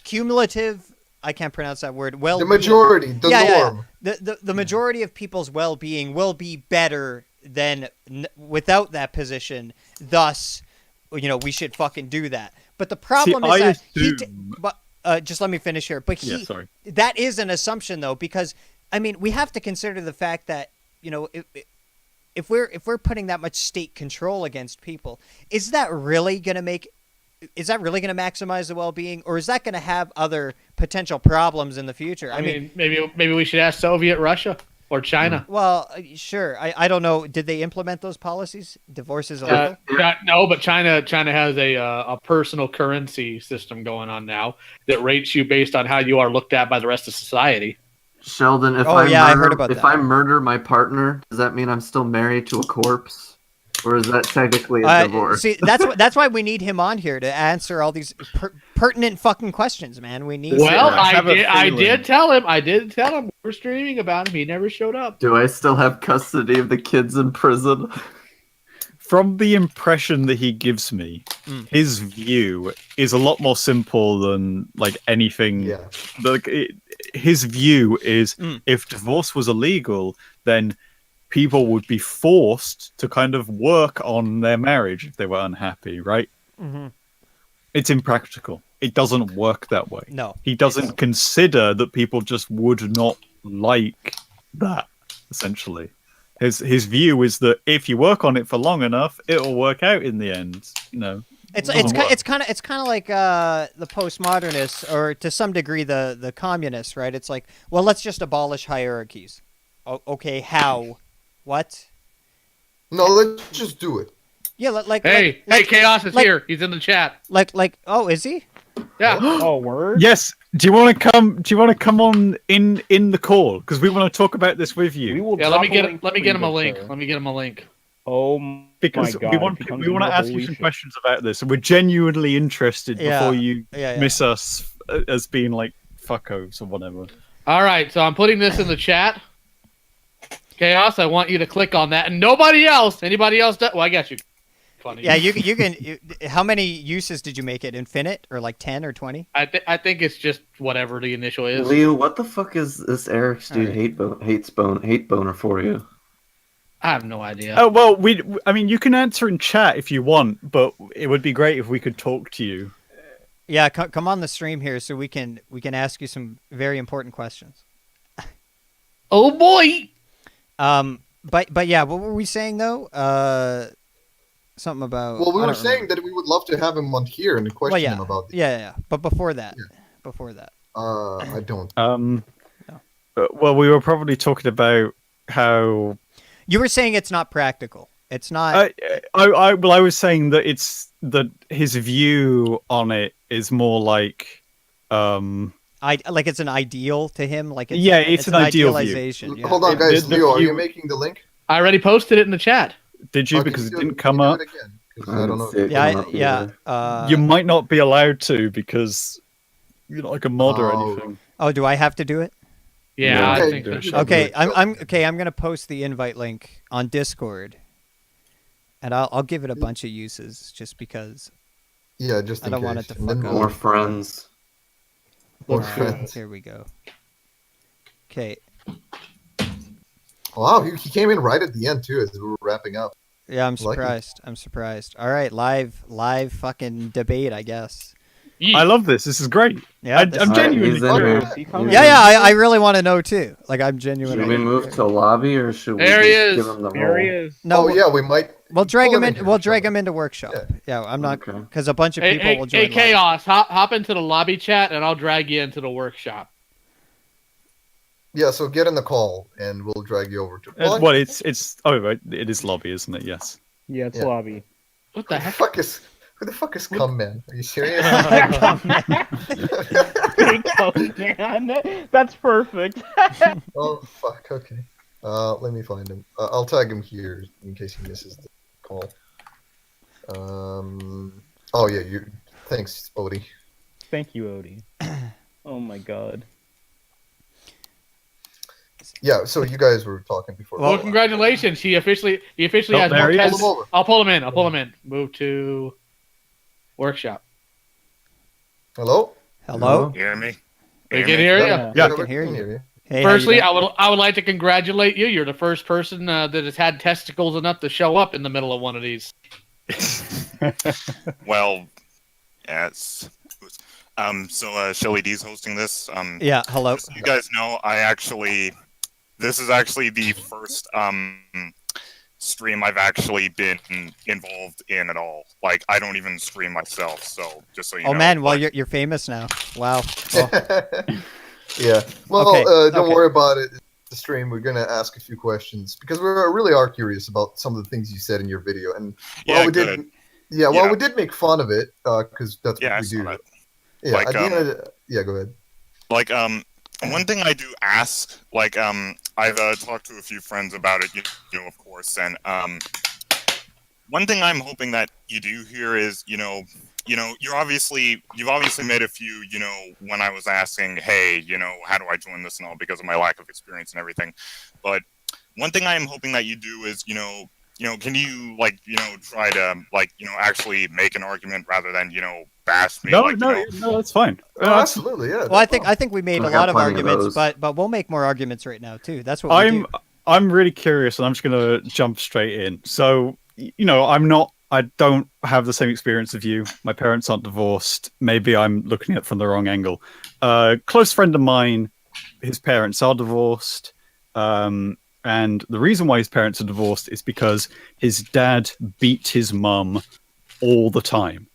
cumulative, I can't pronounce that word, the majority, the norm. The majority of people's well-being will be better than without that position. Thus, we should fucking do that. But the problem is that just let me finish here. But sorry. that is an assumption though, because I mean, we have to consider the fact that if we're putting that much state control against people, is that really going to maximize the well-being, or is that going to have other potential problems in the future? I mean, maybe we should ask Soviet Russia or China. Well, sure. I don't know. Did they implement those policies? Divorce is illegal? No, but China has a personal currency system going on now that rates you based on how you are looked at by the rest of society. Sheldon, if I heard about that. I murder my partner, does that mean I'm still married to a corpse, or is that technically a divorce? See, that's why we need him on here to answer all these pertinent fucking questions, man. We need. Well, Yeah, I did tell him we're streaming about him. He never showed up. Do I still have custody of the kids in prison? From the impression that he gives me, his view is a lot more simple than like anything. Yeah. His view is if divorce was illegal, then people would be forced to kind of work on their marriage if they were unhappy, right? Mm-hmm. It's impractical. It doesn't work that way. No. He doesn't consider that people just would not like that, essentially. His view is that if you work on it for long enough, it'll work out in the end. It's doesn't kind of like the postmodernists, or to some degree the communists, right? It's like, well, let's just abolish hierarchies. Okay, how? What? No, let's just do it. Yeah, Hey, Chaos is here. He's in the chat. Oh, is he? Yeah. Oh, word. Yes. Do you want to come? Do you want to come on in the call? Because we want to talk about this with you. We will. Yeah. drop Let me a get link let me for get you, him a good link. sir. Let me get him a link. Oh my Because god! we want it becomes we want to more ask you holy some shit. questions about this, and we're genuinely interested Yeah. before you Yeah. miss us as being like fuckos or whatever. All right. So I'm putting this in the chat. Chaos, I want you to click on that, and nobody else. Anybody else? Well, I guess you. Funny. Yeah, you can. How many uses did you make it? Infinite or like 10 or 20? I think it's just whatever the initial is. Leo, what the fuck is this Eric's dude Alright. hate boner for you? I have no idea. Oh well, I mean, you can answer in chat if you want, but it would be great if we could talk to you. Yeah, come on the stream here so we can ask you some very important questions. Oh boy. But yeah, what were we saying though? Something about. Well, we I were don't saying remember. that we would love to have him on here and question Well, yeah, him about this. yeah. But before that, I don't. Well, we were probably talking about how you were saying it's not practical. It's not. I was saying that it's that his view on it is more like like it's an ideal to him. Like it's, yeah, it's an ideal view. idealization. Yeah. Hold on, guys. The Leo, are you view- making the link? I already posted it in the chat. Did you? Okay, Because it so didn't can come you do up. it again? 'Cause I don't know. see it coming up Yeah. either. You might not be allowed to because you're not like a mod or Oh. anything. Oh, do I have to do it? Yeah, Yeah, I okay. think so. There's- Okay, do it. I'm gonna post the invite link on Discord, and I'll give it a bunch of uses just because. Yeah, just in I don't case. want it to And then fuck up. we'll- More friends. More Uh, friends. Here we go. Okay. Wow, he came in right at the end too, as we were wrapping up. Yeah, I'm Lucky. surprised. I'm surprised. All right, live fucking debate, I guess. I love this. This is great. Yeah, I'm this- genuinely He's in here. Is he coming? Yeah, I really want to know too. Like, I'm genuinely. Should we move to lobby or should we There he just is. give him the There he role? is. No, Oh yeah, we might. we'll drag pull him in. here, We'll drag shall him into workshop. Yeah, I'm not Okay. because a bunch of Hey, people will join. hey live. Chaos, hop into the lobby chat, and I'll drag you into the workshop. Yeah, so get in the call, and we'll drag you over to. Well, it's oh right, it is lobby, isn't it? Yes. Yeah, it's Yeah. lobby. What the Who the heck? fuck is Cum Man? Are you serious? Big coat, man. That's perfect. Oh fuck. Okay. Let me find him. I'll tag him here in case he misses the call. Oh yeah. You. Thanks, Odie. Thank you, Odie. Oh my god. Yeah. So you guys were talking before. Well, congratulations. He officially Oh, has there more he tests. is. Pull him over. I'll pull him in. Move to workshop. Hello. Hello. You hear me? We can hear you. Yeah. I can hear you. Hey, Firstly, how you I would like to congratulate you. You're the first person that has had testicles enough to show up in the middle of one of these. Well, yes. So ShellyD's hosting this. doing? Yeah. Hello. Just so you guys know, this is actually the first stream I've actually been involved in at all. Like, I don't even stream myself, so just so you know. Oh man, well but- you're famous now. Wow. Well, Yeah. Well, Okay, don't okay. worry about it. The stream. We're gonna ask a few questions because we really are curious about some of the things you said in your video. And while Yeah, we good. did, yeah, while Yeah. we did make fun of it, because that's Yeah, I what we saw do. that. Yeah. Like, at the end of the, yeah. Go ahead. Like, one thing I do ask, like, I've talked to a few friends about it, you know, of course, and one thing I'm hoping that you do here is, you've obviously made a few, when I was asking, hey, how do I join this and all, because of my lack of experience and everything. But one thing I am hoping that you do is, can you try to actually make an argument rather than bash me? No, that's fine. Oh, absolutely. Yeah. well, I think we made I a got lot of plenty of arguments, those. but we'll make more arguments right now too. That's what we do. I'm really curious, and I'm just gonna jump straight in. So, I don't have the same experience of you. My parents aren't divorced. Maybe I'm looking at it from the wrong angle. Close friend of mine, his parents are divorced. And the reason why his parents are divorced is because his dad beat his mum all the time.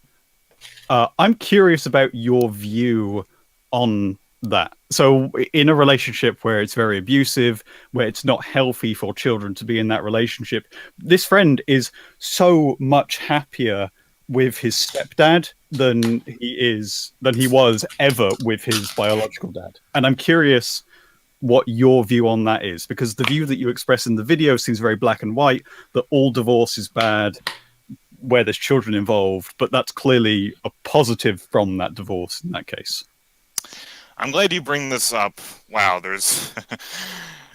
I'm curious about your view on that. So in a relationship where it's very abusive, where it's not healthy for children to be in that relationship, this friend is so much happier with his stepdad than he was ever with his biological dad. And I'm curious what your view on that is, because the view that you express in the video seems very black and white, that all divorce is bad where there's children involved, but that's clearly a positive from that divorce in that case. I'm glad you bring this up. Wow, there's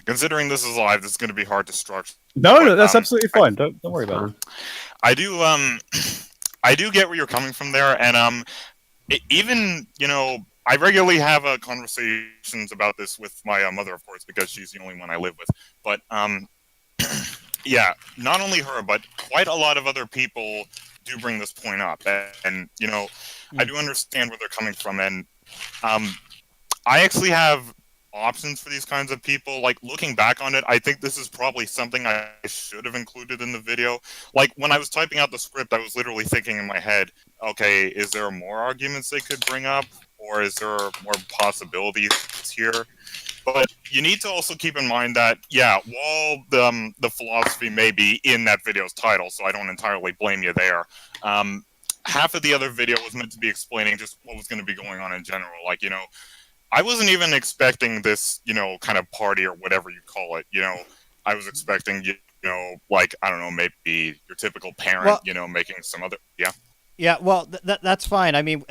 considering this is live, this is going to be hard to structure. No, that's absolutely fine. Don't worry about it. I do I do get where you're coming from there, and even I regularly have conversations about this with my mother, of course, because she's the only one I live with. But yeah, not only her, but quite a lot of other people do bring this point up, and I do understand where they're coming from, and I actually have options for these kinds of people. Like, looking back on it, I think this is probably something I should have included in the video. Like, when I was typing out the script, I was literally thinking in my head, okay, is there more arguments they could bring up, or is there more possibilities here? But you need to also keep in mind that, yeah, while the philosophy may be in that video's title, so I don't entirely blame you there, half of the other video was meant to be explaining just what was going to be going on in general. Like, I wasn't even expecting this, kind of party or whatever you call it. I was expecting, like, I don't know, maybe your typical parent, making some other, yeah. Yeah, well, that's fine. I mean,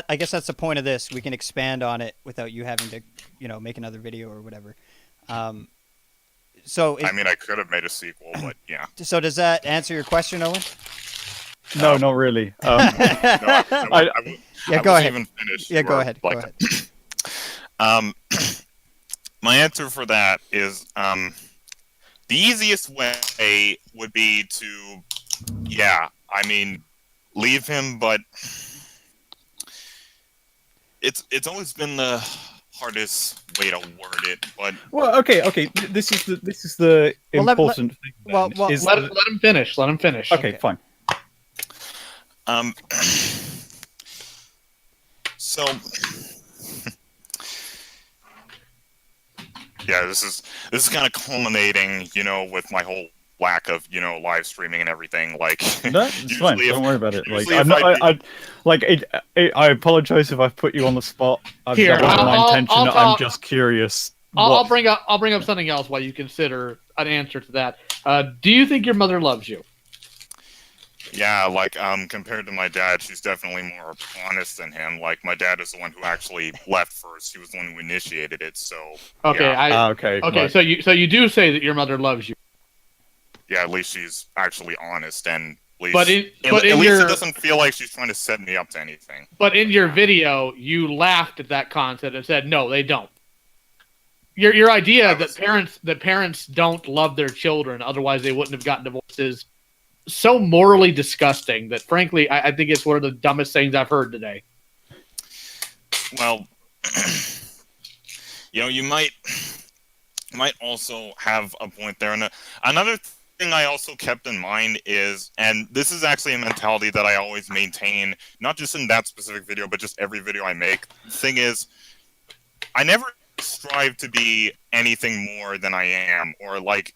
I guess that's the point of this. We can expand on it without you having to, make another video or whatever. I mean, I could have made a sequel, but yeah. So does that answer your question, Owen? No, not really. Go ahead. Even finished. Yeah, go ahead. Go ahead. My answer for that is the easiest way would be to, leave him, but it's always been the hardest way to word it. But well, okay. This is the important thing. Well, let him finish. Let him finish. Okay, fine. So. Yeah, this is kind of culminating, with my whole lack of, live streaming and everything. Like, no, it's fine. Don't worry about it. Like, I apologize if I've put you on the spot. That wasn't my intention. I'm just curious. I'll bring up something else while you consider an answer to that. Do you think your mother loves you? Yeah, like, compared to my dad, she's definitely more honest than him. Like, my dad is the one who actually left first. He was the one who initiated it, so... Okay, yeah. Okay, right. So you do say that your mother loves you. Yeah, at least she's actually honest, and at least it doesn't feel like she's trying to set me up to anything. But in your video, you laughed at that concept and said, no, they don't. Your idea that parents don't love their children, otherwise they wouldn't have gotten divorced, is so morally disgusting that, frankly, I think it's one of the dumbest things I've heard today. Well, you might also have a point there. And another thing I also kept in mind is, and this is actually a mentality that I always maintain, not just in that specific video, but just every video I make. The thing is, I never strive to be anything more than I am, or like,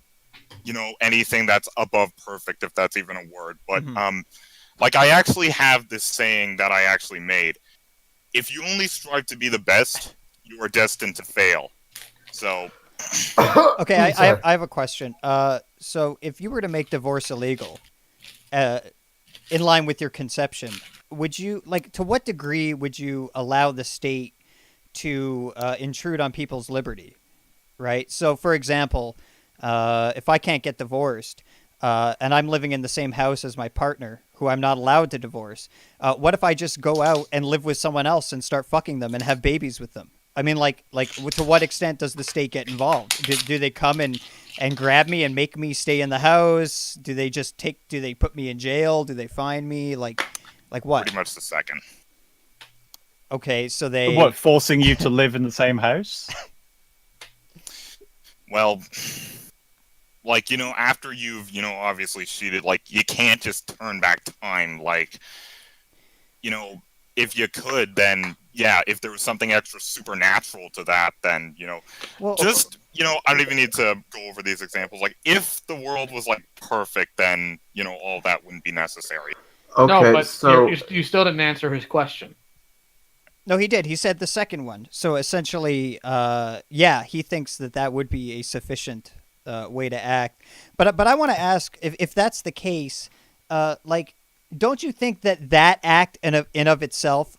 anything that's above perfect, if that's even a word. But like, I actually have this saying that I actually made: if you only strive to be the best, you are destined to fail. So okay, I have a question. So if you were to make divorce illegal, in line with your conception, would you, like, to what degree would you allow the state to intrude on people's liberty? Right. So, for example, if I can't get divorced, and I'm living in the same house as my partner, who I'm not allowed to divorce, what if I just go out and live with someone else and start fucking them and have babies with them? I mean, like, to what extent does the state get involved? Do they come and grab me and make me stay in the house? Do they put me in jail? Do they fine me? Like what? Pretty much the second. Okay, so they... What, forcing you to live in the same house? Well, like, after you've, obviously cheated, like, you can't just turn back time. Like, if you could, then, yeah, if there was something extra supernatural to that, then, I don't even need to go over these examples. Like, if the world was, like, perfect, then, all that wouldn't be necessary. Okay, No, but so you still didn't answer his question. No, he did. He said the second one. So essentially, yeah, he thinks that would be a sufficient way to act. But I want to ask if that's the case, like, don't you think that act in of itself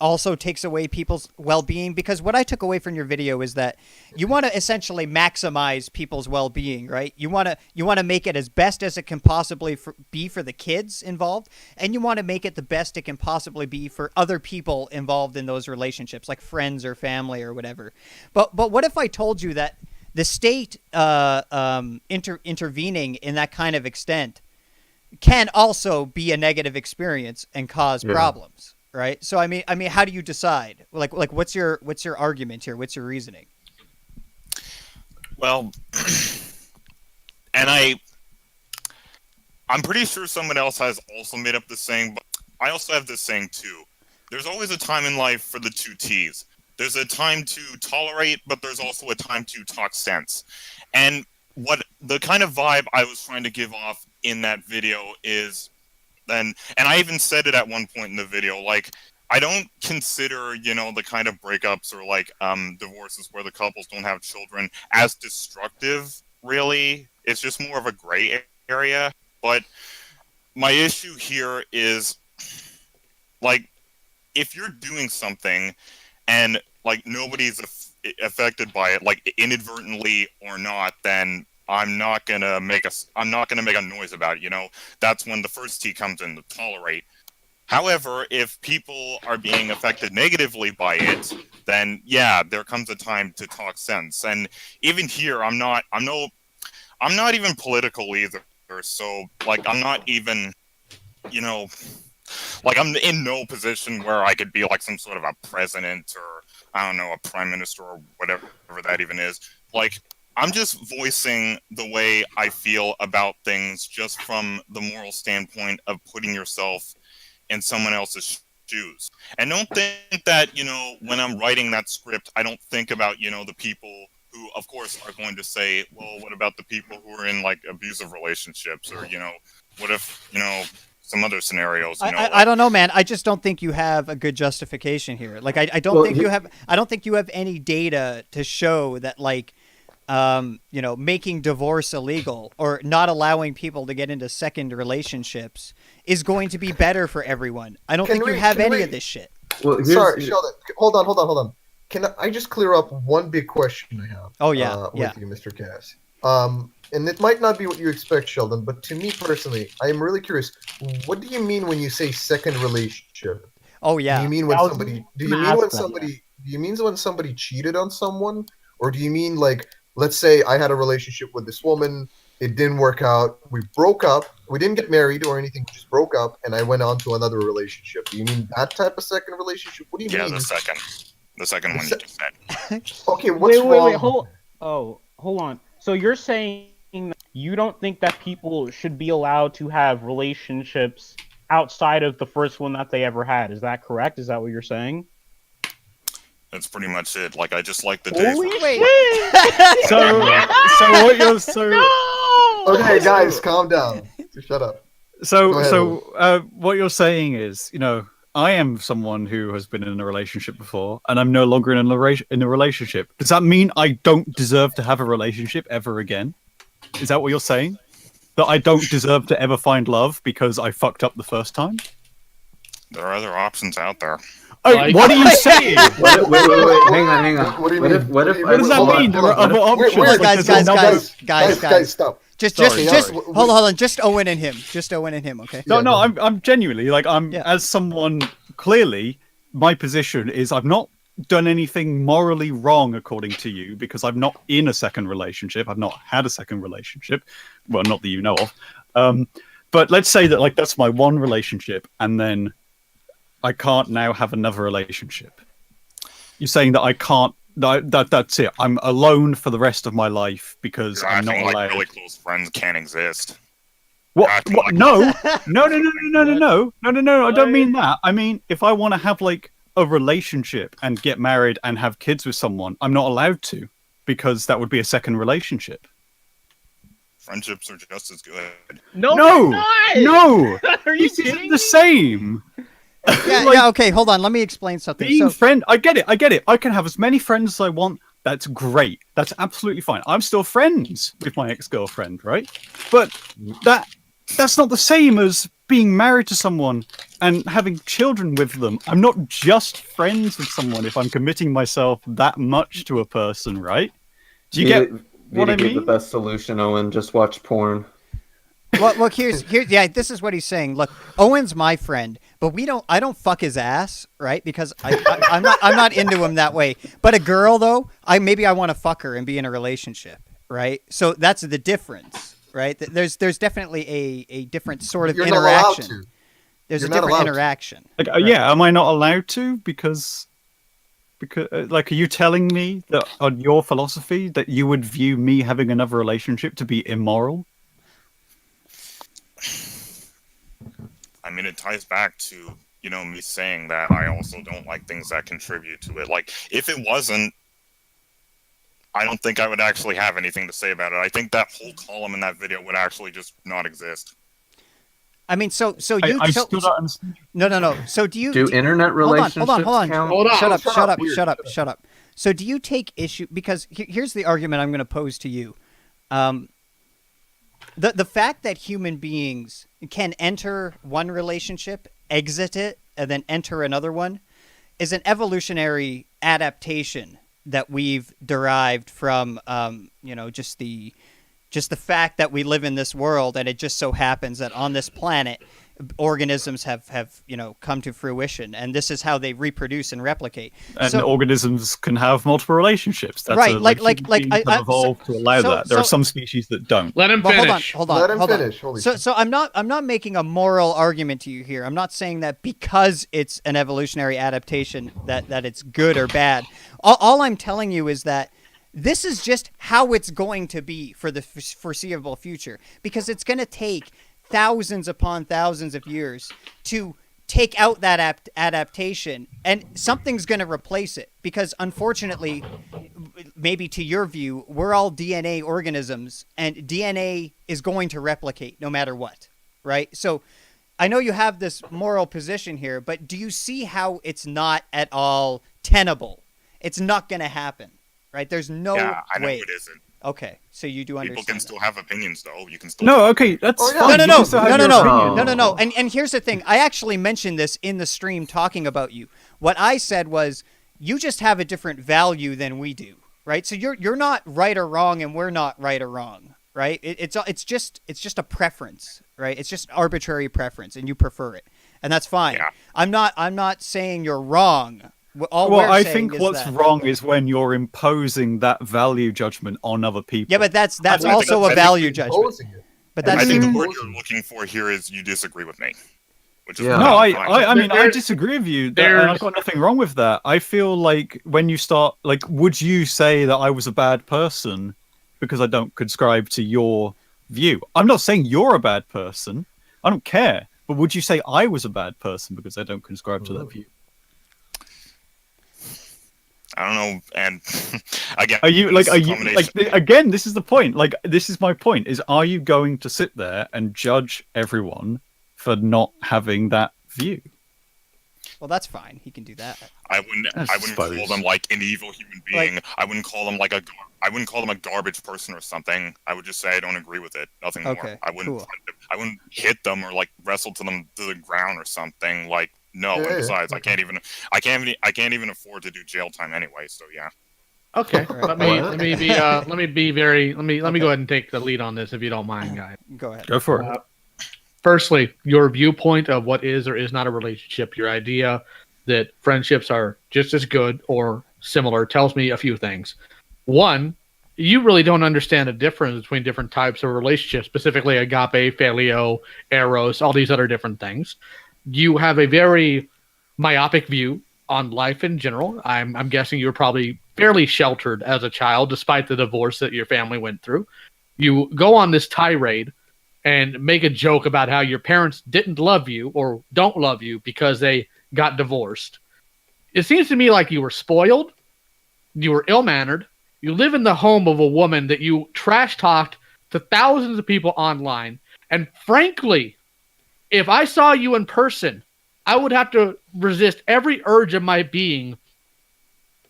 also takes away people's well-being? Because what I took away from your video is that you want to essentially maximize people's well-being, right? You want to make it as best as it can possibly be for the kids involved, and you want to make it the best it can possibly be for other people involved in those relationships, like friends or family or whatever. But what if I told you that the state intervening in that kind of extent can also be a negative experience and cause problems? Right. So I mean, how do you decide? Like, what's your argument here? What's your reasoning? Well, and I'm pretty sure someone else has also made up this saying, but I also have this saying too. There's always a time in life for the two T's. There's a time to tolerate, but there's also a time to talk sense. And what the kind of vibe I was trying to give off in that video is, and I even said it at one point in the video, like, I don't consider, the kind of breakups or like divorces where the couples don't have children as destructive, really. It's just more of a gray area. But my issue here is, like, if you're doing something and like nobody's affected by it, like inadvertently or not, then I'm not gonna make a noise about it, That's when the first T comes in, to tolerate. However, if people are being affected negatively by it, then yeah, there comes a time to talk sense. And even here, I'm not even political either. So like, I'm not even, like, I'm in no position where I could be like some sort of a president or, I don't know, a prime minister or whatever that even is. Like, I'm just voicing the way I feel about things just from the moral standpoint of putting yourself in someone else's shoes. And don't think that, when I'm writing that script, I don't think about, the people who, of course, are going to say, well, what about the people who are in, like, abusive relationships? Or, what if, some other scenarios, I don't know, man. I just don't think you have a good justification here. Like, I don't think you have any data to show that, like, making divorce illegal or not allowing people to get into second relationships is going to be better for everyone. I don't think you have any of this shit. Well, sorry, Sheldon. Hold on. Can I just clear up one big question I have? Oh yeah, with you, Mr. Cass. And it might not be what you expect, Sheldon, but to me personally, I am really curious. What do you mean when you say second relationship? Oh yeah. Do you mean when somebody cheated on someone, or do you mean like, let's say I had a relationship with this woman, it didn't work out, we broke up, we didn't get married or anything, we just broke up, and I went on to another relationship. Do you mean that type of second relationship? What do you mean? Yeah, the second one you just said. Okay, what's wrong? Wait, hold on. So you're saying that you don't think that people should be allowed to have relationships outside of the first one that they ever had. Is that correct? Is that what you're saying? That's pretty much it. Like, I just like the days. Okay, guys, calm down. Shut up. What you're saying is, I am someone who has been in a relationship before, and I'm no longer in a relationship. Does that mean I don't deserve to have a relationship ever again? Is that what you're saying? That I don't deserve to ever find love because I fucked up the first time? There are other options out there. Oh, what are you saying? Wait, hang on. What do you mean? What does that mean? There are other options. Guys, stop. Just hold on. Just Owen and him. Okay. No, I'm genuinely, like, as someone, clearly my position is I've not done anything morally wrong according to you because I'm not in a second relationship. I've not had a second relationship. Well, not that you know of. But let's say that, like, that's my one relationship, and then I can't now have another relationship. You're saying that I can't. That's it. I'm alone for the rest of my life because I'm not allowed. Like really close friends can't exist. What? No. I don't mean that. I mean, if I want to have like a relationship and get married and have kids with someone, I'm not allowed to because that would be a second relationship. Friendships are just as good. No, No, they're not! no, Are you this isn't kidding the me? same. Yeah, Like, yeah. Okay, hold on. Let me explain something. being So, friend, I get it. I can have as many friends as I want. That's great. That's absolutely fine. I'm still friends with my ex-girlfriend, right? But that's not the same as being married to someone and having children with them. I'm not just friends with someone if I'm committing myself that much to a person, right? Do you get what I gave the mean? best solution, Owen. Just watch porn. well, look, here's yeah. This is what he's saying. Look, Owen's my friend, but I don't fuck his ass, right? Because I'm not into him that way. But a girl though, maybe I want to fuck her and be in a relationship, right? So that's the difference, right? There's definitely a different sort of You're not allowed interaction. to. There's You're a not different allowed to. interaction. Like, yeah, am I not allowed to? Because, like, are you telling me that on your philosophy that you would view me having another relationship to be immoral? I mean, it ties back to, me saying that I also don't like things that contribute to it. Like, if it wasn't, I don't think I would actually have anything to say about it. I think that whole column in that video would actually just not exist. I mean, so you I still don't understand. no. So Do internet relationships hold on. count? Hold on. Shut up. So do you take issue because here's the argument I'm going to pose to you. The fact that human beings can enter one relationship, exit it, and then enter another one is an evolutionary adaptation that we've derived from just the fact that we live in this world, and it just so happens that on this planet organisms have come to fruition, and this is how they reproduce and replicate. And So- organisms can have multiple relationships. That's Right, a, like human beings have evolved to allow so- that. There are so- some species that don't. Let him But finish. hold on. Let him hold on. finish. Holy So shit. so I'm not making a moral argument to you here. I'm not saying that because it's an evolutionary adaptation that it's good or bad. All I'm telling you is that this is just how it's going to be for the foreseeable future, because it's going to take thousands upon thousands of years to take out that adaptation, and something's going to replace it, because unfortunately, maybe to your view, we're all DNA organisms, and DNA is going to replicate no matter what, right? So I know you have this moral position here, but do you see how it's not at all tenable? It's not going to happen, right? There's no Yeah, I know way. it isn't. Okay, so you do understand. People can that. still have opinions, though. You can still. No, okay, that's Oh, yeah. fine. No. You can still have your opinion. No. And here's the thing. I actually mentioned this in the stream talking about you. What I said was, you just have a different value than we do, right? So you're not right or wrong, and we're not right or wrong, right? It's just a preference, right? It's just arbitrary preference, and you prefer it, and that's fine. Yeah. I'm not saying you're wrong. All Well, we're I saying think is what's that- wrong is when you're imposing that value judgment on other people. Yeah, but that's I think also a that's value judgment. Imposing it. But I that's think the Mhm. word you're looking for here is you disagree with me, which is Yeah. No, fine. I mean, I There- disagree with you. And there's- I've got nothing wrong with that. I feel like when you start, like, would you say that I was a bad person because I don't subscribe to your view? I'm not saying you're a bad person. I don't care. But would you say I was a bad person because I don't subscribe to that view? I don't know, and again, Are you this like? Are is a you combination- like? Again, this is the point. Like, this is my point: is are you going to sit there and judge everyone for not having that view? well, that's fine. He can do that. I wouldn't suppose. call them like an evil human being. I wouldn't call them like I wouldn't call them a garbage person or something. I would just say I don't agree with it. Nothing Okay, more. I wouldn't. cool. I wouldn't hit them or like wrestle to them to the ground or something. Like no. Yeah, and yeah. besides, I can't even afford to do jail time anyway. So yeah. Okay, Alright. let me go ahead and take the lead on this if you don't mind, guys. Go ahead. Go for it. Firstly, your viewpoint of what is or is not a relationship, your idea that friendships are just as good or similar tells me a few things. One, you really don't understand the difference between different types of relationships, specifically agape, phileo, eros, all these other different things. You have a very myopic view on life in general. I'm guessing you were probably fairly sheltered as a child, despite the divorce that your family went through. You go on this tirade and make a joke about how your parents didn't love you or don't love you because they got divorced. It seems to me like you were spoiled, you were ill-mannered, you live in the home of a woman that you trash-talked to thousands of people online. And frankly, if I saw you in person, I would have to resist every urge of my being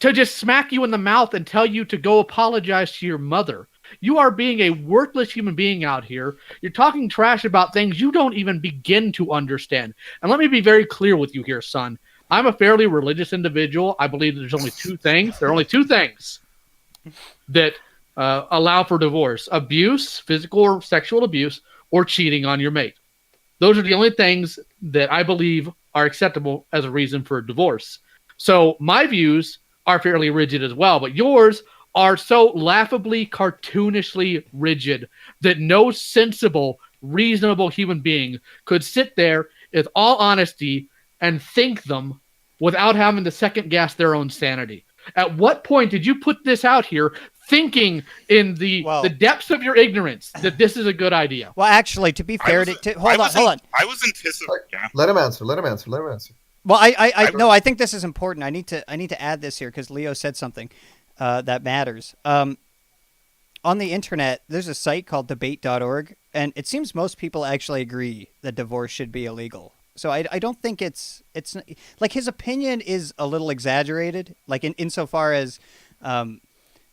to just smack you in the mouth and tell you to go apologize to your mother. You are being a worthless human being out here. You're talking trash about things you don't even begin to understand. And let me be very clear with you here, son. I'm a fairly religious individual. I believe that there's only two things. There are only two things that allow for divorce: abuse, physical or sexual abuse, or cheating on your mate. Those are the only things that I believe are acceptable as a reason for divorce. So my views are fairly rigid as well, but yours are so laughably, cartoonishly rigid that no sensible, reasonable human being could sit there with all honesty and think them without having to second guess their own sanity. At what point did you put this out here thinking in the depths of your ignorance that this is a good idea? Well, actually, to be fair, hold on. I was anticipating. Yeah. Let him answer. Well, I think this is important. I need to add this here because Leo said something that matters. On the internet, there's a site called debate.org, and it seems most people actually agree that divorce should be illegal. So I don't think it's like his opinion is a little exaggerated, like insofar as the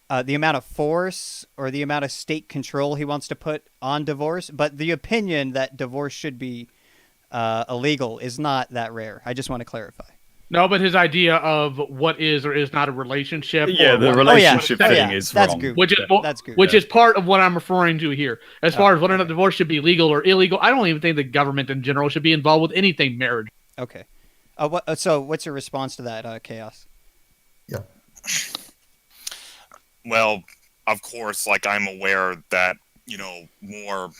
amount of force or the amount of state control he wants to put on divorce. But the opinion that divorce should be illegal is not that rare. I just want to clarify. No, but his idea of what is or is not a relationship. Yeah, the relationship thing is that's wrong. Goofy. Which is part of what I'm referring to here. As far as whether or not divorce should be legal or illegal, I don't even think the government in general should be involved with anything marriage. Okay. So what's your response to that, Chaos? Yeah. Well, of course, like I'm aware that, more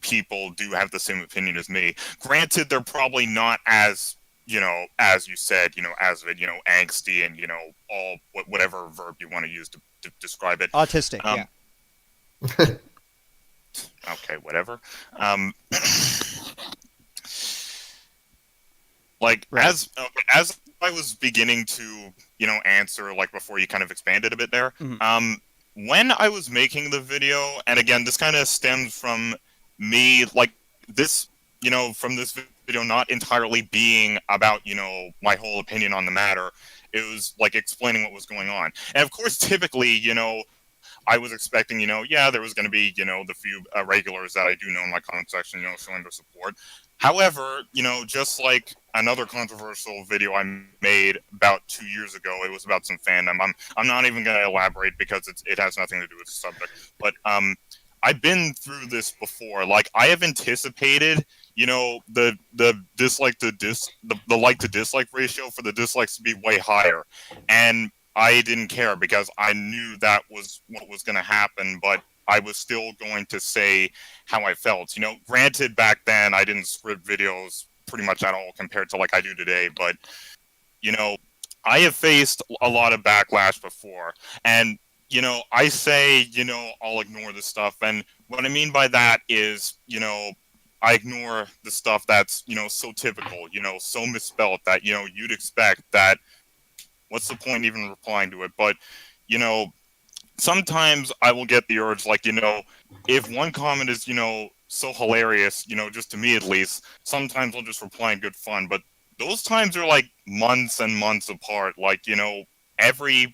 people do have the same opinion as me. Granted, they're probably not as, as you said, as angsty and, all whatever verb you want to use to describe it. Autistic, yeah. Okay, whatever. As I was beginning to, answer, like before you kind of expanded a bit there, when I was making the video, and again, this kind of stems from me, like this, from this video not entirely being about, my whole opinion on the matter. It was like explaining what was going on. And of course, typically, I was expecting, there was going to be, the few regulars that I do know in my comment section, showing their support. However, just like another controversial video I made about 2 years ago, it was about some fandom. I'm not even going to elaborate because it has nothing to do with the subject. But I've been through this before. Like I have anticipated, the dislike to the like to dislike ratio for the dislikes to be way higher, and I didn't care because I knew that was what was going to happen. But I was still going to say how I felt. Granted, back then I didn't script videos pretty much at all compared to like I do today. But, I have faced a lot of backlash before. And, I say, I'll ignore this stuff. And what I mean by that is, I ignore the stuff that's, so typical, so misspelled that, you'd expect that. What's the point even replying to it? But, sometimes I will get the urge, like, if one comment is, so hilarious, just to me at least, sometimes I'll just reply in good fun. But those times are like months and months apart. Like, every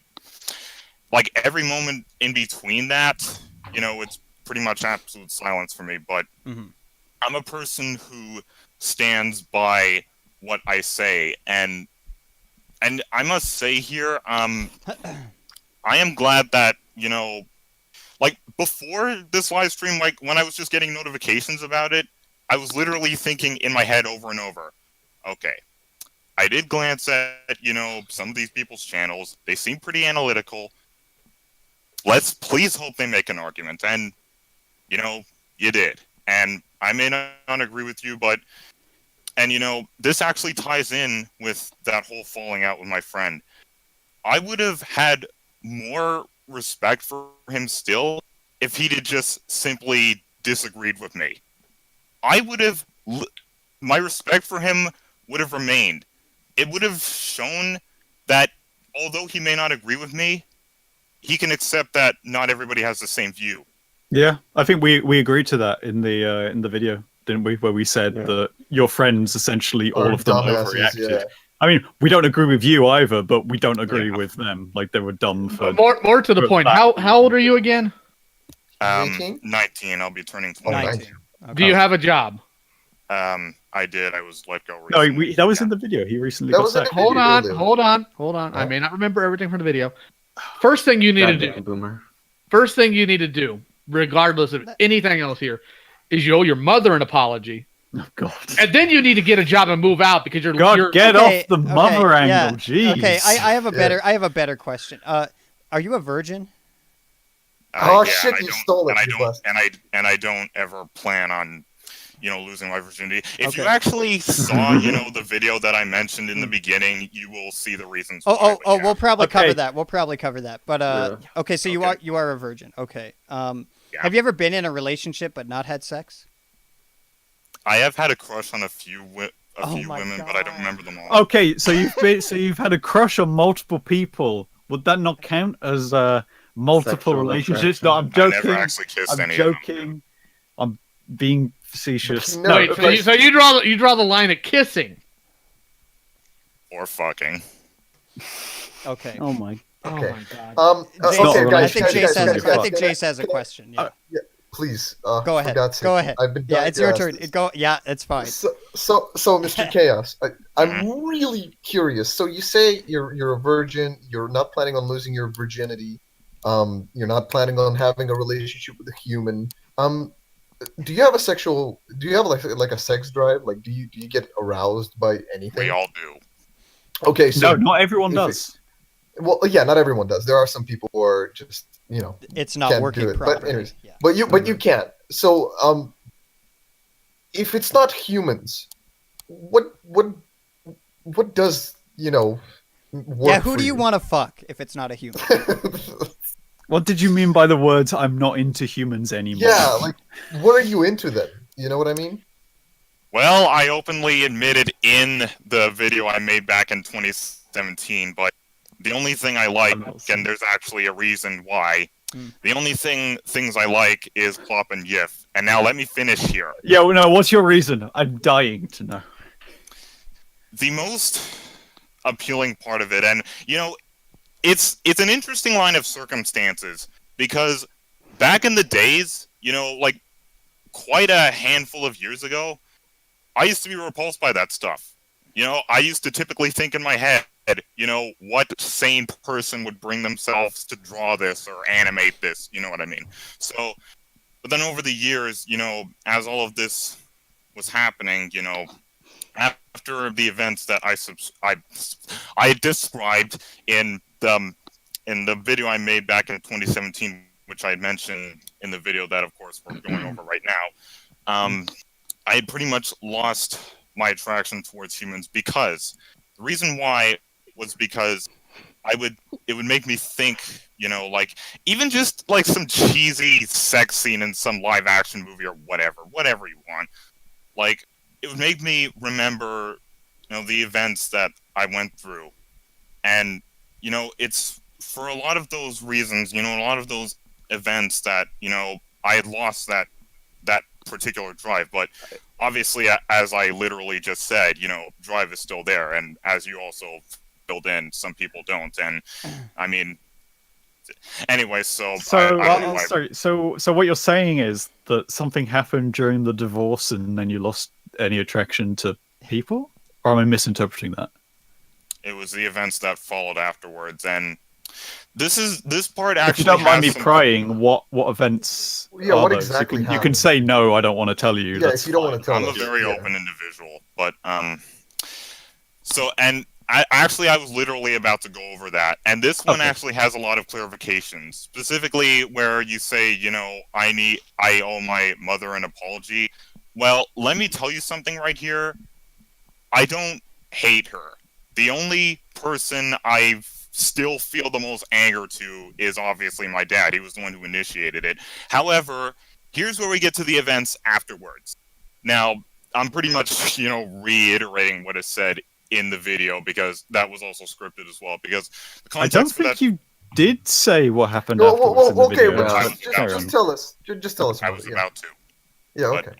moment in between that, it's pretty much absolute silence for me. But I'm a person who stands by what I say. And I must say here, I am glad that, like before this live stream, like when I was just getting notifications about it, I was literally thinking in my head over and over, okay, I did glance at, some of these people's channels. They seem pretty analytical. Let's please hope they make an argument. And, you did. And I may not agree with you, but, and, this actually ties in with that whole falling out with my friend. I would have had more respect for him still if he'd have just simply disagreed with me. My respect for him would have remained. It would have shown that although he may not agree with me, he can accept that not everybody has the same view. Yeah, I think we agreed to that in the video, didn't we? Where we said that your friends essentially all Or of them dumbasses, overreacted. yeah. I mean, we don't agree with you either, but we don't agree with them. Like they were dumb for. More to the for point. that. How old are you again? 18? 19. I'll be turning Oh, 20. 19. Okay. Do you have a job? I did. I was let go No, recently. that was in the video. He recently That got was in sacked. the video. Hold on. I may not remember everything from the video. First thing you need to Goddamn do. boomer. First thing you need to do, regardless of anything else here, is you owe your mother an apology. Oh God. And then you need to get a job and move out because you're Get Okay, off the mother okay, yeah. angle. Jeez. Okay, I have a better question. Are you a virgin? Oh, Yeah, shit, and I you don't- stole it, And I you don't. bastard. And I don't ever plan on, losing my virginity. If you Okay. actually saw, the video that I mentioned in the beginning, you will see the reasons. why, Oh, but yeah. we'll probably Okay. cover that. We'll probably cover that. But okay, so you are a virgin. Okay. Yeah. Have you ever been in a relationship but not had sex? I have had a crush on a few Oh my women, but I don't remember them all. Okay, so you've had a crush on multiple people. Would that not count as multiple Sexual relationships? attraction. No, I'm I joking. never actually kissed I'm any of them. joking. I'm being facetious. No, Wait, so you draw the line at kissing. Or fucking. Okay. Oh my. Okay. Oh my god. Jace, not Okay, a guys. I think relationship. Jace has. Guys, I think Jace has a question. Yeah. Please. Go for ahead. God's sake, Go ahead. I've been Yeah, dying it's to your ask turn. this. Yeah, it's fine. So, Mr. Chaos, I'm really curious. So you say you're a virgin. You're not planning on losing your virginity. You're not planning on having a relationship with a human. Do you have a sexual? Do you have like a sex drive? Like, do you get aroused by anything? We all do. Okay, so No, not everyone if does. well, yeah, not everyone does. There are some people who are just It's not can't working do it. properly. But anyways, Yeah. but you can. So if it's not humans, what does work Yeah, who for do you want to fuck if it's not a human? What did you mean by the words "I'm not into humans anymore"? Yeah, like what are you into then? You know what I mean? Well, I openly admitted in the video I made back in 2017, but the only thing I like, and there's actually a reason why, the only things I like is Plop and Yif. And now let me finish here. Yeah, well, no. What's your reason? I'm dying to know. The most appealing part of it, and it's an interesting line of circumstances, because back in the days, like quite a handful of years ago, I used to be repulsed by that stuff. I used to typically think in my head, what sane person would bring themselves to draw this or animate this, you know what I mean? So, but then over the years, as all of this was happening, after the events that I described in the video I made back in 2017, which I had mentioned in the video that, of course, we're going over right now, I had pretty much lost my attraction towards humans, because the reason why was because it would make me think, like even just like some cheesy sex scene in some live action movie or whatever you want, like it would make me remember, the events that I went through, and it's for a lot of those reasons, a lot of those events that I had lost that particular drive. But obviously, as I literally just said, drive is still there, and as you also filled in, some people don't. And I mean, anyway, so So what you're saying is that something happened during the divorce, and then you lost any attraction to people, or am I misinterpreting that? it was the events that followed afterwards, and this part actually. If you don't mind me has some- prying, what events? Yeah, are what those? exactly You can happened? say no. I don't want to tell you. Yeah, that's if you don't fine. want to tell I'm a us, very yeah. open individual, but so, and I was literally about to go over that, and this one Okay. actually has a lot of clarifications, specifically where you say, I owe my mother an apology. Well, let me tell you something right here. I don't hate her. The only person I still feel the most anger to is obviously my dad. He was the one who initiated it. However, here's where we get to the events afterwards. Now, I'm pretty much, reiterating what is said in the video, because that was also scripted as well, because the I don't context for think that... you did say what happened Well, afterwards in the okay, video. well, I but was just, about carry just on. tell us. Just tell us I about was it. about to. Yeah, But, okay.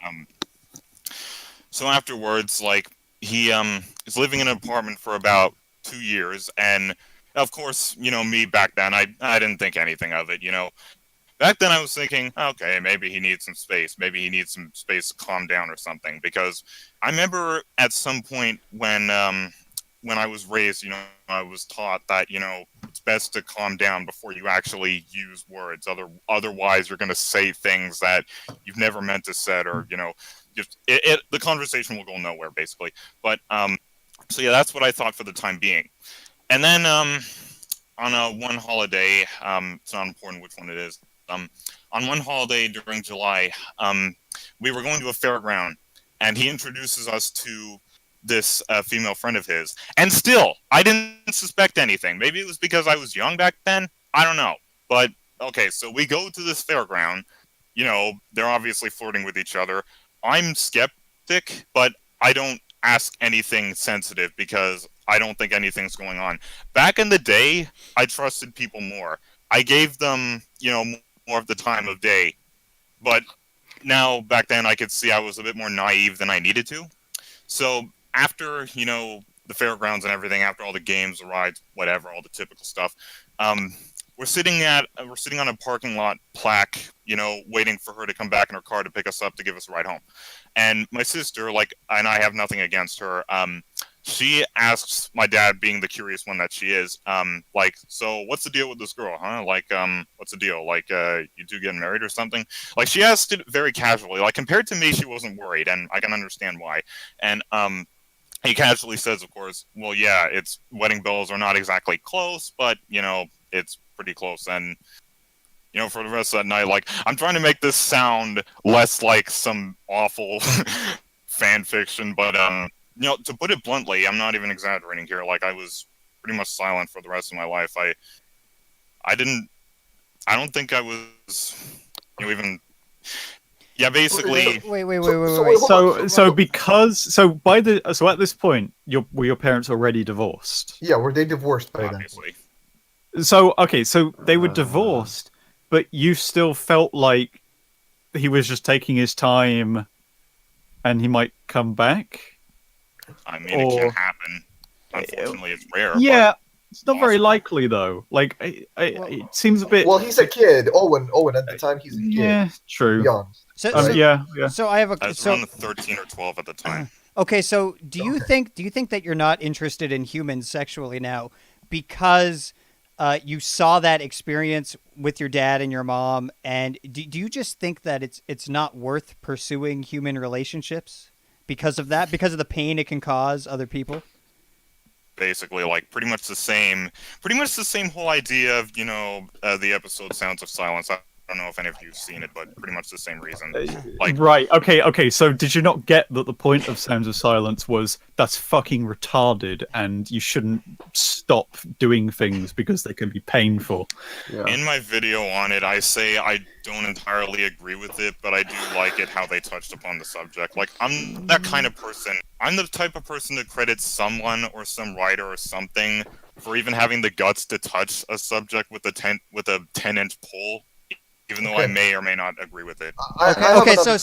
so afterwards, like, he is living in an apartment for about 2 years, and of course, me back then, I didn't think anything of it. Back then I was thinking, okay, maybe he needs some space, maybe he needs some space to calm down or something, because I remember at some point when I was raised, I was taught that it's best to calm down before you actually use words. Otherwise, you're going to say things that you've never meant to say, or just the conversation will go nowhere, basically. But so yeah, that's what I thought for the time being. And then on one holiday, it's not important which one it is. On one holiday during July, we were going to a fairground, and he introduces us to this female friend of his. And still, I didn't suspect anything. Maybe it was because I was young back then. I don't know. But okay, so we go to this fairground. They're obviously flirting with each other. I'm skeptic, but I don't ask anything sensitive because I don't think anything's going on. Back in the day, I trusted people more. I gave them, more of the time of day. But now, back then, I could see I was a bit more naive than I needed to. So after, the fairgrounds and everything, after all the games, the rides, whatever, all the typical stuff, we're sitting on a parking lot plaque, waiting for her to come back in her car to pick us up to give us a ride home. And my sister, and I have nothing against her, she asks my dad, being the curious one that she is, so what's the deal with this girl, huh? What's the deal? You two getting married or something? She asked it very casually. Compared to me, she wasn't worried, and I can understand why. And he casually says, of course, well, yeah, it's wedding bells are not exactly close, but it's pretty close. And for the rest of that night, I'm trying to make this sound less like some awful fan fiction, but to put it bluntly, I'm not even exaggerating here. I was pretty much silent for the rest of my life. I don't think I was even. Yeah, basically. Wait. So at this point, were your parents already divorced? Yeah, were they divorced by Obviously. So they were divorced, but you still felt like he was just taking his time, and he might come back. I mean, it can happen. Unfortunately, it's rare. Yeah, but it's not very likely though. It seems a bit. Well, he's a kid. Owen, at the time, he's a kid. Yeah, true. Young. So, yeah. So I have I was around 13 or 12 at the time. Okay, so do you think that you're not interested in humans sexually now because you saw that experience with your dad and your mom, and do you just think that it's not worth pursuing human relationships because of that, because of the pain it can cause other people? Basically, pretty much the same whole idea of the episode Sounds of Silence. I don't know if any of you've seen it, but pretty much the same reason. Right. Okay. So did you not get that the point of Sounds of Silence was that's fucking retarded, and you shouldn't stop doing things because they can be painful? Yeah. In my video on it, I say I don't entirely agree with it, but I do like it how they touched upon the subject. I'm that kind of person. I'm the type of person to credit someone or some writer or something for even having the guts to touch a subject with a 10-inch pole. Even though I may or may not agree with it. Okay. So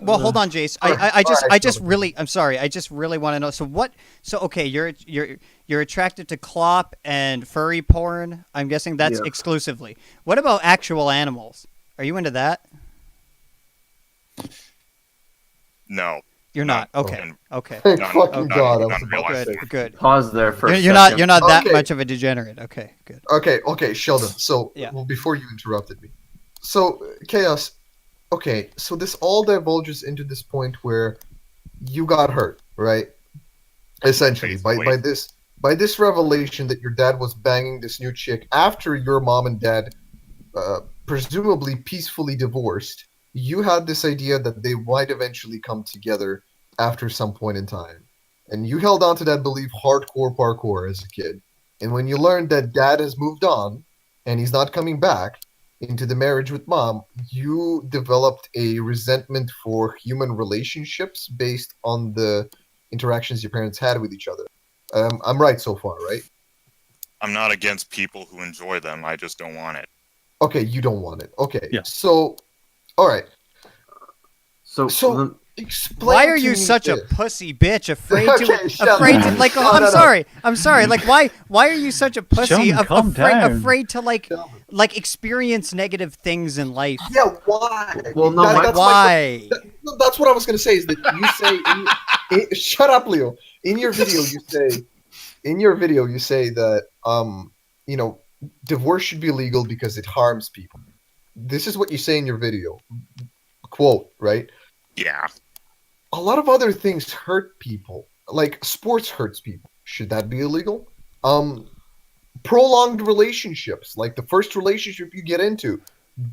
hold on, Jase. I'm sorry. I just really want to know. So okay, you're attracted to clop and furry porn. I'm guessing that's exclusively. What about actual animals? Are you into that? No. You're not. Okay. Okay. Thank fucking God. Good. Pause there for a You're second. not that much of a degenerate. Okay. Good. Okay, Sheldon. So, before you interrupted me. So, Chaos, okay, so this all divulges into this point where you got hurt, right? Essentially, by this revelation that your dad was banging this new chick after your mom and dad presumably peacefully divorced, you had this idea that they might eventually come together after some point in time. And you held on to that belief hardcore parkour as a kid. And when you learned that dad has moved on and he's not coming back into the marriage with mom, you developed a resentment for human relationships based on the interactions your parents had with each other. I'm right so far, right? I'm not against people who enjoy them. I just don't want it. Okay, you don't want it. Okay, Yeah. so, all right. So, So explain. Why are to you me such a this. pussy bitch? Afraid Okay, shut afraid up. to like. No, I'm no, no. sorry. I'm sorry. Like, why are you such a pussy? John, calm down. Afraid to like experience negative things in life. Yeah, why? Well, no, That's Why? that's what I was gonna say. Is that you say? Shut up, Leo. In your video, you say that you know, divorce should be legal because it harms people. This is what you say in your video. Quote, right? Yeah. A lot of other things hurt people. Like sports hurts people. Should that be illegal? Prolonged relationships, like the first relationship you get into,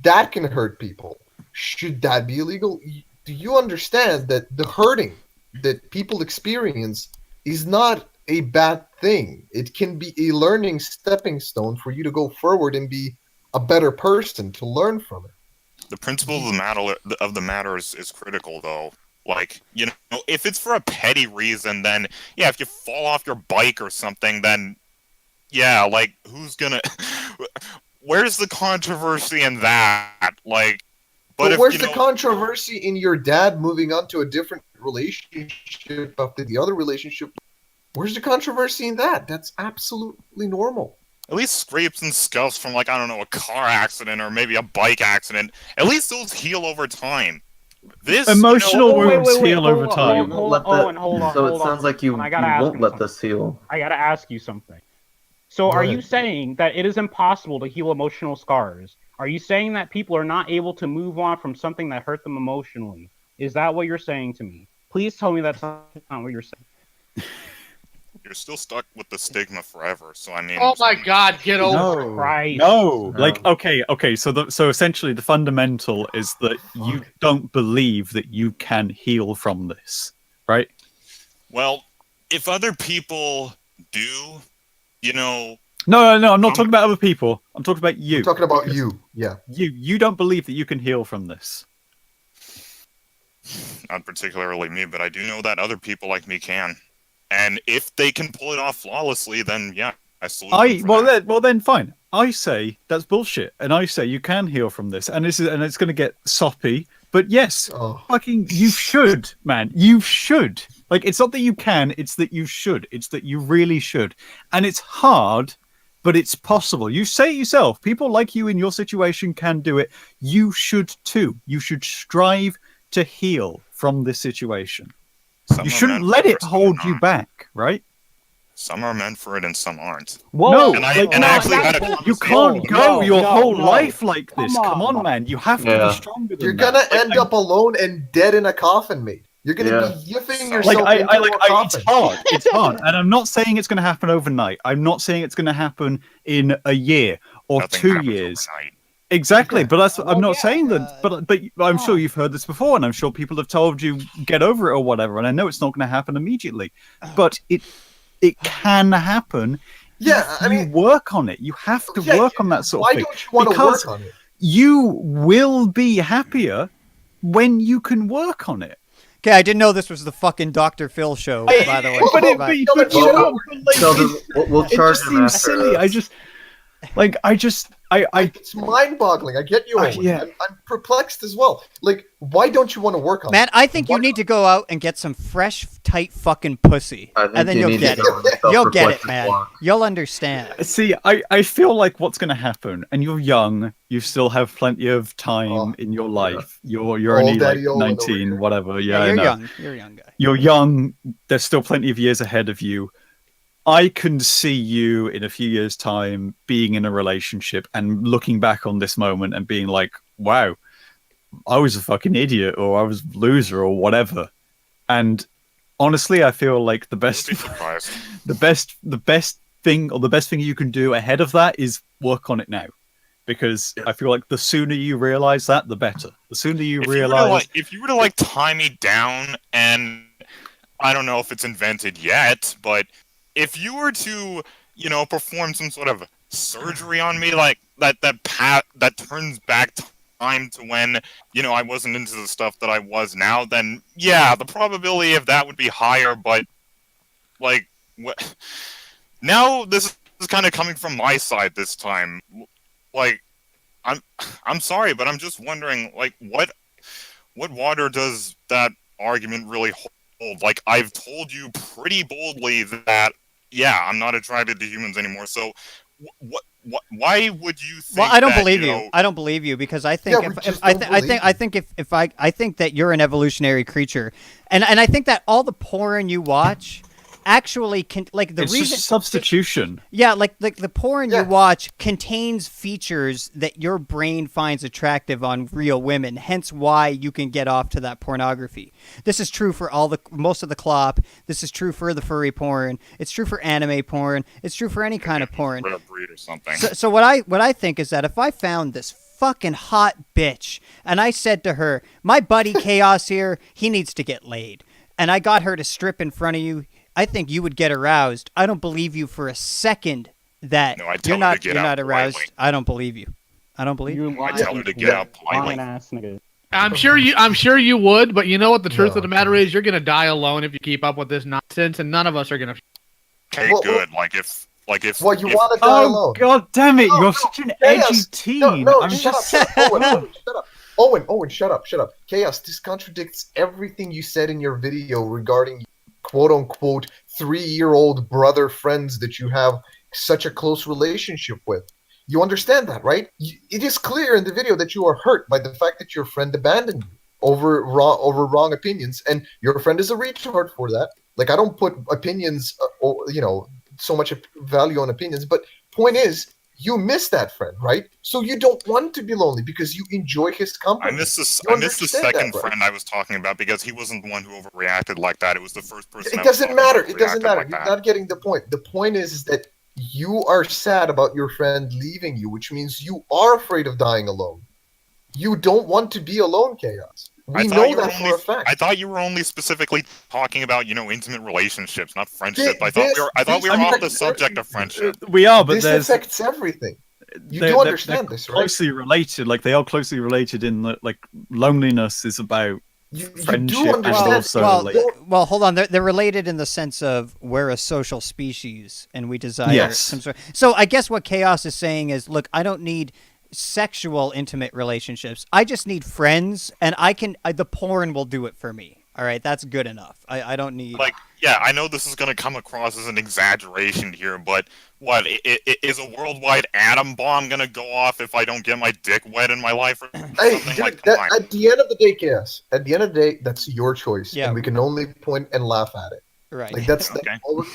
that can hurt people. Should that be illegal? Do you understand that the hurting that people experience is not a bad thing? It can be a learning stepping stone for you to go forward and be a better person, to learn from it. The principle of the matter is critical, though. Like, you know, if it's for a petty reason, then yeah, if you fall off your bike or something, then yeah, like who's gonna? Where's the controversy in that? Like, But if, where's you the know, controversy in your dad moving on to a different relationship after the other relationship? Where's the controversy in that? That's absolutely normal. at least scrapes and scuffs from, like, I don't know, a car accident or maybe a bike accident, at least those heal over time. This Emotional wait, wounds wait, heal hold over on, time. you hold won't on, let Owen, hold on, So hold it sounds on. like you I gotta ask won't you let something. this heal. I gotta ask you something. So Go are ahead. you saying that it is impossible to heal emotional scars? Are you saying that people are not able to move on from something that hurt them emotionally? Is that what you're saying to me? Please tell me that's not what you're saying. you're still stuck with the stigma forever. So I mean, Oh my God, get over it. No, Christ. no. No. Like, okay. So essentially, the fundamental is that you don't believe that you can heal from this, right? well, if other people do, you know, No. I'm not talking about other people. I'm talking about you. We're talking about Because you. Yeah. You don't believe that you can heal from this. not particularly me, but I do know that other people like me can. And if they can pull it off flawlessly, then yeah, I salute them for that. Well then fine. I say that's bullshit, and I say you can heal from this, and it's going to get soppy. But yes, Oh. fucking, you should, man. You should. Like, it's not that you can; it's that you should. It's that you really should, and it's hard, but it's possible. You say it yourself. People like you in your situation can do it. You should too. You should strive to heal from this situation. Some You are shouldn't meant let for it some hold are you not. back, right? Some are meant for it and some aren't. Whoa, No, And I like, actually that's had a bull- You conversation. can't go no, your no, whole no. life like this. Come Come on. on, man. You have to Yeah. be stronger than You're that. gonna Like, end up alone and dead in a coffin, mate. You're gonna Yeah. be yiffing Like, yourself into a it's coffin. hard. It's hard, and I'm not saying it's going to happen overnight. I'm not saying it's going to happen in a year or Nothing 2 happens years. overnight. Exactly, Yeah. but that's I'm Well, not yeah, saying that. But I'm sure you've heard this before, and I'm sure people have told you get over it or whatever. And I know it's not going to happen immediately, but it can happen. Yeah, if I mean, you work on it. You have to yeah, work on that sort why of thing. don't you want to Because work on it? you will be happier when you can work on it. Okay, I didn't know this was the fucking Dr. Phil show, by the way. But But- you Well, know, like, So we'll it charge just him seems after silly. this. It's mind-boggling. I get you, Owen. yeah. I'm perplexed as well. Like, why don't you want to work on Matt, it? I think you Why- need to go out and get some fresh, tight fucking pussy, I think and then you you'll need get to it. go on a You'll get it, self-reflective man. walk. You'll understand. See, I feel like what's going to happen, and you're young, you still have plenty of time Oh, in your yeah. life. You're Old only like Daddy Owen over 19, here. whatever. Yeah, Yeah, I you're know. young. You're a young guy. You're young. There's still plenty of years ahead of you. I can see you in a few years' time being in a relationship and looking back on this moment and being like, wow, I was a fucking idiot, or I was a loser, or whatever. And honestly, I feel like the Don't best be surprised. the best thing you can do ahead of that is work on it now. Because I feel like the sooner you realize that, the better. The sooner you realize If you were to like tie me down, and I don't know if it's invented yet, but if you were to, you know, perform some sort of surgery on me, like that turns back time to when, you know, I wasn't into the stuff that I was now, then yeah, the probability of that would be higher. But like, now this is kind of coming from my side this time. Like, I'm sorry, but I'm just wondering, like, what water does that argument really hold? Like, I've told you pretty boldly that, yeah, I'm not attracted to humans anymore. So, why would you think? Well, I don't that, believe you. you. Know, I don't believe you because I think I think that you're an evolutionary creature, and I think that all the porn you watch actually can like the it's reason just substitution. Yeah, like the porn you watch contains features that your brain finds attractive on real women. Hence, why you can get off to that pornography. This is true for most of the clop. This is true for the furry porn. It's true for anime porn. It's true for any kind of porn. Rare breed or something. So what I think is that if I found this fucking hot bitch and I said to her, "My buddy Chaos here, he needs to get laid," and I got her to strip in front of you, I think you would get aroused. I don't believe you for a second that you're not aroused. Politely. I don't believe you. I don't believe you. I tell her to get out politely. I'm sure you would, but you know what? The truth of the matter is, you're gonna die alone if you keep up with this nonsense, and none of us are gonna. Okay, good. Like if. Well, you want to die alone? Oh god damn it! You're such an edgy teen. No, I'm shut just up. Owen, shut up. Owen, shut up. Chaos, this contradicts everything you said in your video regarding quote-unquote 3-year-old brother friends that you have such a close relationship with. You understand that, right? It is clear in the video that you are hurt by the fact that your friend abandoned you over wrong opinions, and your friend is a retard for that. Like, I don't put opinions, so much value on opinions, but point is, you miss that friend, right? So you don't want to be lonely because you enjoy his company. I missed the second friend I was talking about because he wasn't the one who overreacted like that. It was the first person. It doesn't matter. It doesn't matter. You're not getting the point. The point is that you are sad about your friend leaving you, which means you are afraid of dying alone. You don't want to be alone, Chaos. We know that for a fact. I thought you were only specifically talking about, intimate relationships, not friendship. I thought we were off the subject of friendship. We are, but this affects everything. You do understand this, right? Closely related, like they are closely related in that, like loneliness is about friendship. You do understand. Well, hold on. They're related in the sense of we're a social species and we desire some sort. So I guess what Chaos is saying is, look, I don't need sexual intimate relationships. I just need friends, and the porn will do it for me. All right, that's good enough. I don't need I know this is going to come across as an exaggeration here, but what is a worldwide atom bomb going to go off if I don't get my dick wet in my life or something like that? At the end of the day, Chaos, at the end of the day, that's your choice, and we can only point and laugh at it. Right. Like that's all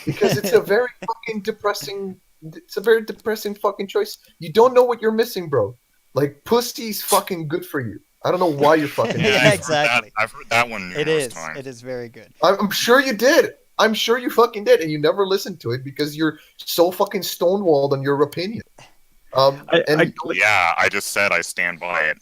because it's a very fucking depressing. It's a very depressing fucking choice. You don't know what you're missing, bro. Like, pussy's fucking good for you. I don't know why you're fucking. Exactly. I've heard that one numerous times. It is very good. I'm sure you did. I'm sure you fucking did, and you never listened to it because you're so fucking stonewalled on your opinion. I just said I stand by it.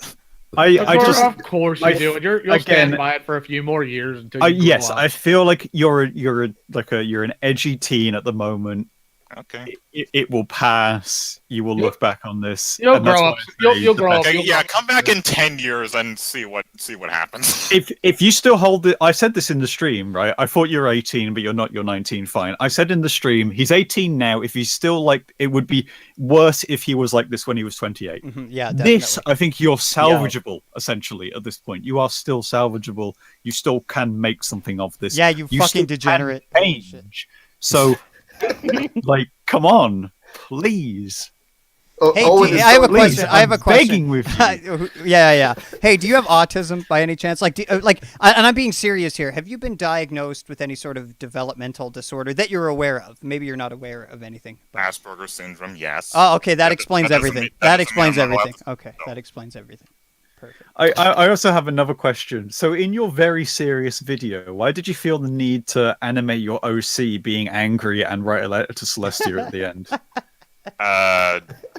Of course you do. You'll stand by it for a few more years until you yes, I feel like you're an edgy teen at the moment. Okay. It will pass. You will look back on this. You'll grow up. You'll grow up. Yeah, come back in 10 years and see what happens. If you still hold it, I said this in the stream, right? I thought you're 18, but you're not. You're 19. Fine. I said in the stream, he's 18 now. If he's still like, it would be worse if he was like this when he was 28. Mm-hmm. Yeah, definitely. This, I think you're salvageable. Essentially, at this point, you are still salvageable. You still can make something of this. Yeah, you fucking degenerate. Change. So. Like, come on, please. Hey, I have a question. I have a question. Begging with you. Yeah. Hey, do you have autism by any chance? And I'm being serious here. Have you been diagnosed with any sort of developmental disorder that you're aware of? Maybe you're not aware of anything. Asperger's syndrome, yes. Oh, okay. That explains everything. That explains everything. Okay, that explains everything. Perfect. I also have another question. So in your very serious video, why did you feel the need to animate your OC being angry and write a letter to Celestia at the end?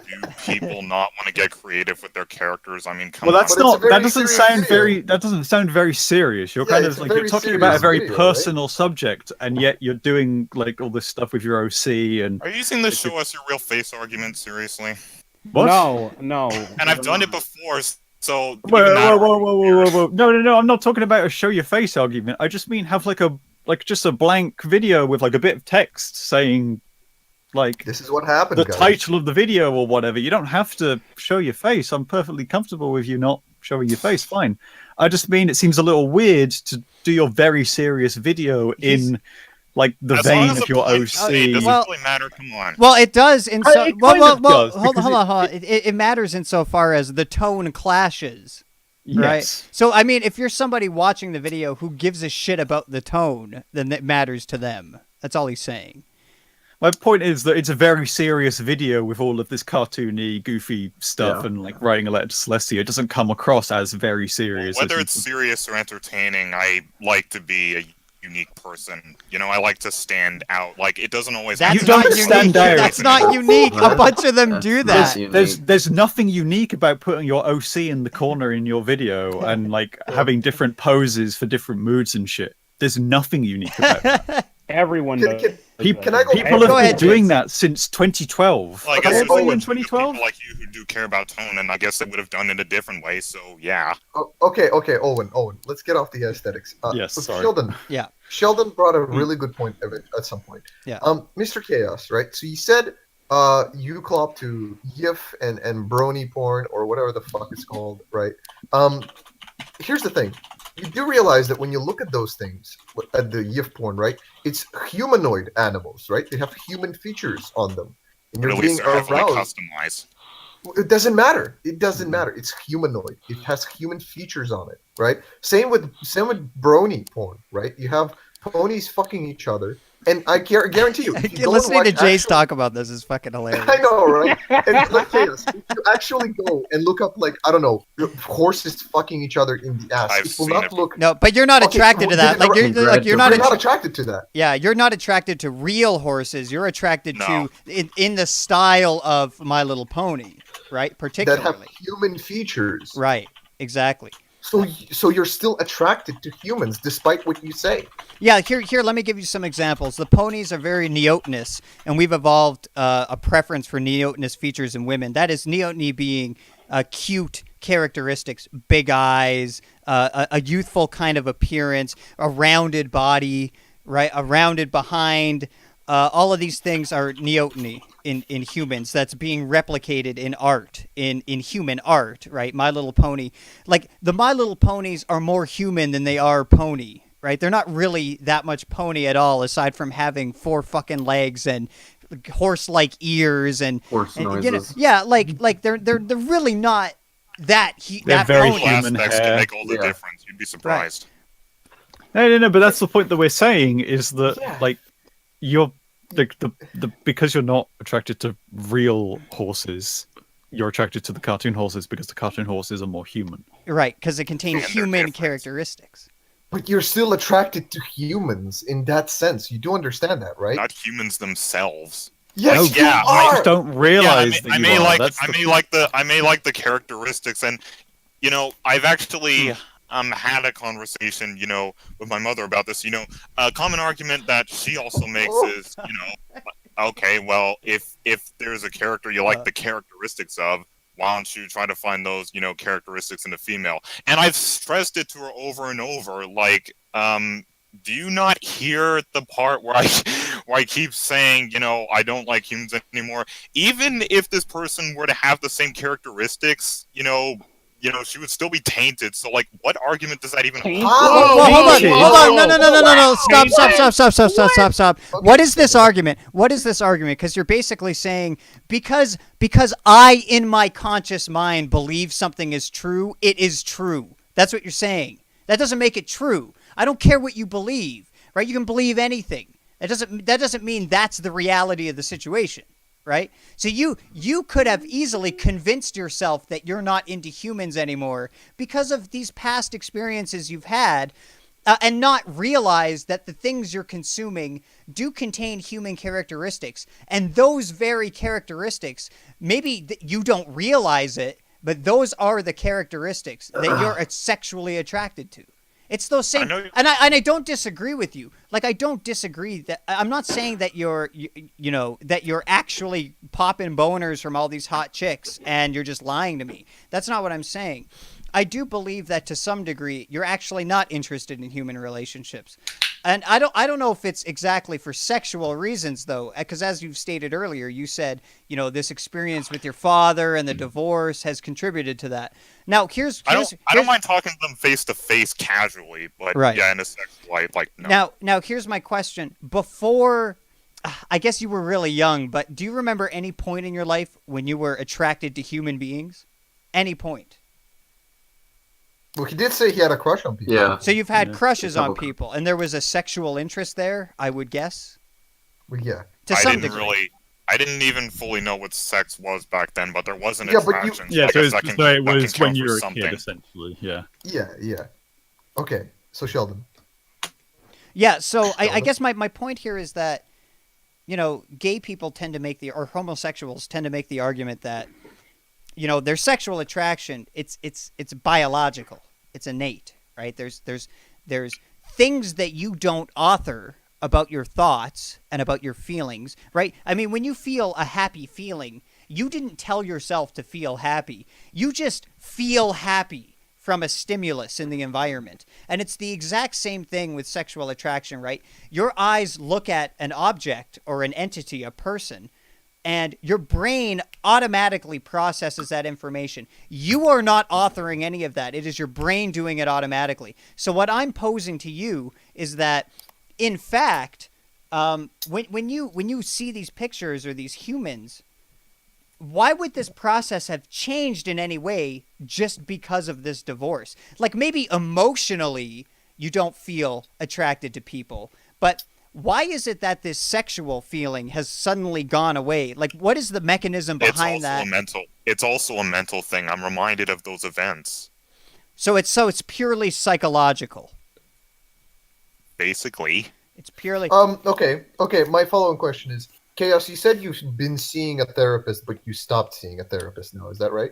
Do people not want to get creative with their characters? I mean, that doesn't sound very serious. You're kind of like you're talking about a very personal subject, and yet you're doing like all this stuff with your OC. And are you using the show us your real face argument seriously? What? No. And I've done it before. So whoa. No, I'm not talking about a show your face argument. I just mean have just a blank video with like a bit of text saying Like, This is what happened, the guys. title of the video or whatever. You don't have to show your face. I'm perfectly comfortable with you not showing your face. Fine. I just mean it seems a little weird to do your very serious video in like the As long vein as of the your point is OC. made, doesn't Well- really matter. Come on. Well, it does in It so. kind Well, of does, hold because on. It matters insofar as the tone clashes. Right. Yes. So, I mean, if you're somebody watching the video who gives a shit about the tone, then it matters to them. That's all he's saying. My point is that it's a very serious video with all of this cartoony, goofy stuff Yeah. and like writing a letter to Celestia. It doesn't come across as very serious. Whether as it's you- serious or entertaining, I like to be a unique person. You know, I like to stand out. Like, it doesn't always That's You have don't to not be stand unique. out. That's not unique. A bunch of them do That's that. unique. There's nothing unique about putting your OC in the corner in your video and like having different poses for different moods and shit. There's nothing unique about that. Everyone Can- does. can- People, Can I go- people Go have been ahead, doing Jase. that since 2012. Well, I Okay, guess Owen, there's in always 2012? people like you who do care about tone, and I guess they would have done it a different way. So yeah, Okay, Owen, let's get off the aesthetics. Yes, so sorry. Sheldon. Yeah. Sheldon brought a really good point at some point. Yeah. Mr. Chaos, right? So you said you clop to YIF and brony porn or whatever the fuck it's called, right? Here's the thing. You do realize that when you look at those things, at the YIF porn, right? It's humanoid animals, right? They have human features on them. And but you're at being least they're heavily aroused. customized. It doesn't matter. It doesn't matter. It's humanoid. It has human features on it, right? Same with brony porn, right? You have ponies fucking each other, and I guarantee you, if you go and Listening to watch Jase actual- talk about this is fucking hilarious. I know, right? And let's say this: if you actually go and look up, like, I don't know, horses fucking each other in the ass, I've it will seen not it. look. No, but you're not Okay, attracted to that. well, Like you're You're not. not attracted to that. Yeah, you're not attracted to real horses. You're attracted No. to in the style of My Little Pony, right? That Particularly. have human features. Right. Exactly. So you're still attracted to humans, despite what you say. Yeah, here. Let me give you some examples. The ponies are very neotenous, and we've evolved a preference for neotenous features in women. That is neoteny being cute characteristics, big eyes, a youthful kind of appearance, a rounded body, right? A rounded behind. All of these things are neoteny in humans. That's being replicated in art, in human art, right? My Little Pony. Like, the My Little Ponies are more human than they are pony, right? They're not really that much pony at all, aside from having 4 fucking legs and horse-like ears and Horse and, noises. yeah, like they're really not that They're that very pony. Little human aspects hair. can make all the Yeah. difference. You'd be surprised. No, but that's the point that we're saying is that Yeah. like you're the because you're not attracted to real horses, you're attracted to the cartoon horses because the cartoon horses are more human. Right, because it contains And they're human different. characteristics. But you're still attracted to humans in that sense. You do understand that, right? Not humans themselves. Yes, No, you yeah, You are. just don't Yeah, realize that I you may are. like That's I the may like the characteristics, and you know, I've actually had a conversation, you know, with my mother about this. You know, a common argument that she also makes is, you know, okay, well, if there's a character you like the characteristics of, why don't you try to find those, you know, characteristics in a female? And I've stressed it to her over and over, like, do you not hear the part where I keep saying, you know, I don't like humans anymore? Even if this person were to have the same characteristics, you know, she would still be tainted. So, like, what argument does that even hold? Whoa, Well, hold on, Tainted. hold on, no, stop. What is this argument? Because you're basically saying because I, in my conscious mind, believe something is true, it is true. That's what you're saying. That doesn't make it true. I don't care what you believe, right? You can believe anything. That doesn't mean that's the reality of the situation, right? So you could have easily convinced yourself that you're not into humans anymore because of these past experiences you've had, and not realize that the things you're consuming do contain human characteristics. And those very characteristics, maybe you don't realize it, but those are the characteristics that you're sexually attracted to. It's those same, and I don't disagree with you. Like, I don't disagree that I'm not saying that you're actually popping boners from all these hot chicks and you're just lying to me. That's not what I'm saying. I do believe that to some degree you're actually not interested in human relationships. And I don't know if it's exactly for sexual reasons though, because as you've stated earlier, you said, you know, this experience with your father and the divorce has contributed to that. Now, I don't mind talking to them face to face casually, but Right. yeah, in a sexual light, like no. Now here's my question. Before, I guess you were really young, but do you remember any point in your life when you were attracted to human beings? Any point? Well, he did say he had a crush on people. Yeah. So you've had Yeah. crushes on Couple- people, and there was a sexual interest there, I would guess. Well, yeah. To I some didn't degree. I didn't even fully know what sex was back then, but there was an Yeah, but you- attraction. Yeah, I so, guess that can it that was can when count you for were a something. kid, essentially. Yeah. Yeah. Okay, so Sheldon. Yeah, so I guess my point here is that, you know, gay people tend to make or homosexuals tend to make the argument that, you know, their sexual attraction, it's biological. It's innate, right? There's things that you don't author about your thoughts and about your feelings, right? I mean, when you feel a happy feeling, you didn't tell yourself to feel happy. You just feel happy from a stimulus in the environment. And it's the exact same thing with sexual attraction, right? Your eyes look at an object or an entity, a person, and your brain automatically processes that information. You are not authoring any of that. It is your brain doing it automatically. So what I'm posing to you is that, in fact, when you see these pictures or these humans, why would this process have changed in any way just because of this divorce? Like, maybe emotionally you don't feel attracted to people, but why is it that this sexual feeling has suddenly gone away? Like, what is the mechanism behind that? It's also a mental thing. I'm reminded of those events. So it's purely psychological. Basically. It's purely Okay. My following question is, Chaos, you said you've been seeing a therapist, but you stopped seeing a therapist now. Is that right?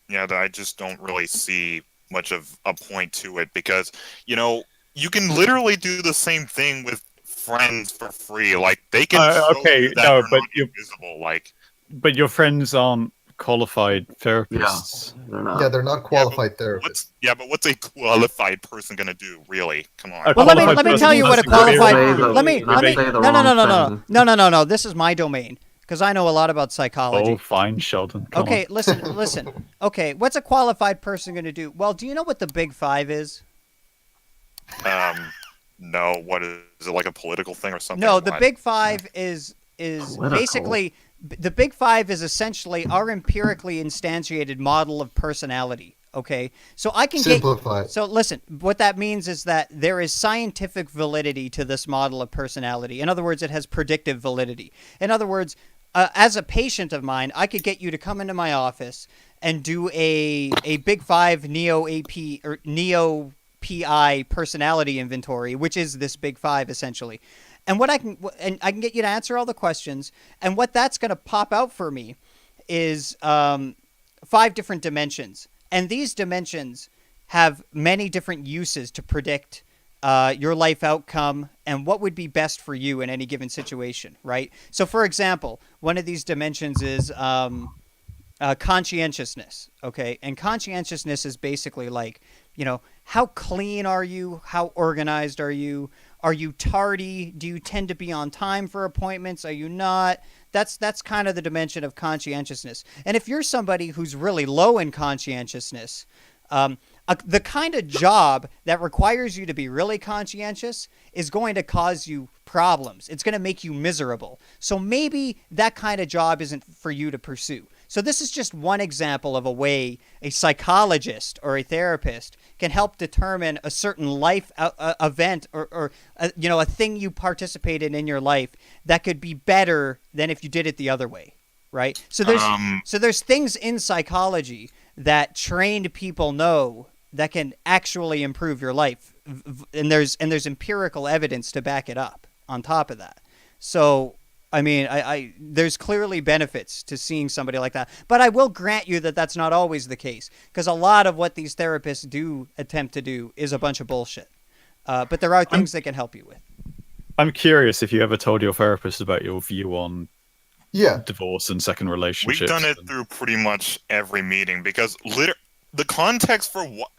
Yeah, I just don't really see much of a point to it because, you know, you can literally do the same thing with friends for free. Like, they can show okay, you that no, they're but not you- invisible. Like, But your friends aren't qualified Yeah. therapists. They're not. Yeah, they're not qualified therapists. what's a qualified person gonna do? Really? Come on. A Well, let me qualified tell you person what a has experience. qualified. Let me. Not say the wrong thing. No. This is my domain because I know a lot about psychology. Oh, fine, Sheldon. Come Okay, on. listen. Okay, what's a qualified person going to do? Well, do you know what the Big Five is? No. What is it, like a political thing or something? No, the What? Big Five is Political. basically the Big Five is essentially our empirically instantiated model of personality. Okay, so I can Simplify. So listen, what that means is that there is scientific validity to this model of personality. In other words, it has predictive validity. In other words, as a patient of mine, I could get you to come into my office and do a Big Five Neo AP or Neo PI personality inventory, which is this Big Five essentially. And I can get you to answer all the questions. And what that's going to pop out for me is 5 different dimensions. And these dimensions have many different uses to predict your life outcome and what would be best for you in any given situation, right? So, for example, one of these dimensions is conscientiousness, okay? And conscientiousness is basically like, you know, how clean are you? How organized are you? Are you tardy? Do you tend to be on time for appointments? Are you not? That's kind of the dimension of conscientiousness. And if you're somebody who's really low in conscientiousness, the kind of job that requires you to be really conscientious is going to cause you problems. It's going to make you miserable. So maybe that kind of job isn't for you to pursue. So this is just one example of a way a psychologist or a therapist can help determine a certain life event or a thing you participated in your life that could be better than if you did it the other way, right? So there's things in psychology that trained people know that can actually improve your life, and there's empirical evidence to back it up on top of that. So I mean, there's clearly benefits to seeing somebody like that. But I will grant you that that's not always the case, because a lot of what these therapists do attempt to do is a bunch of bullshit. But there are things they can help you with. I'm curious if you ever told your therapist about your view on divorce and second relationships. We've done it through pretty much every meeting because the context for what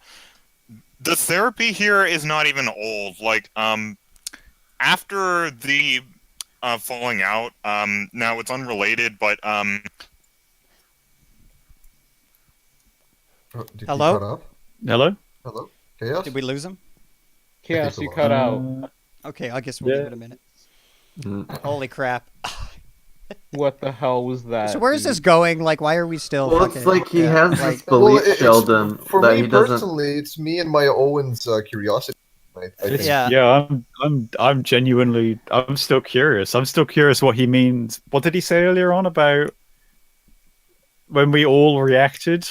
the therapy here is not even old. Like, after the falling out, now it's unrelated, but Oh, did Hello? you cut off? Hello? Hello? Chaos? Did we lose him? Chaos, we you lost. cut out. Okay, I guess we'll Yeah. give it a minute. Mm. Holy crap! What the hell was that? So where is this dude? going? Like, why are we still? Well, fucking, it's like he yeah, has like, this belief, it's- Sheldon, for that me he doesn't. personally, it's me and my Owen's curiosity. I think. Yeah. Yeah, I'm genuinely, I'm still curious. I'm still curious what he means. What did he say earlier on about when we all reacted?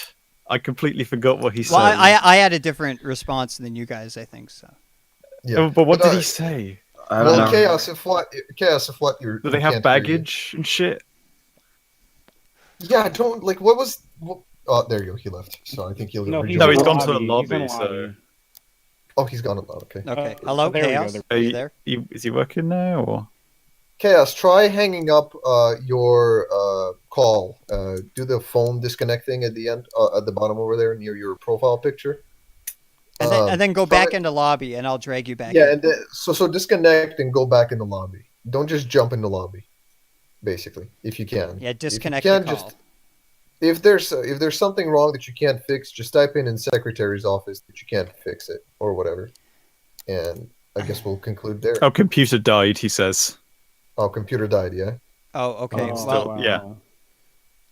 I completely forgot what he said. well, I had a different response than you guys. I think so. Yeah. Oh, but what But, did he say? I don't Well, know. Chaos, if what you're. Do they you have can't hear you. baggage and shit? Yeah, I don't like. What was? Oh, there you go. He left. So I think he'll. No, rejoin. No, he's in gone to the He's in lobby, so. Oh, he's gone a lot. Okay. Okay. Hello, there we go, Chaos. there- Are you there? Is he working now? Or? Chaos, try hanging up your call. Do the phone disconnect thing at the end, at the bottom over there near your profile picture. And then go try- back into lobby, and I'll drag you back. Yeah, in. and then, so disconnect and go back in the lobby. Don't just jump in the lobby. Basically, if you can. Yeah, disconnect If you the can, call. if there's something wrong that you can't fix, just type in secretary's office that you can't fix it or whatever, and I guess we'll conclude there. Oh, computer died, he says. Oh, computer died. Yeah. Oh, okay. Oh, well, still- yeah.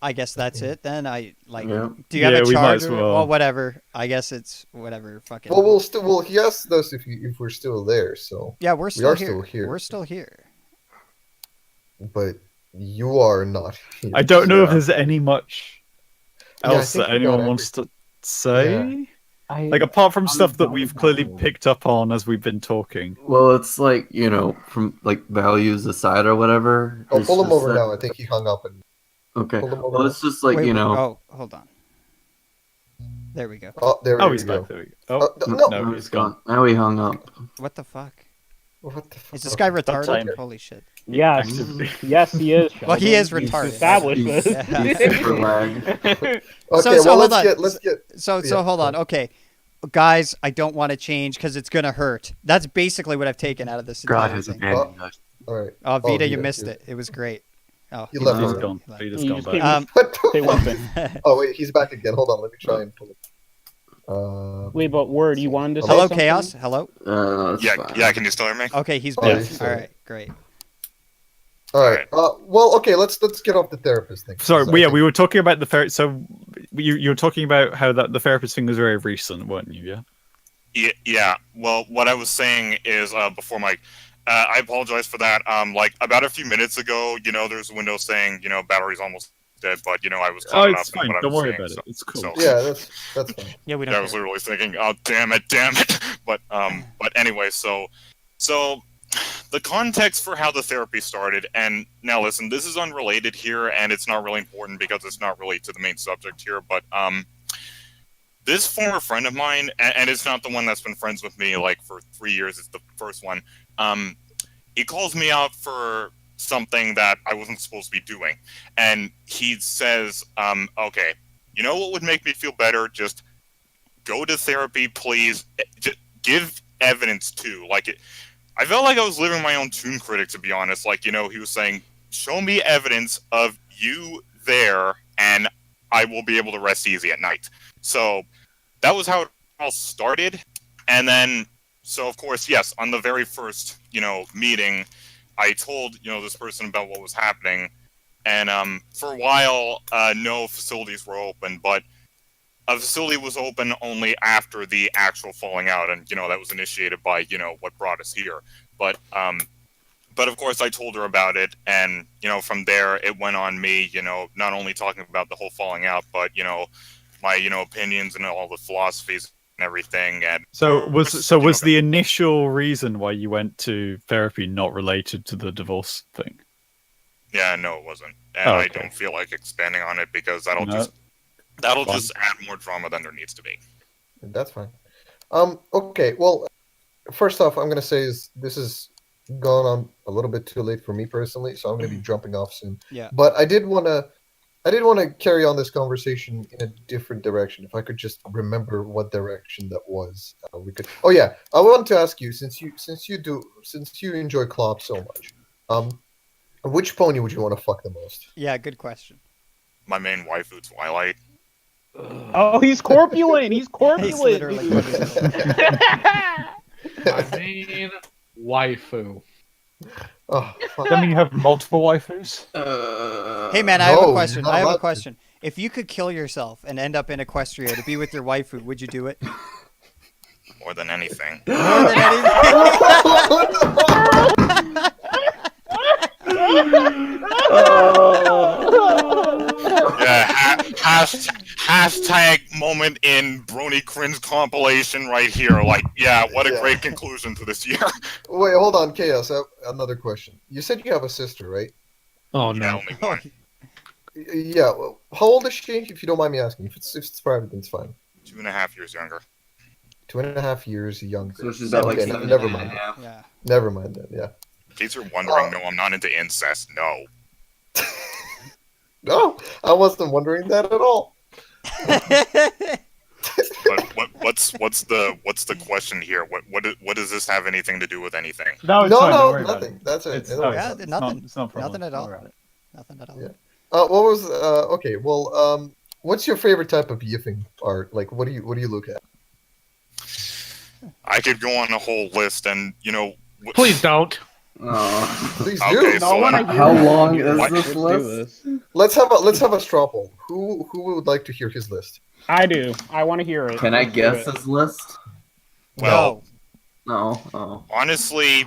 I guess that's it then. I like. Yeah. Do you have Yeah, a we might as charger? well. Whatever. I guess it's whatever. Fucking. Well, he asked us if we're still there. So, yeah, we're still are here. still here. We're still here. but you are not here. I don't know if so- there's any much Yeah, I else think that we got anyone wants to say. I, Like, apart from stuff that done we've with clearly that. picked up on as we've been talking. Well, it's like, from like values aside or whatever. Oh, it's pull him just over that- now. I think he hung up. And Okay. pull him over Well, now. it's just like, Wait, Oh, hold on. There we go. Oh, there Oh, we he's go. back. There we go. Oh, No. no, now he's he's gone. gone. Now he hung up. What the fuck? What the fuck? Is this guy retarded? time. Holy shit. yes, yes, he is. Well, he is Sheldon. We've retarded. established He's- this. he's super lag. Okay, So well, hold let's on. get. So Yeah. hold on. Okay. Guys, I don't want to change because it's gonna hurt. That's basically what I've taken out of this God entire has thing. abandoned us. All right. Oh, Vita, you Vita, missed you- it. It was great. Oh, He left He's already. gone. He left. Vita's You gone just back. can't- What the Say one fuck? thing. Oh wait, he's back again. Hold on, let me try and pull it. Wait, but Word, you wanted to say Hello, something? Chaos. Hello. That's yeah, fine. yeah. Can you still hear me? Okay, he's Oh, back. he's All there. right, great. All right. Well, okay. Let's get off the therapist thing. Sorry, because I we think- were talking about the therapist. So you were talking about how that the therapist thing was very recent, weren't you? Yeah. Yeah. Well, what I was saying is before Mike, I apologize for that. Like about a few minutes ago, there's a window saying, battery's almost dead, but I was Oh, caught it's up in fine. what I Don't was worry saying, about it. so- It's cool. so- Yeah, that's fine. Yeah, we Yeah, I don't. was care. literally thinking, oh damn it. But anyway, so the context for how the therapy started, and now listen, this is unrelated here, and it's not really important because it's not really to the main subject here, but this former friend of mine, and it's not the one that's been friends with me like for 3 years, it's the first one. He calls me out for something that I wasn't supposed to be doing, and he says, okay, you know what would make me feel better? Just go to therapy, please. Just give evidence too. I felt like I was living my own Toon Critic, to be honest. He was saying, show me evidence of you there, and I will be able to rest easy at night. So that was how it all started. And then, so of course, yes, on the very first, meeting, I told, this person about what was happening. And for a while, no facilities were open, but a facility was open only after the actual falling out. And, that was initiated by, what brought us here. But of course, I told her about it. And, from there, it went on me, not only talking about the whole falling out, but, my, opinions and all the philosophies and everything. And So was the initial reason why you went to therapy not related to the divorce thing? Yeah, no, it wasn't. And Oh, I okay. don't feel like expanding on it because that'll No. that'll Fine. just add more drama than there needs to be. That's fine. Okay. Well, first off, I'm gonna say this is gone on a little bit too late for me personally, so I'm gonna be jumping off soon. Yeah. But I did want to I did want to carry on this conversation in a different direction. If I could just remember what direction that was, we could. Oh yeah, I want to ask you since you enjoy Klopp so much, which pony would you want to fuck the most? Yeah, good question. My main waifu, Twilight. Oh, he's corpulent. He's corpulent. He's literally My main waifu. Oh, fuck. Then you have multiple waifus. Hey man, I have a No, question. you're not I have a allowed to. question. If you could kill yourself and end up in Equestria to be with your waifu, would you do it? More than anything. More than anything. Yeah, hashtag moment in Brony Cringe compilation right here. Like, yeah, what a Yeah. great conclusion to this year. Wait, hold on, Chaos. I have another question. You said you have a sister, right? Oh Yeah, no. only one. Yeah. Well, how old is she? If you don't mind me asking. If it's private, then it's fine. 2.5 years younger. 2.5 years younger. So she's about like Okay, 7 never and a mind. half. Yeah. Never mind then. Yeah. In case you're wondering, no, I'm not into incest. No. No, I wasn't wondering that at all. But what's the question here? What does this have anything to do with anything? No, it's No, fine, don't no, worry about nothing. it. That's it. It's, It'll no, be Yeah, fine. it's nothing. Not, it's not a problem. Nothing at Don't all. worry about it. Nothing at all. Yeah. What was okay? Well, what's your favorite type of yiffing art? Like, what do you look at? I could go on a whole list, and Please don't. Oh. Please Okay, do. so How long is What? this list? Let's have a straw poll. Who would like to hear his list? I do. I want to hear it. Can I Let's do guess it. his list? Well, No. Oh. honestly,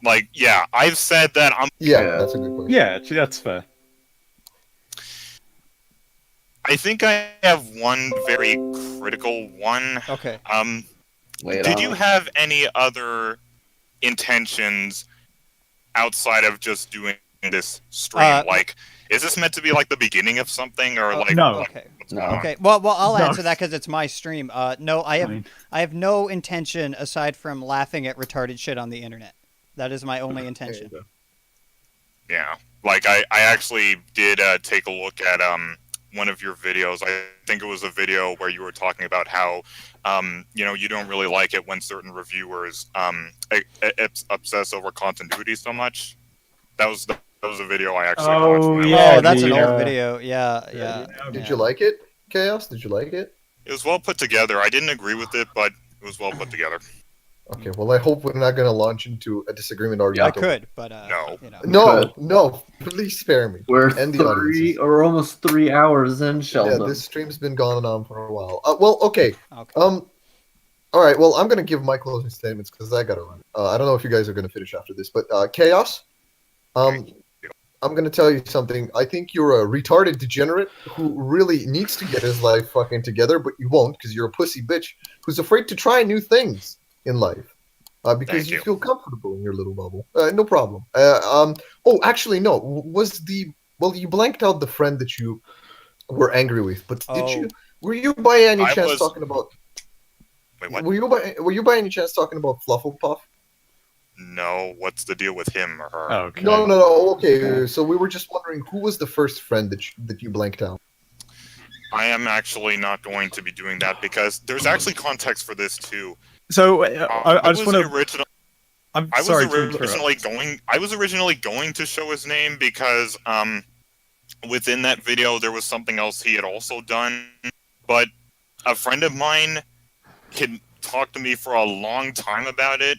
like, yeah, I've said that I'm. Yeah, Yeah. that's a good question. Yeah, actually, that's fair. I think I have one very critical one. Okay. Wait. Did you have any other intentions outside of just doing this stream? Like, is this meant to be like the beginning of something, or like? No. like, Okay. what's No. going on? Okay. Well, I'll No. answer that because it's my stream. No, I have no intention aside from laughing at retarded shit on the internet. That is my only intention. Yeah, like I actually did take a look at one of your videos. I think it was a video where you were talking about how you don't really like it when certain reviewers obsess over continuity so much. That was a video I actually watched. Oh, and I yeah, Oh, that's an the, old video. Yeah. Did you like it, Chaos? Did you like it? It was well put together. I didn't agree with it, but it was well put together. Okay. Well, I hope we're not going to launch into a disagreement I argument. could, but No. you know. No. Please spare me. We're And the audiences. almost 3 hours in, Yeah, Sheldon. this stream's been going on for a while. Well, okay. Okay. All right. Well, I'm gonna give my closing statements because I gotta run. I don't know if you guys are gonna finish after this, but Chaos. I'm gonna tell you something. I think you're a retarded degenerate who really needs to get his life fucking together, but you won't because you're a pussy bitch who's afraid to try new things in life. Because Thank you you. feel comfortable in your little bubble. No problem. Oh, actually, no. You blanked out the friend that you were angry with, but did you? Were you by any I chance was- talking about? Wait, what? Were you by any chance talking about Flufflepuff? No, what's the deal with him or her? Okay. No. Okay, so we were just wondering who was the first friend that you blanked out. I am actually not going to be doing that because there's actually context for this too. So I just want to. I'm I was sorry to interrupt. originally going to show his name because within that video there was something else he had also done, but a friend of mine had talked to me for a long time about it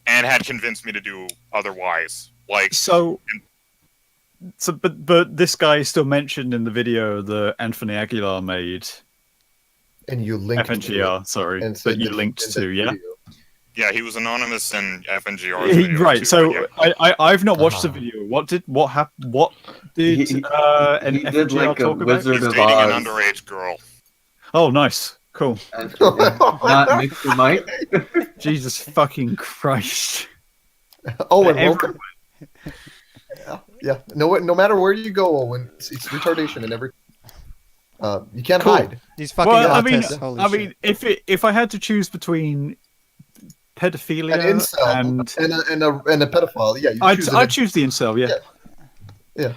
and had convinced me to do otherwise. Like, But this guy is still mentioned in the video that Anthony Aguilar made. And you linked FNGR, sorry, and that said you that- linked in to, that yeah. video. yeah, he was anonymous in FNGR's video Right. too, So but yeah. I've not watched the video. What did an He did FNGR like a talk about? Wizard He's of dating an Oz. underage girl. Oh, nice, cool. And not Mr. Mike. Jesus fucking Christ. Owen, Every- welcome. Yeah. No matter where you go, Owen, it's retardation and every. You can't Cool. hide. These fucking Well, autists. Holy shit. if I had to choose between pedophilia An incel and and a pedophile. Yeah, you choose I'd choose the incel. Yeah. Yeah. Yeah.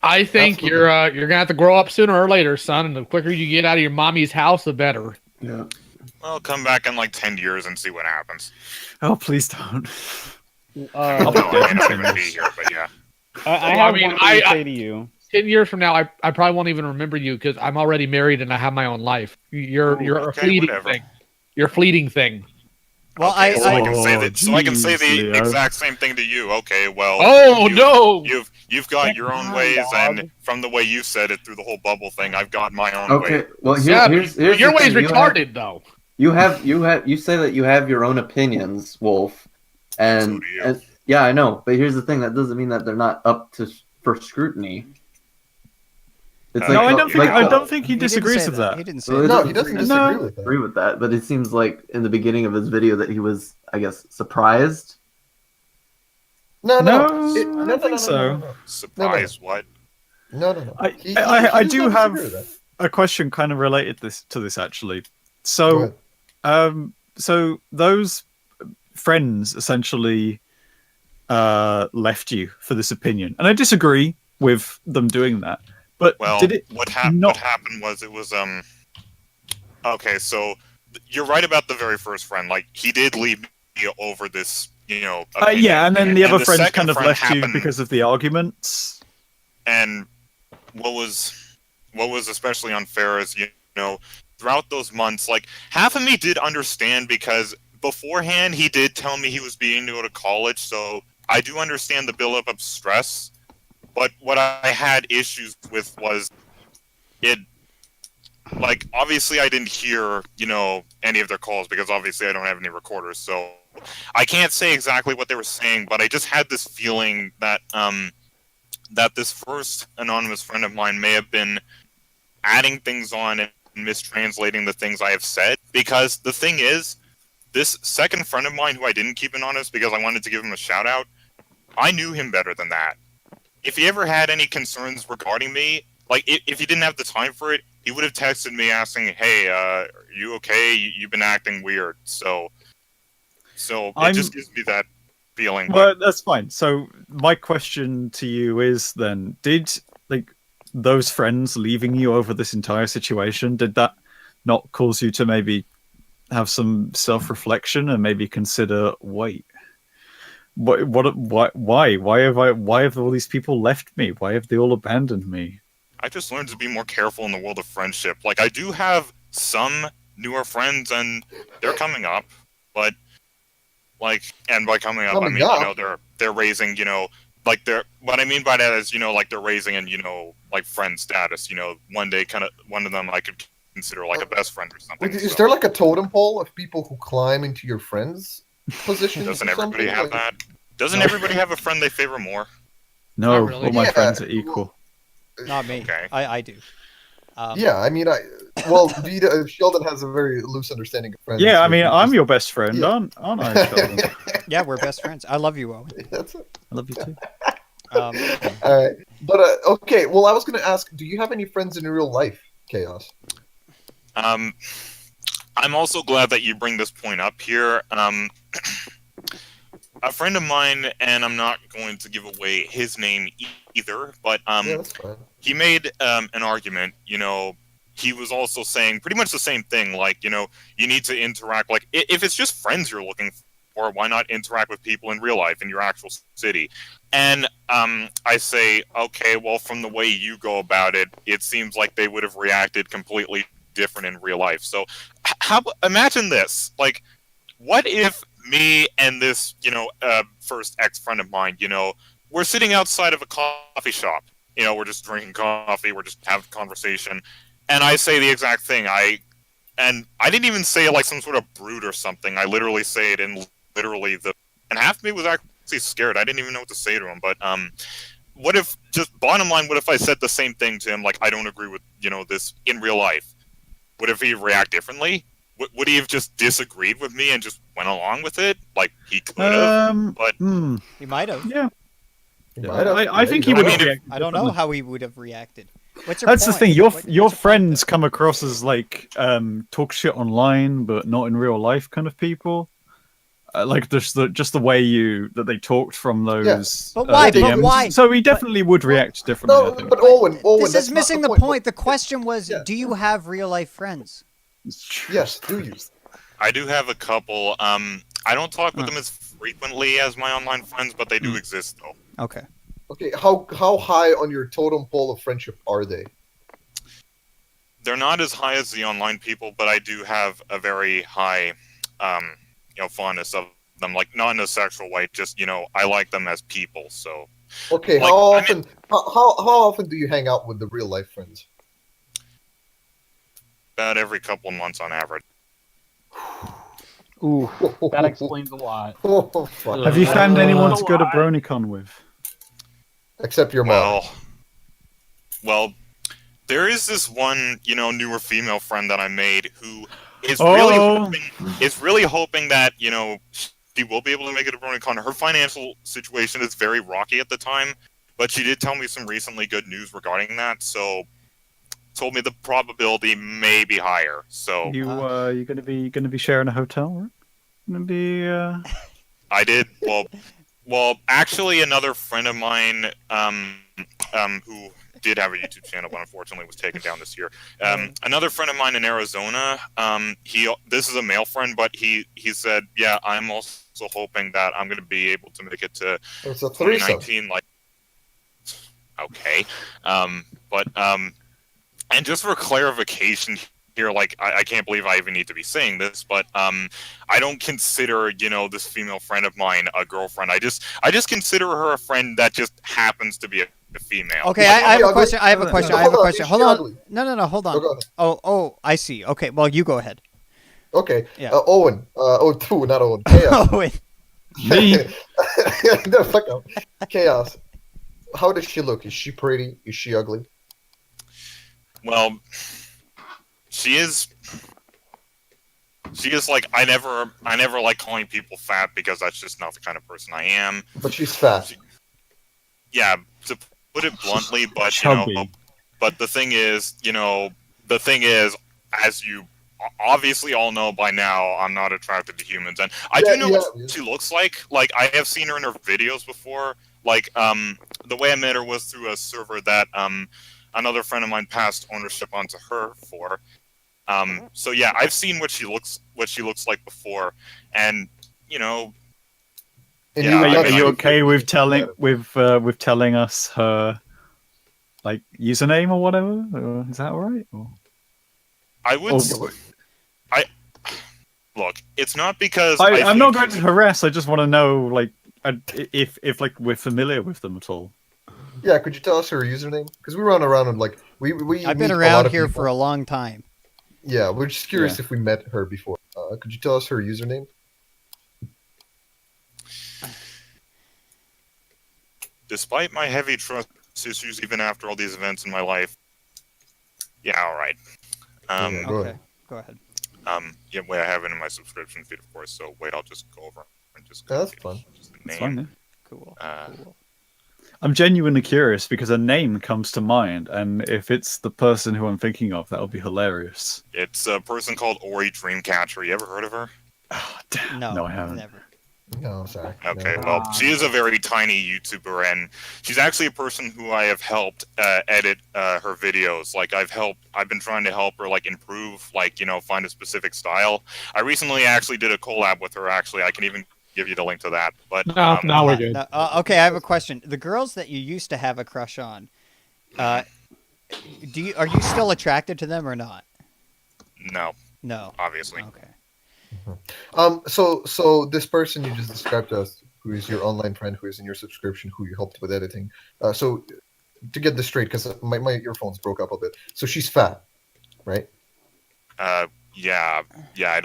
I think Absolutely. you're gonna have to grow up sooner or later, son. And the quicker you get out of your mommy's house, the better. Yeah. Well, come back in like 10 years and see what happens. Oh, please don't. No, I may not even be here, but yeah. I Well, I have mean, one thing to say to you. 10 years from now, I probably won't even remember you because I'm already married and I have my own life. You're a okay, fleeting whatever. thing. You're a fleeting thing. Well, Okay, so I I can say that. So I can say jeez, the Leo. exact same thing to you. Okay, well. Oh no! You've got your own ways, and from the way you said it through the whole bubble thing, I've got my own way. Okay. Well, Yeah, here's but your the way's thing. retarded though. You say that you have your own opinions, Wolf, and, So do you. and yeah, I know. But here's the thing: that doesn't mean that they're not up for scrutiny. It's No, like, I don't think he he didn't disagrees say with that. He didn't say Well, that. No, he doesn't disagree No. with that. agree with that, but it seems like in the beginning of his video that he was, I guess, surprised. No, No, no, I don't think so. Surprise, what? No. I He do does not have disagree with a question kind of related to this actually. Go So, ahead. so those friends essentially left you for this opinion, and I disagree with them doing that. But Well, did it what not? happened was it was Okay, so you're right about the very first friend. Like he did leave me over this, opinion. Yeah, and then the other the friends second kind of friend left you happened- because of the arguments. And what was especially unfair is throughout those months, like half of me did understand because beforehand he did tell me he was being to go to college, so I do understand the buildup of stress. But what I had issues with was it. Like obviously I didn't hear any of their calls because obviously I don't have any recorders, so I can't say exactly what they were saying. But I just had this feeling that that this first anonymous friend of mine may have been adding things on and mistranslating the things I have said. Because the thing is, this second friend of mine who I didn't keep anonymous because I wanted to give him a shout out, I knew him better than that. If he ever had any concerns regarding me, like if he didn't have the time for it, he would have texted me asking, "Hey, are you okay? You've been acting weird." So it just gives me that feeling. Well, that's fine. So my question to you is then: did those friends leaving you over this entire situation, did that not cause you to maybe have some self-reflection and maybe consider, wait, why have all these people left me? Why have they all abandoned me? I just learned to be more careful in the world of friendship. Like I do have some newer friends, and they're coming up, but and by coming up, I mean they're raising, like they're. What I mean by that is like they're raising in like friend status. One day, kind of one of them I could consider like a best friend or something. Is there like a totem pole of people who climb into your friends' position? Doesn't everybody have that? Doesn't everybody have a friend they favor more? No, Not really. all my Yeah, friends are equal. Not me. Okay. I do. Yeah, I mean, Sheldon has a very loose understanding of friends. Yeah, I so mean, he I'm just- your best friend, Yeah. aren't I, Sheldon? Yeah, we're best friends. I love you, Owen. That's it. I love you too. All right, but okay. Well, I was going to ask, do you have any friends in real life, Chaos? I'm also glad that you bring this point up here. A friend of mine, and I'm not going to give away his name either, but Yeah, that's fine. he made an argument. He was also saying pretty much the same thing. Like, you need to interact. Like, if it's just friends you're looking for, why not interact with people in real life in your actual city? And I say, okay, well, from the way you go about it, it seems like they would have reacted completely different in real life. So, imagine this. Like, what if me and this, first ex-friend of mine, we're sitting outside of a coffee shop. We're just drinking coffee, we're just having a conversation, and I say the exact thing. I didn't even say it like some sort of brute or something. I literally say it in literally and half of me was actually scared. I didn't even know what to say to him. But what if, just bottom line, what if I said the same thing to him? Like, I don't agree with this in real life. Would if he react differently? Would he have just disagreed with me and just went along with it? Like he could have, but He might have. Yeah. You might have. I think he you would know. have mean, reacted I don't know differently. how he would have reacted. What's your That's the point? thing. Your What's your point, friends though? come across as like talk shit online, but not in real life kind of people. like just the way that they talked from those. But why? But DMs. why? So he definitely would react differently. I No, think. but Owen, This that's is not missing the point. The question was, Yeah. do you have real life friends? Yes, do you? I do have a couple. I don't talk with them as frequently as my online friends, but they do exist though. Okay. Okay, how high on your totem pole of friendship are they? They're not as high as the online people, but I do have a very high, fondness of them. Like not in a sexual way, just I like them as people. So. Okay, Like, how often do you hang out with the real life friends? About every couple of months on average. Ooh, that explains a lot. Oh, fuck. Have you found anyone to go to BronyCon with? Except your mom. Well, there is this one, newer female friend that I made who is really hoping that, she will be able to make it to BronyCon. Her financial situation is very rocky at the time, but she did tell me some recently good news regarding that, so told me the probability may be higher. So you're gonna be sharing a hotel room? I did well actually another friend of mine who did have a YouTube channel but unfortunately was taken down this year. Another friend of mine in Arizona, this is a male friend, but he said, yeah, I'm also hoping that I'm going to be able to make it to 2019. Like, okay, and just for clarification here, like I can't believe I even need to be saying this, but I don't consider this female friend of mine a girlfriend. I just consider her a friend that just happens to be a female. Okay, I have a question. I have a question. Hold on. Ugly? No. Hold on. Oh, Oh, I see. Okay, well, you go ahead. Okay. Yeah. Owen. Not Owen. Chaos. Owen. Me? No, fuck up. Chaos. How does she look? Is she pretty? Is she ugly? Well, she is like I never like calling people fat because that's just not the kind of person I am. But she's fat. Yeah, to put it bluntly, but Chubby. but the thing is, as you obviously all know by now, I'm not attracted to humans, and I do know what she looks like. Like I have seen her in her videos before. Like the way I met her was through a server that another friend of mine passed ownership onto her for. So yeah, I've seen what she looks like before, and And Are you okay with telling us her like username or whatever? Or is that all right? Or... I would. Look. It's not because I'm not going to harass. I just want to know, like, if like we're familiar with them at all. Yeah, could you tell us her username? Because we run around and like we. I've been around here for a long time. Yeah, we're just curious if we met her before. Could you tell us her username? Despite my heavy trust issues, even after all these events in my life. Yeah, all right. Go ahead. Yeah, wait, I have it in my subscription feed, of course. So wait, I'll just go over and just. Yeah, that's fun. That's fine. Yeah. Cool. I'm genuinely curious because a name comes to mind, and if it's the person who I'm thinking of, that'll be hilarious. It's a person called Ori Dreamcatcher. You ever heard of her? Oh, no, I haven't. Never. No, sorry. Okay, well, she is a very tiny YouTuber, and she's actually a person who I have helped edit her videos. Like, I've been trying to help her, like, improve, like, find a specific style. I recently actually did a collab with her, actually. I can even give you the link to that. But now we're good. Okay, I have a question. The girls that you used to have a crush on, are you still attracted to them or not? No. No. Obviously. Okay. So this person you just described to us, who is your online friend, who is in your subscription, who you helped with editing. So to get this straight, because my earphones broke up a bit. So she's fat, right? Yeah.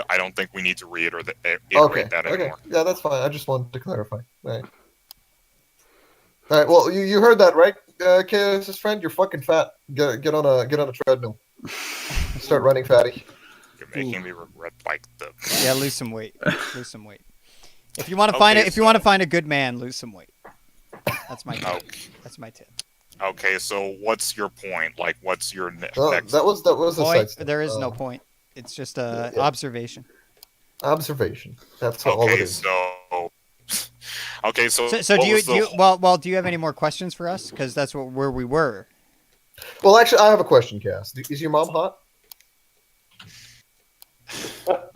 I don't think we need to reiterate that anymore. Okay. Yeah, that's fine. I just wanted to clarify. All right. Well, you heard that, right, Chaos' friend? You're fucking fat. Get on a treadmill. Start running, fatty. You're making me regret Yeah, lose some weight. If you want to find a good man, lose some weight. That's my tip. That's my tip. Okay, so what's your point? Like, what's your next? That was a Point. side. There is no point. It's just a observation. Observation. That's all it Okay, is. so okay, so So what do you was do you, well do you have any more questions for us? Because that's where we were. Well, actually, I have a question, Cass. Is your mom hot?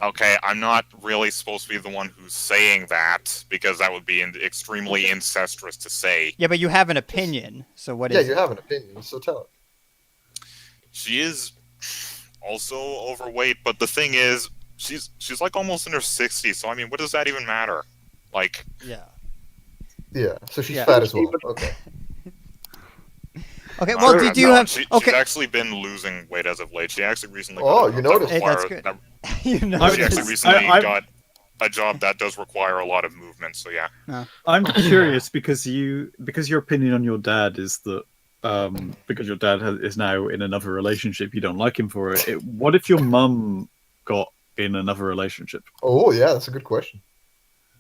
Okay, I'm not really supposed to be the one who's saying that because that would be extremely incestuous to say. Yeah, but you have an opinion. So what Yeah, is you it? have an opinion, so tell it. She is also overweight, but the thing is, she's like almost in her 60s. So I mean, what does that even matter? Like, Yeah. Yeah, so she's Yeah. fat as well. Okay. Okay. not Well, really. did you No, have? She's Okay. actually been losing weight as of late. She actually recently. Oh, got a you job noticed. that Hey, that's require- good. that- You know. She actually this. recently I've- got a job that does require a lot of movement. So yeah. I'm curious because your opinion on your dad is that because your dad is now in another relationship, you don't like him for it. What if your mum got in another relationship? Oh, yeah, that's a good question.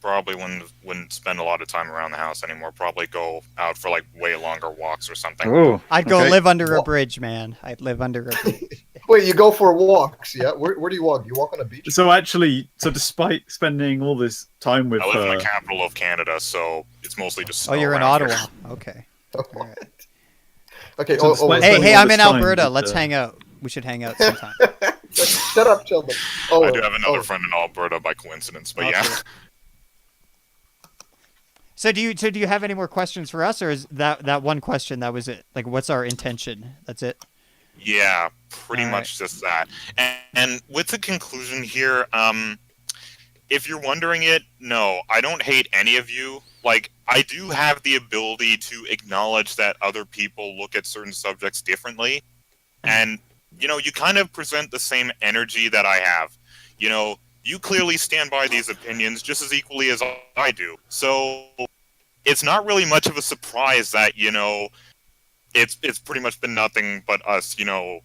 Probably wouldn't spend a lot of time around the house anymore. Probably go out for like way longer walks or something. Oh, I'd go okay. live under a What? bridge, man. I'd live under a bridge. Wait, you go for walks, yeah? Where do you walk? Do you walk on a beach? So actually, despite spending all this time with I live in her, the capital of Canada, so it's mostly just. Oh, snow you're in around here. Ottawa. Okay. Alright. Okay, So oh, despite Hey, spending hey, all I'm this in time Alberta. with, Let's hang out. We should hang out sometime. shut up, Sheldon. Oh, I do have another friend in Alberta by coincidence, but Okay. yeah. So do you have any more questions for us, or is that one question that was it? Like, what's our intention? That's it. Yeah, pretty All much just that. And with the conclusion here, if you're wondering it, no, I don't hate any of you. Like, I do have the ability to acknowledge that other people look at certain subjects differently. And, you know, you kind of present the same energy that I have. You know, you clearly stand by these opinions just as equally as I do. So it's not really much of a surprise that, you know, it's pretty much been nothing but us, you know,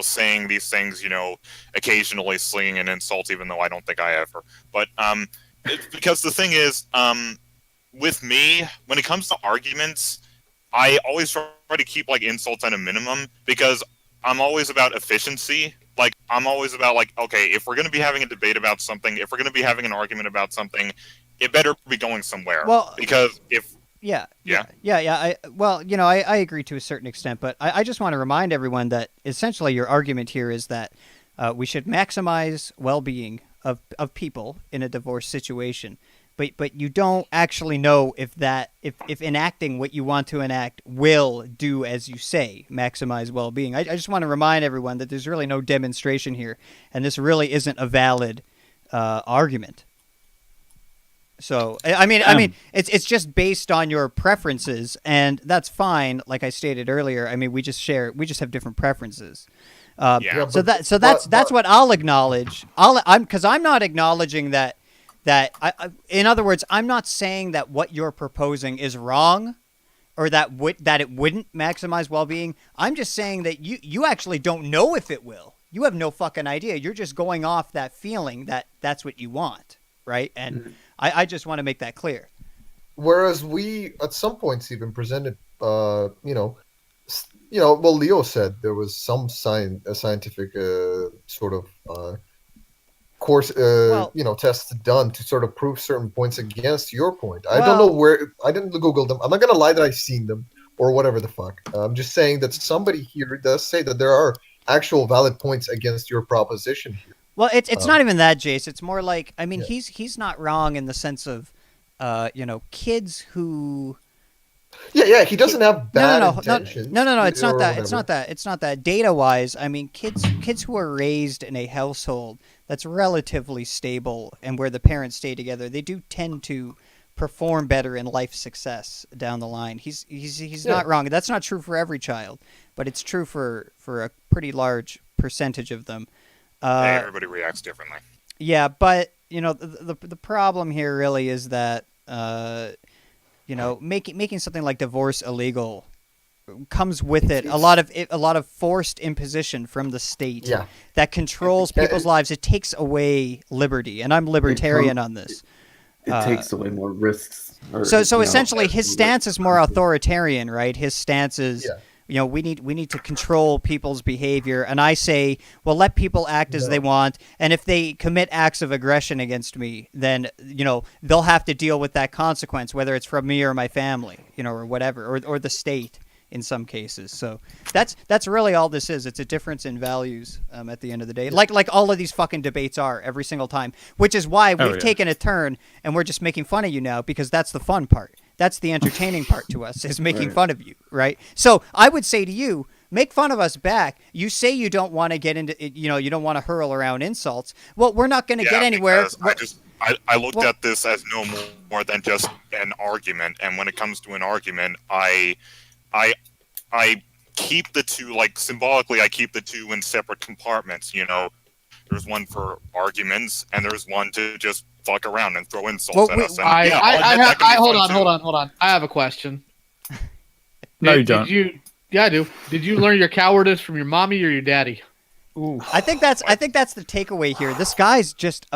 saying these things, you know, occasionally slinging an insult, even though I don't think I ever. But it's because the thing is, with me, when it comes to arguments, I always try to keep like insults at a minimum because I'm always about efficiency. Like, I'm always about like, okay, if we're going to be having a debate about something, if we're going to be having an argument about something, it better be going somewhere. Well, because if Yeah. Yeah. Well, you know, I agree to a certain extent, but I just want to remind everyone that essentially your argument here is that we should maximize well-being of people in a divorce situation, but you don't actually know if enacting what you want to enact will do as you say, maximize well-being. I just want to remind everyone that there's really no demonstration here, and this really isn't a valid argument. So I mean, it's just based on your preferences, and that's fine. Like I stated earlier, I mean, we just have different preferences. Yeah, So that's what I'll acknowledge. I'm not acknowledging that in other words, I'm not saying that what you're proposing is wrong, or that it wouldn't maximize well-being. I'm just saying that you actually don't know if it will. You have no fucking idea. You're just going off that feeling that that's what you want, right? And I just want to make that clear. Whereas we, at some points, even presented, well, Leo said there was some scientific sort of course, tests done to sort of prove certain points against your point. I don't know where. I didn't Google them. I'm not gonna lie that I've seen them or whatever the fuck. I'm just saying that somebody here does say that there are actual valid points against your proposition here. Well, it's not even that, Jase. It's more like, I mean, Yeah. he's not wrong in the sense of, kids who. Yeah. He doesn't have bad No. intentions. It's not or that. It's whatever. not that. Data wise, I mean, kids who are raised in a household that's relatively stable and where the parents stay together, they do tend to perform better in life success down the line. He's not wrong. That's not true for every child, but it's true for a pretty large percentage of them. hey, everybody reacts differently. Yeah, but the problem here really is that making something like divorce illegal comes with it a lot of forced imposition from the state that controls people's lives. It takes away liberty, and I'm libertarian on this. It takes away more risks. So essentially, his stance is more authoritarian, right? His stance is, we need to control people's behavior, and I say, well, let people act as they want, and if they commit acts of aggression against me, then they'll have to deal with that consequence, whether it's from me or my family, or whatever, or the state in some cases. So that's really all this is. It's a difference in values at the end of the day, like all of these fucking debates are every single time, which is why we've taken a turn and we're just making fun of you now, because that's the fun part. That's the entertaining part to us, is making fun of you, right? So I would say to you, make fun of us back. You say you don't want to get into, you don't want to hurl around insults. Well, we're not going to get anywhere. I looked at this as no more than just an argument, and when it comes to an argument, I keep the two, like, symbolically, I keep the two in separate compartments, There's one for arguments, and there's one to just fuck around and throw insults at us. Hold on. I have a question. No, you don't. Yeah, I do. Did you learn your cowardice from your mommy or your daddy? Ooh. I think that's the takeaway here. This guy's just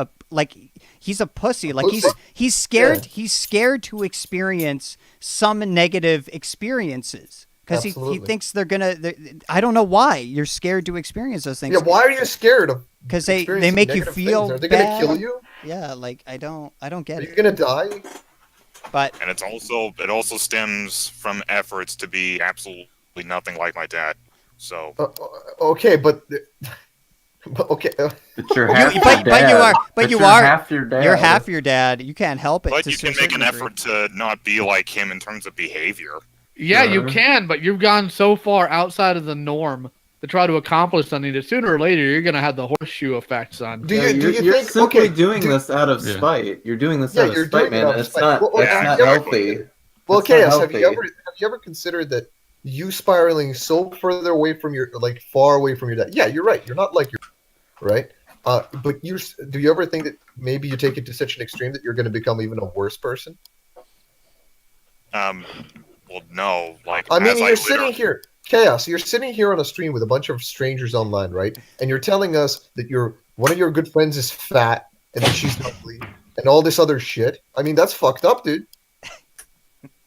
he's a pussy. Like he's scared. Yeah. He's scared to experience some negative experiences. Because he thinks they're gonna. I don't know why you're scared to experience those things. Yeah, why are you scared of? Because they make you feel. Are they gonna kill you? Yeah, I don't get it. Are you gonna die? But and it also stems from efforts to be absolutely nothing like my dad. So okay, but okay. But you're half your dad. But you are half your dad. You're half your dad. You can't help it. But you can make an effort to not be like him in terms of behavior. Yeah, you can, but you've gone so far outside of the norm to try to accomplish something that sooner or later you're going to have the horseshoe effect, son. You're simply doing this out of spite. You're doing this out of spite, man. It's not healthy. Well, Chaos, have you ever considered that you spiraling so further away from far away from your dad? Yeah, you're right. You're not like your right? But do you ever think that maybe you take it to such an extreme that you're going to become even a worse person? Well, no. You're sitting here, Chaos. You're sitting here on a stream with a bunch of strangers online, right? And you're telling us that one of your good friends is fat and that she's ugly and all this other shit. I mean, that's fucked up, dude.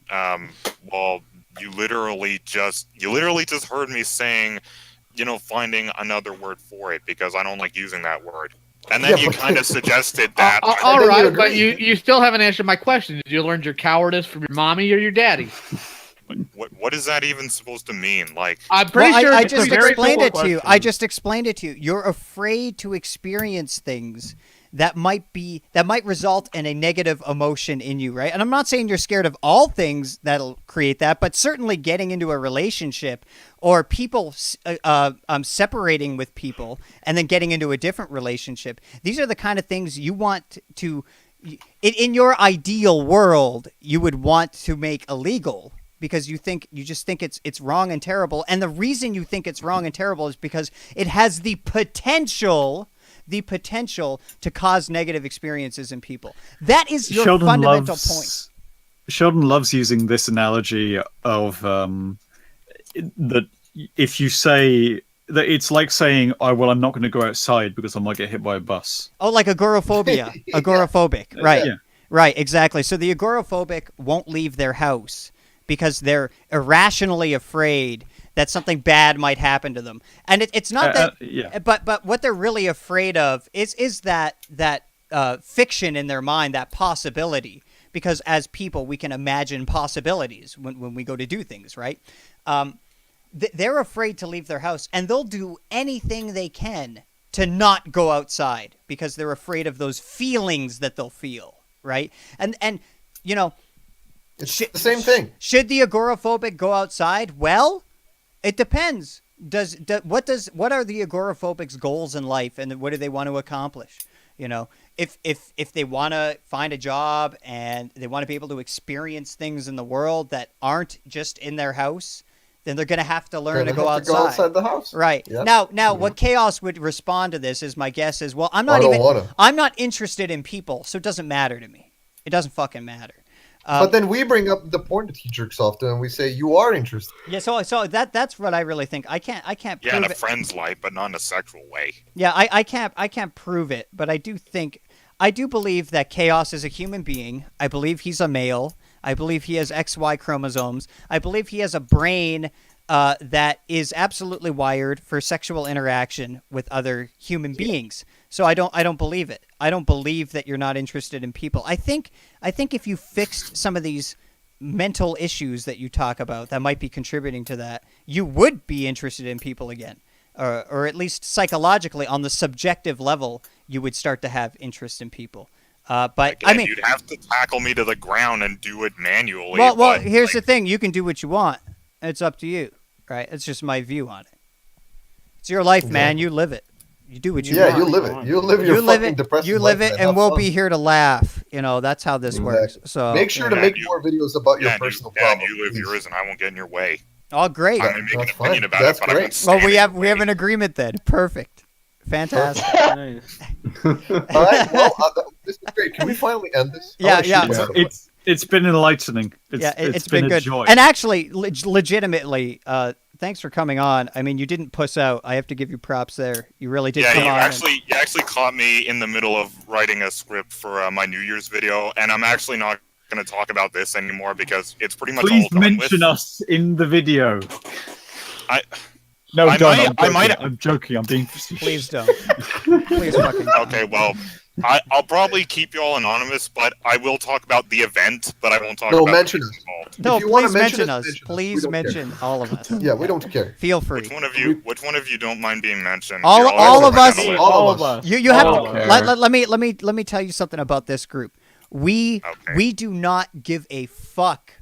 Well, you literally just heard me saying, finding another word for it because I don't like using that word. And then you kind of suggested that. All right, but you still haven't answered my question. Did you learn your cowardice from your mommy or your daddy? What is that even supposed to mean? I'm pretty sure I just explained it to you. I just explained it to you. You're afraid to experience things that might result in a negative emotion in you, right? And I'm not saying you're scared of all things that'll create that, but certainly getting into a relationship or people separating with people and then getting into a different relationship. These are the kind of things you want to, in your ideal world, you would want to make illegal. Because you just think it's wrong and terrible, and the reason you think it's wrong and terrible is because it has the potential to cause negative experiences in people. That is your fundamental point. Sheldon loves using this analogy of that if you say that it's like saying, "Oh, well, I'm not going to go outside because I might get hit by a bus." Oh, like agoraphobia, agoraphobic, right? Yeah. Right, exactly. So the agoraphobic won't leave their house because they're irrationally afraid that something bad might happen to them. And it's not that, but what they're really afraid of is that fiction in their mind, that possibility. Because as people, we can imagine possibilities when we go to do things, right? They're afraid to leave their house, and they'll do anything they can to not go outside because they're afraid of those feelings that they'll feel, right? And it's the same thing. Should the agoraphobic go outside? Well, it depends. What are the agoraphobic's goals in life, and what do they want to accomplish? If they want to find a job and they want to be able to experience things in the world that aren't just in their house, then they're going to have to learn to go outside. Go outside the house. Right. Yep. Now, what Chaos would respond to this is, my guess is, well, I'm not interested in people, so it doesn't matter to me. It doesn't fucking matter. But then we bring up the porn that he jerks off to, and we say you are interested. Yeah, so that's what I really think. I can't prove in a friend's life, but not in a sexual way. Yeah, I can't prove it, but I do believe that Chaos is a human being. I believe he's a male. I believe he has XY chromosomes. I believe he has a brain that is absolutely wired for sexual interaction with other human beings. So I don't believe it. I don't believe that you're not interested in people. I think if you fixed some of these mental issues that you talk about that might be contributing to that, you would be interested in people again. Or at least psychologically, on the subjective level, you would start to have interest in people. But Again, I mean, you'd have to tackle me to the ground and do it manually. well, but, here's the thing: you can do what you want. It's up to you, right? It's just my view on it. It's your life, man. You live it. You do what you want. Yeah, you live it. You live your fucking depressing You live life, it, man. and Have we'll fun. be here to laugh. You know, that's how this works. So Make sure to make more videos about your Dan, personal Dan, problems. you live please. yours, and I won't get in your way. oh, great. I'm gonna make That's an opinion fine. about That's it, but I great. won't Well, stand we in have your we have way. an agreement then. Perfect. Fantastic. Nice. All right, well, this is great. Can we finally end this? I Yeah, wanna shoot yeah. myself. It's been enlightening. It's been a good. joy. And actually, legitimately, thanks for coming on. I mean, you didn't puss out. I have to give you props there. You really did Yeah, come you on. actually caught me in the middle of writing a script for my New Year's video, and I'm actually not going to talk about this anymore because it's pretty much Please all done mention with. us in the video. I- No, I don't. might- I might- I'm joking. I'm being facetious. Please don't. Please fucking don't. Okay, well, I'll probably keep you all anonymous, but I will talk about the event, but I won't talk No, about mention the us. people involved. No, If you wanna please mention mention us, us. mention us. Please We don't care. mention all of us. Yeah, we don't care. Feel free. Which one of you don't mind being mentioned? All- You're all of us- friendly. All of us. You have All to of us. let me tell you something about this group. We do not give a fuck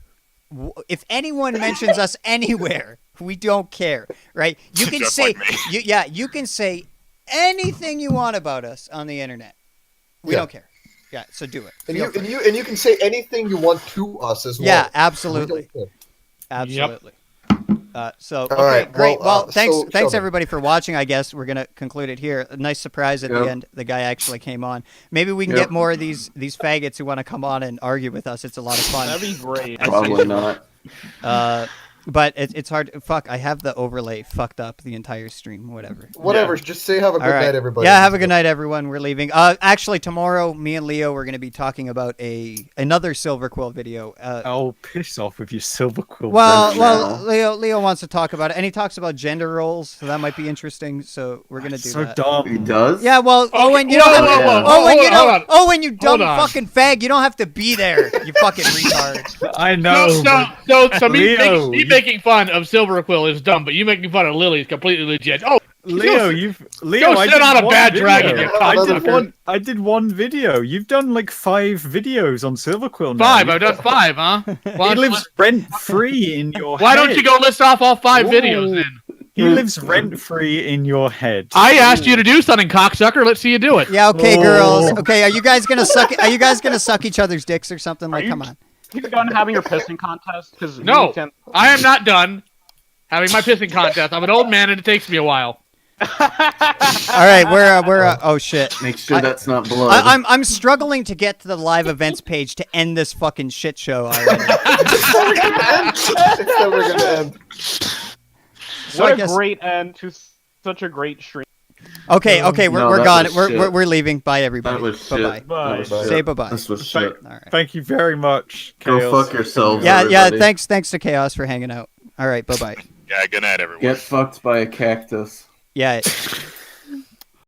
if anyone mentions us anywhere. We don't care, right? You can Just say like me. you can say anything you want about us on the internet. We Yeah. don't care. Yeah, so do it. And Feel you, free. and you can say anything you want to us as well. Yeah, We absolutely. don't care. Absolutely. So okay, right, great. well, Well, thanks so, thanks Sheldon. everybody for watching. I guess we're gonna conclude it here. A nice surprise at the Yep. end. The guy actually came on. Maybe we can Yep. get more of these faggots who want to come on and argue with us. It's a lot of fun. That'd be great. Probably not. But it's hard. Fuck, I have the overlay fucked up the entire stream. Whatever. Whatever. Just say have a good All right. night, everybody. Yeah, have a good night, everyone. We're leaving. Actually, tomorrow, me and Leo, we're going to be talking about another Silver Quill video. Oh, piss off with your silver quill. Well, Leo wants to talk about it, and he talks about gender roles, so that might be interesting. So we're going to do so that. dumb. He does? Yeah, well, Owen, you whoa, don't have whoa, to. whoa, Owen, you hold don't. on. Owen, you dumb Hold on. fucking fag. You don't have to be there. You fucking retard. I know. So me, Leo, me you- making fun of Silver Quill is dumb, but you making fun of Lily is completely legit. Oh, Leo, Leo, go I sit did on a one bad video. dragon, you I did one video. You've done like 5 videos on Silver Quill now. 5. I've done 5, huh? He lives rent free in your Why head. don't you go list off all 5 videos then? He lives rent free in your head. I asked you to do something, cocksucker. Let's see you do it. Yeah, okay, Oh. girls. Okay, are you guys gonna suck? Are you guys gonna suck each other's dicks or something? Like, you- come on. You done having your pissing contest? Because No, I am not done having my pissing contest. I'm an old man and it takes me a while. All right, we're oh shit. Make sure that's not blood. I'm struggling to get to the live events page to end this fucking shit show already. It's never gonna end. So I What a guess- great end to such a great stream. Okay, we're No, we're that gone. was We're shit. leaving. Bye everybody. That was Bye shit. bye. Bye. That was Say shit. bye-bye. This was Thank- shit. All right. Thank you very much, Go Chaos. fuck yourselves. Yeah, everybody. thanks to Chaos for hanging out. All right, bye bye. Yeah, good night, everyone. Get fucked by a cactus. Yeah.